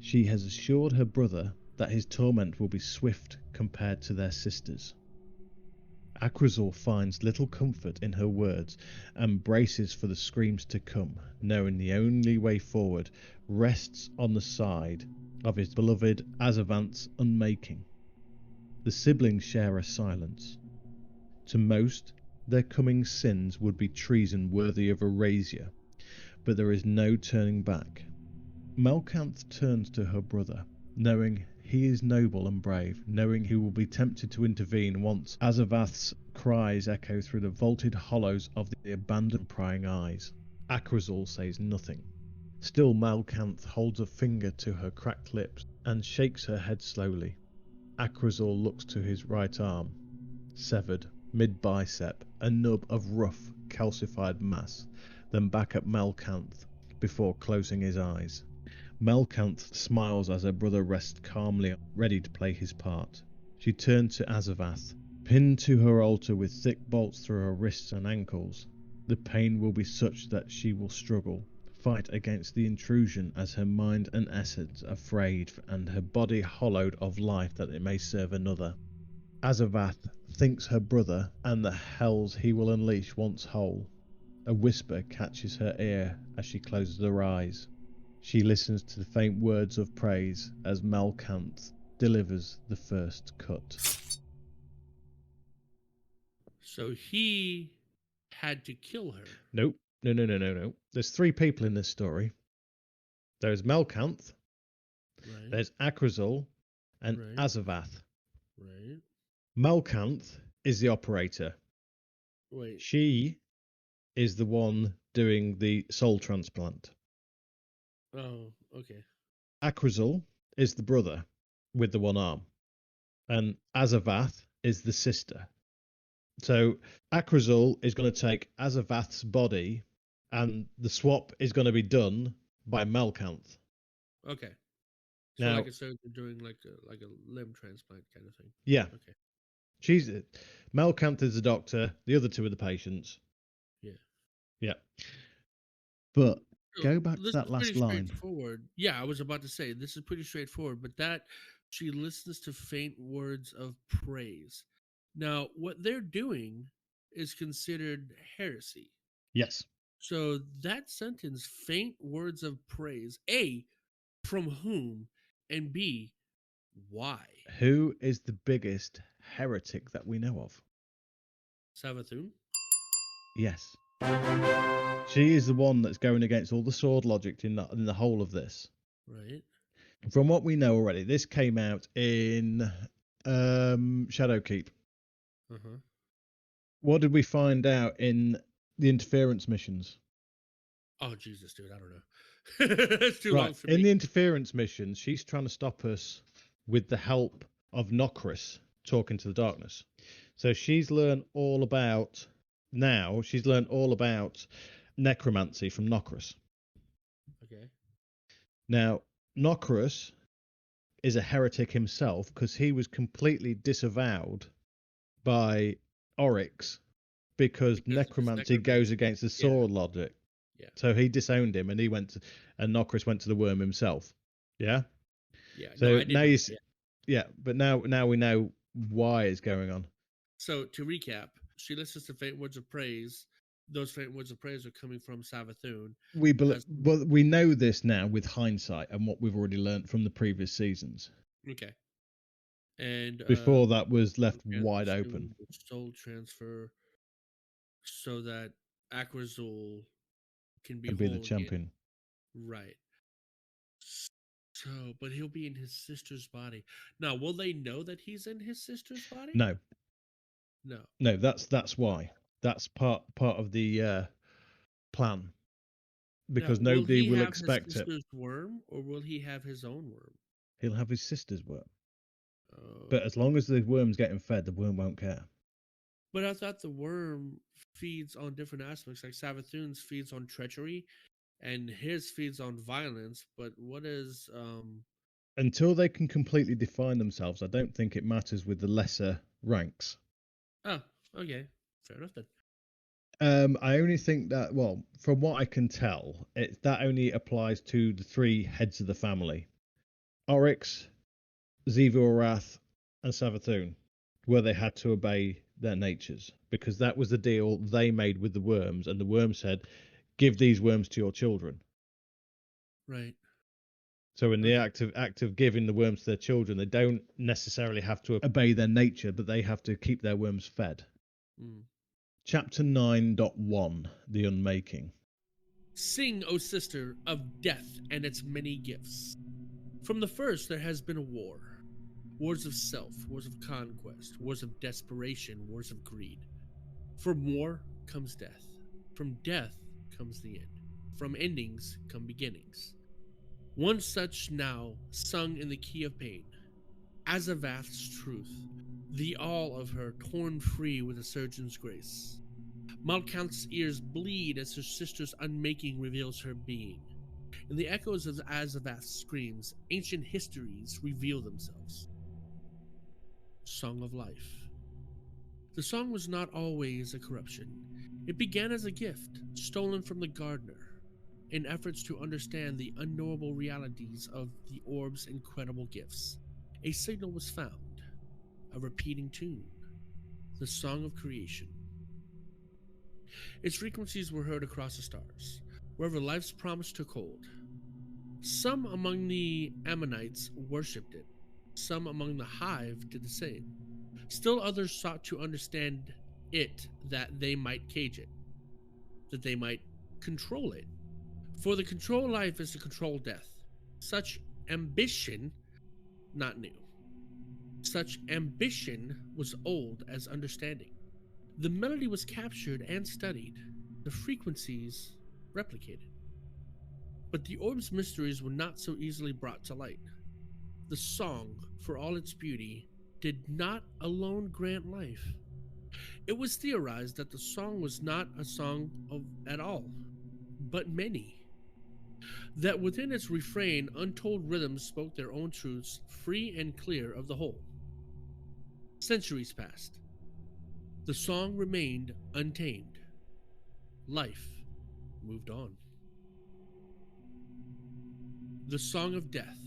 She has assured her brother that his torment will be swift compared to their sister's. Akrazul finds little comfort in her words and braces for the screams to come, knowing the only way forward rests on the side of his beloved Azavant's unmaking. The siblings share a silence. To most, their coming sins would be treason worthy of erasure, but there is no turning back. Melkanth turns to her brother, knowing he is noble and brave, knowing he will be tempted to intervene once Azavath's cries echo through the vaulted hollows of the abandoned prying eyes. Akrazul says nothing. Still Melkanth holds a finger to her cracked lips and shakes her head slowly. Akrazul looks to his right arm, severed, mid-bicep, a nub of rough, calcified mass, then back at Melkanth before closing his eyes. Melkanth smiles as her brother rests calmly, ready to play his part. She turns to Azavath, pinned to her altar with thick bolts through her wrists and ankles. The pain will be such that she will struggle, fight against the intrusion as her mind and essence are frayed and her body hollowed of life that it may serve another. Azavath thinks her brother and the hells he will unleash once whole. A whisper catches her ear as she closes her eyes. She listens to the faint words of praise as Melkanth delivers the first cut. So he had to kill her. Nope. No. There's three people in this story. There's Melkanth, Right. there's Akrazul, and Right. Azavath. Right. Melkanth is the operator. Wait. She is the one doing the soul transplant. Oh, okay. Akrazul is the brother with the one arm. And Azavath is the sister. So Akrazul is going to take Azavath's body and the swap is going to be done by Melkanth. Okay. So Now, like I said, they're doing like a limb transplant kind of thing. yeah. Okay. She's Melkanth is the doctor, the other two are the patients. Yeah. Yeah. But So go back to this that is last pretty line. straightforward. Yeah, I was about to say this is pretty straightforward, but that she listens to faint words of praise. Now, what they're doing is considered heresy. Yes. So that sentence, faint words of praise, A, from whom, and B, why? Who is the biggest heretic that we know of? Savathun? Yes. She is the one that's going against all the sword logic in the whole of this. Right. From what we know already, this came out in Shadowkeep. Uh-huh. What did we find out in the interference missions? Oh, Jesus, dude, I don't know. It's too long for me. In the interference missions, she's trying to stop us with the help of Nokris talking to the darkness. So she's learned all about necromancy from Nokris. Okay. Now, Nokris is a heretic himself because he was completely disavowed by Oryx because necromancy goes against the sword logic. Yeah. So he disowned him and and Nokris went to the worm himself. Yeah? Yeah. So now but now we know why it's going on. So to recap, she listens to faint words of praise. Those faint words of praise are coming from Savathun. We know this now with hindsight and what we've already learned from the previous seasons. Okay. And Before that was left and wide pursue open. the soul transfer so that Akrazul can be And be whole the again. champion. Right. So, but he'll be in his sister's body. Now, will they know that he's in his sister's body? No, No. that's why. That's part of the plan. Because Now, will nobody he will have his expect it. sister's worm, or will he have his own worm? He'll have his sister's worm. Oh. But as long as the worm's getting fed, the worm won't care. But I thought the worm feeds on different aspects. Like Savathun's feeds on treachery, and his feeds on violence. But what is Until they can completely define themselves, I don't think it matters with the lesser ranks. Oh, okay. Fair enough then. I only think that, well, from what I can tell, that only applies to the 3 heads of the family. Oryx, Xevorath, and Savathun, where they had to obey their natures, because that was the deal they made with the worms, and the worms said, give these worms to your children. Right. So in the act of giving the worms to their children, they don't necessarily have to obey their nature, but they have to keep their worms fed. Mm. Chapter 9.1, The Unmaking. Sing, O sister, of death and its many gifts. From the first there has been a war. Wars of self, wars of conquest, wars of desperation, wars of greed. From war comes death. From death comes the end. From endings come beginnings. One such now, sung in the key of pain. Azavath's truth, the all of her torn free with a surgeon's grace. Malkant's ears bleed as her sister's unmaking reveals her being. In the echoes of Azavath's screams, ancient histories reveal themselves. Song of Life. The song was not always a corruption. It began as a gift, stolen from the gardener, in efforts to understand the unknowable realities of the orb's incredible gifts. A signal was found, a repeating tune, the song of creation. Its frequencies were heard across the stars, wherever life's promise took hold. Some among the Ammonites worshipped it. Some among the hive did the same. Still others sought to understand it that they might cage it, that they might control it. For the control life is to control death. Such ambition, not new. Such ambition was old as understanding. The melody was captured and studied, the frequencies replicated. But the orb's mysteries were not so easily brought to light. The song, for all its beauty, did not alone grant life. It was theorized that the song was not a song at all, but many. That within its refrain, untold rhythms spoke their own truths, free and clear of the whole. Centuries passed. The song remained untamed. Life moved on. The Song of Death.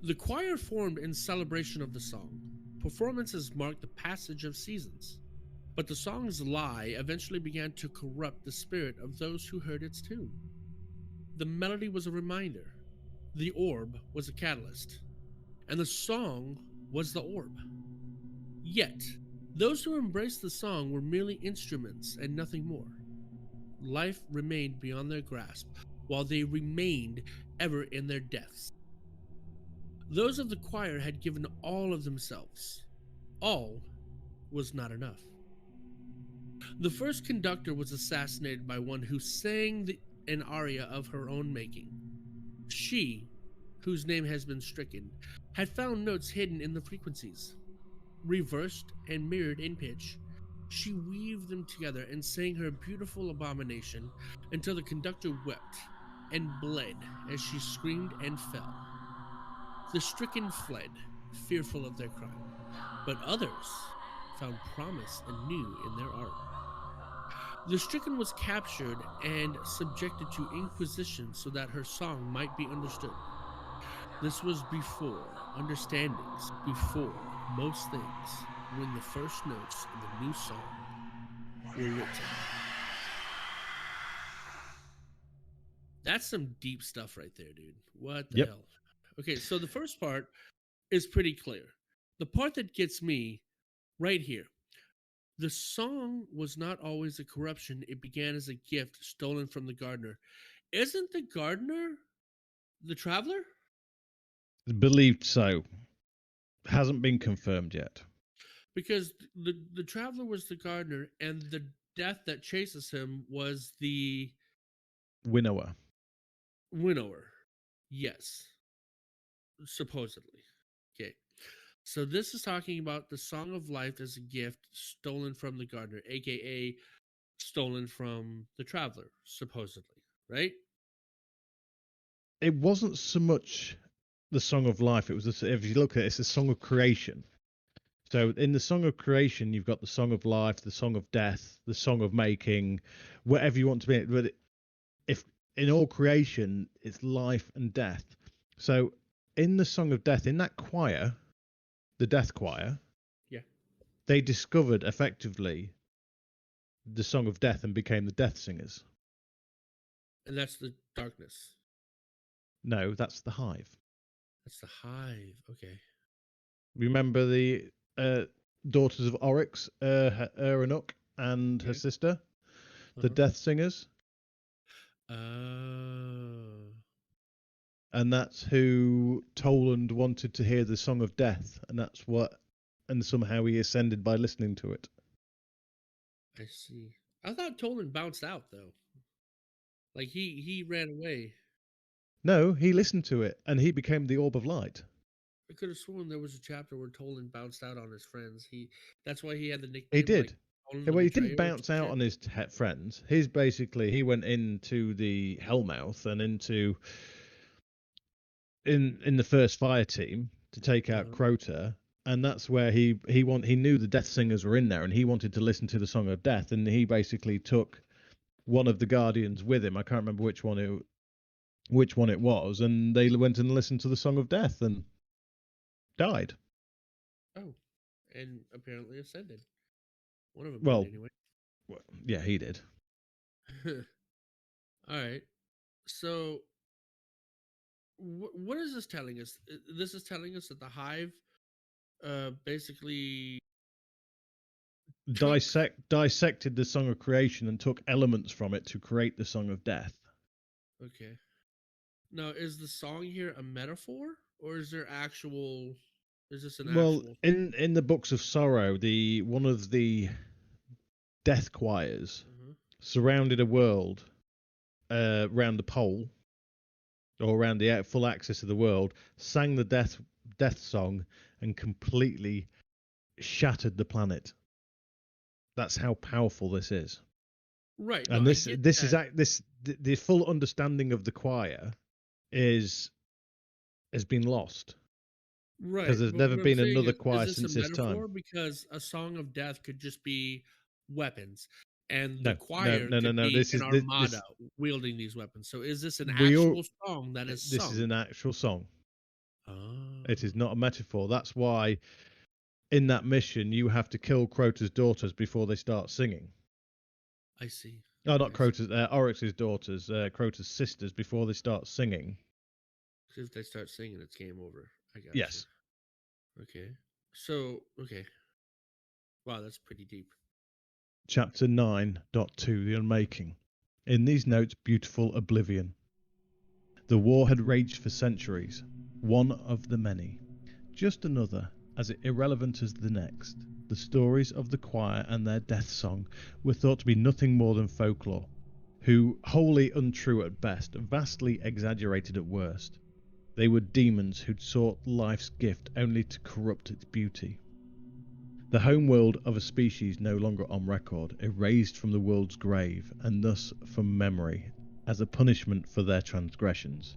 The choir formed in celebration of the song. Performances marked the passage of seasons. But the song's lie eventually began to corrupt the spirit of those who heard its tune. The melody was a reminder. The orb was a catalyst. And the song was the orb. Yet, those who embraced the song were merely instruments and nothing more. Life remained beyond their grasp, while they remained ever in their depths. Those of the choir had given all of themselves. All was not enough. The first conductor was assassinated by one who sang an aria of her own making. She, whose name has been stricken, had found notes hidden in the frequencies. Reversed and mirrored in pitch, she weaved them together and sang her beautiful abomination until the conductor wept and bled as she screamed and fell. The stricken fled, fearful of their crime, but others found promise anew in their art. The stricken was captured and subjected to inquisition so that her song might be understood. This was before understandings, before most things, when the first notes of the new song were written. That's some deep stuff right there, dude. What the hell? Okay, so the first part is pretty clear. the part that gets me right here. The song was not always a corruption. It began as a gift stolen from the gardener. Isn't the gardener the traveler? Believed so. Hasn't been confirmed yet. Because the traveler was the gardener, and the death that chases him was the Winnower. Yes. Supposedly. Okay. So this is talking about the Song of Life as a gift stolen from the gardener, aka stolen from the traveler, supposedly, right? It wasn't so much the Song of Life. It was, if you look at it, it's the Song of Creation. So in the Song of Creation, you've got the Song of Life, the Song of Death, the Song of Making, whatever you want to be. But if in all creation, it's life and death. So in the Song of Death, in that choir, the Death Choir, yeah, they discovered effectively the Song of Death and became the Deathsingers. And that's the darkness. No, that's the Hive. That's the Hive. Okay. Remember the daughters of Oryx, Erinuk and her sister, the Deathsingers? And that's who Toland wanted to hear the Song of Death, and somehow he ascended by listening to it. I see. I thought Toland bounced out though. Like he ran away. No, he listened to it, and he became the Orb of Light. I could have sworn there was a chapter where Toland bounced out on his friends. That's why he had the nickname. He did. Like, well, he didn't bounce out on his friends. He went into the Hellmouth and into in the first fire team to take out Crota, and that's where he knew the Deathsingers were in there, and he wanted to listen to the Song of Death, and he basically took one of the Guardians with him. I can't remember which one it was, and they went and listened to the Song of Death and died. Oh, and apparently ascended. One of them well, did anyway. Well, yeah, he did. All right. So, what is this telling us? This is telling us that the Hive basically dissected the Song of Creation and took elements from it to create the Song of Death. Okay. Now, is the song here a metaphor, or is there actual? Is this an actual? Well, in the Books of Sorrow, one of the death choirs surrounded a world around the pole, or around the full axis of the world, sang the death song, and completely shattered the planet. That's how powerful this is. Right. And the full understanding of the choir has been lost. Right. Because there's never been another choir since this time. Because a Song of Death could just be weapons, and the choir no. be This an is armada wielding these weapons. So is this an actual song that is sung? This is an actual song. Oh. It is not a metaphor. That's why in that mission you have to kill Crota's daughters before they start singing. I see. No, not Crota's. Oryx's daughters, Crota's sisters, before they start singing. Because if they start singing, it's game over. I got Yes. You. Okay. So, okay. Wow, that's pretty deep. Chapter 9.2, The Unmaking. In these notes, beautiful oblivion. The war had raged for centuries, one of the many. Just another, as irrelevant as the next. The stories of the choir and their death song were thought to be nothing more than folklore, who, wholly untrue at best, vastly exaggerated at worst. They were demons who'd sought life's gift only to corrupt its beauty. The homeworld of a species no longer on record, erased from the world's grave, and thus from memory, as a punishment for their transgressions,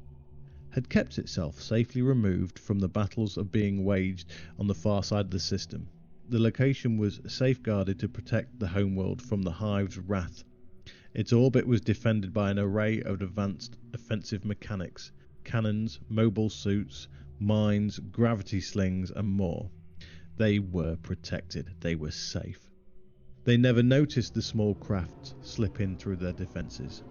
had kept itself safely removed from the battles of being waged on the far side of the system. The location was safeguarded to protect the homeworld from the Hive's wrath. Its orbit was defended by an array of advanced offensive mechanics, cannons, mobile suits, mines, gravity slings, and more. They were protected. They were safe. They never noticed the small craft slip in through their defences.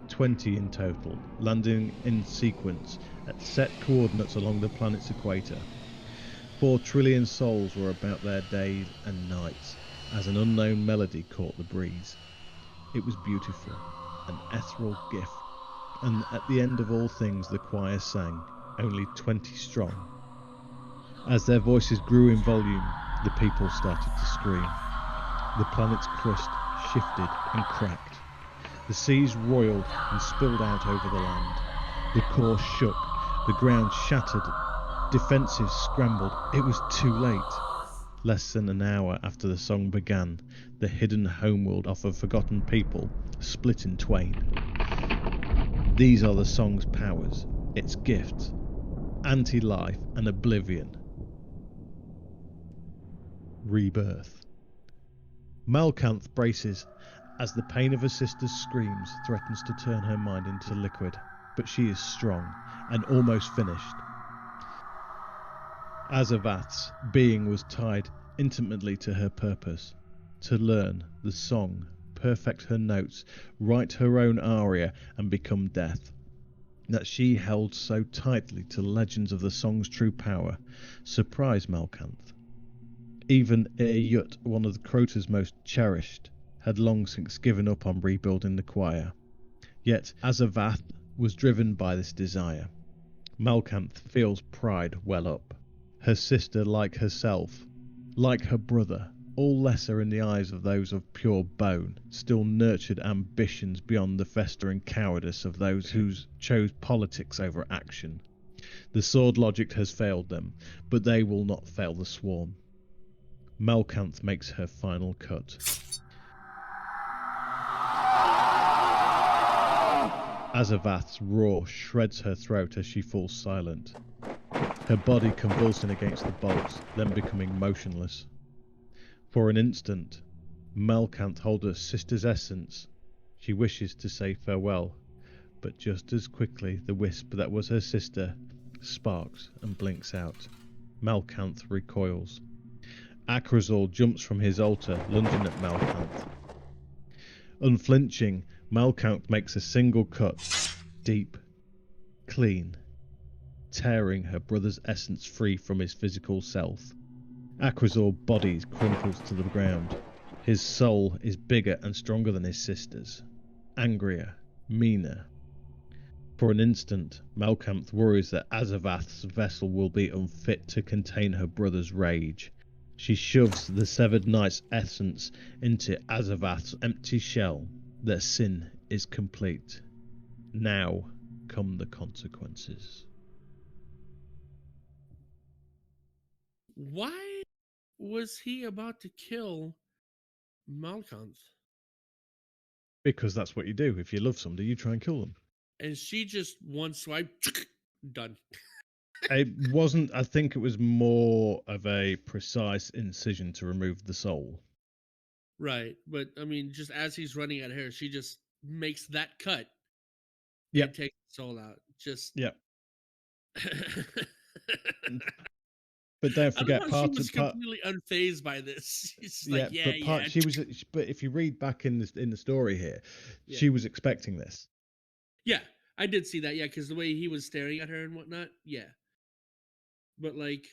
20 in total, landing in sequence at set coordinates along the planet's equator. 4 trillion souls were about their days and nights as an unknown melody caught the breeze. It was beautiful, an ethereal gift, and at the end of all things the choir sang, only 20 strong. As their voices grew in volume, the people started to scream. The planet's crust shifted and cracked. The seas roiled and spilled out over the land. The core shook, the ground shattered, defences scrambled. It was too late. Less than an hour after the song began, the hidden homeworld of a forgotten people split in twain. These are the song's powers, its gifts, anti-life and oblivion. Rebirth. Malkanth braces as the pain of her sister's screams threatens to turn her mind into liquid, but she is strong and almost finished. Azavath's being was tied intimately to her purpose, to learn the song, perfect her notes, write her own aria and become death. That she held so tightly to legends of the song's true power surprised Malkanth. Even Yut, one of the Crota's most cherished, had long since given up on rebuilding the choir. Yet Azavath was driven by this desire. Malkanth feels pride well up. Her sister, like herself, like her brother, all lesser in the eyes of those of pure bone, still nurtured ambitions beyond the festering cowardice of those who chose politics over action. The sword logic has failed them, but they will not fail the swarm. Malkanth makes her final cut. Azavath's roar shreds her throat as she falls silent, her body convulsing against the bolts, then becoming motionless. For an instant, Malkanth holds her sister's essence. She wishes to say farewell, but just as quickly the wisp that was her sister sparks and blinks out. Malkanth recoils. Akrazul jumps from his altar, lunging at Malkanth. Unflinching, Malkanth makes a single cut, deep, clean, tearing her brother's essence free from his physical self. Akrazul's body crumples to the ground. His soul is bigger and stronger than his sister's, angrier, meaner. For an instant, Malkanth worries that Azavath's vessel will be unfit to contain her brother's rage. She shoves the severed knight's essence into Azavath's empty shell. Their sin is complete. Now come the consequences. Why was he about to kill Malkanth? Because that's what you do. If you love somebody, you try and kill them. And she just one swipe, done. It wasn't, I think it was more of a precise incision to remove the soul. Right. But I mean, just as he's running at her, she just makes that cut. Yep. And takes the soul out. Just. Yep. But don't forget, she was completely unfazed by this. She's like, She was. But if you read back in the story here, she was expecting this. Yeah, I did see that. Yeah, because the way he was staring at her and whatnot. Yeah, but like,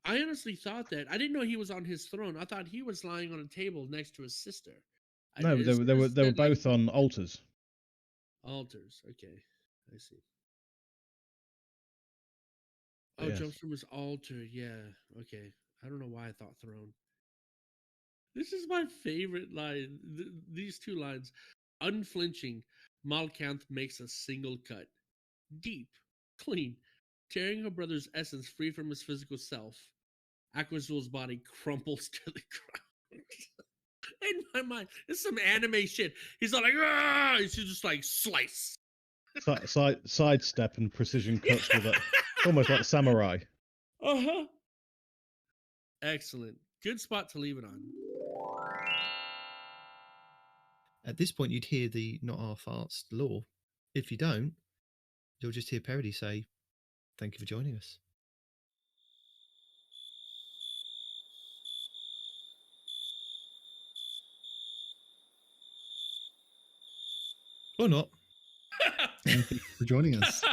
I honestly thought that I didn't know he was on his throne. I thought he was lying on a table next to his sister. No, they were both on altars. Altars. Okay, I see. Oh, Yes. jumps from his altar. Yeah. Okay. I don't know why I thought throne. This is my favorite line. These two lines. Unflinching, Malkanth makes a single cut. Deep, clean, tearing her brother's essence free from his physical self. Akrazul's body crumples to the ground. In my mind, it's some anime shit. He's not like, ah! He's just like, slice. Sidestep and precision cuts with it. Almost like samurai. Uh-huh. Excellent. Good spot to leave it on. At this point, you'd hear the not half-arsed lore. If you don't, you'll just hear Peroty say, "Thank you for joining us." Or not. Thank you for joining us.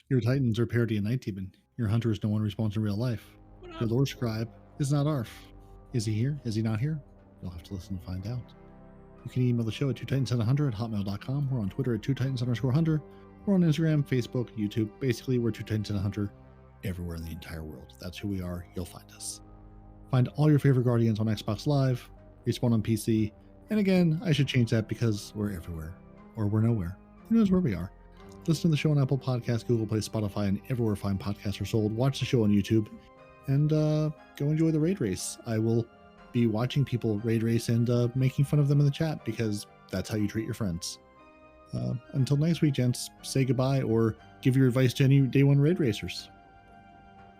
Your Titans are Peroty and Nitedemon. Your hunter is no one responds in real life. Your Lord Scribe is not ARF. Is he here? Is he not here? You'll have to listen to find out. You can email the show at twotitansandahunter at hotmail.com. We're on Twitter at twotitans_hunter. We're on Instagram, Facebook, YouTube. Basically, we're Two Titans and a Hunter everywhere in the entire world. That's who we are. You'll find us. Find all your favorite Guardians on Xbox Live, Respawn on PC, and again, I should change that because we're everywhere. Or we're nowhere. Who knows where we are? Listen to the show on Apple Podcasts, Google Play, Spotify, and everywhere fine podcasts are sold. Watch the show on YouTube, and go enjoy the raid race. I will be watching people raid race and making fun of them in the chat because that's how you treat your friends. Until next week, gents, say goodbye or give your advice to any day one raid racers.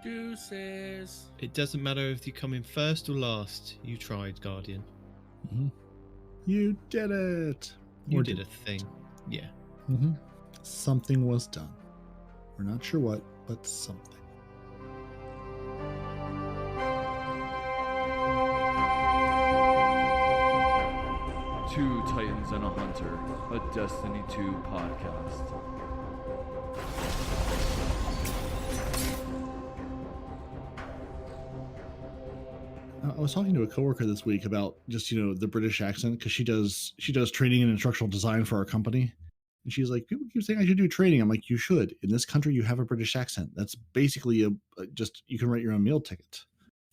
Deuces. It doesn't matter if you come in first or last. You tried, Guardian. Mm-hmm. You did it. You did a thing. Yeah. Mm-hmm. Something was done. We're not sure what, but something. Two Titans and a Hunter, a Destiny 2 podcast. I was talking to a coworker this week about just, the British accent because she does training and instructional design for our company. And she's like, people keep saying I should do training. I'm like, you should. In this country, you have a British accent. That's basically you can write your own meal ticket.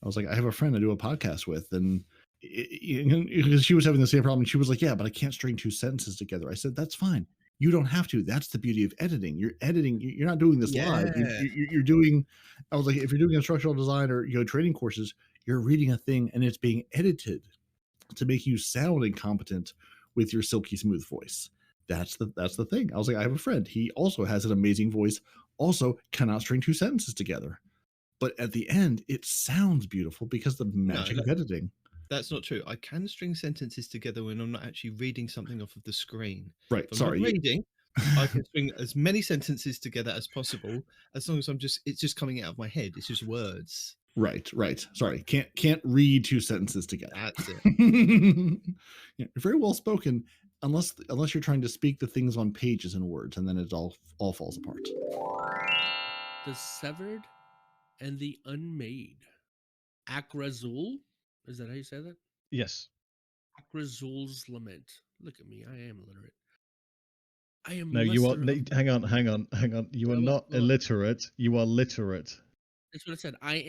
I was like, I have a friend I do a podcast with, and she was having the same problem. She was like, yeah, but I can't string two sentences together. I said, that's fine. You don't have to. That's the beauty of editing. You're editing. You're not doing this live. You're doing. I was like, if you're doing instructional design or training courses, you're reading a thing and it's being edited to make you sound incompetent with your silky smooth voice. That's the thing. I was like, I have a friend. He also has an amazing voice. Also, cannot string two sentences together. But at the end, it sounds beautiful because the magic of editing. That's not true. I can string sentences together when I'm not actually reading something off of the screen. Right. If I'm not reading, I can string as many sentences together as possible, as long as it's just coming out of my head. It's just words. Right. Sorry. Can't read two sentences together. That's it. You're very well spoken, unless you're trying to speak the things on pages and words, and then it all falls apart. The Severed and the Unmade. Akrazul? Is that how you say that? Yes. Akrazul's Lament. Look at me. I am illiterate. I am. No, you are. Hang on. You are not illiterate. You are literate. That's what I said. I am.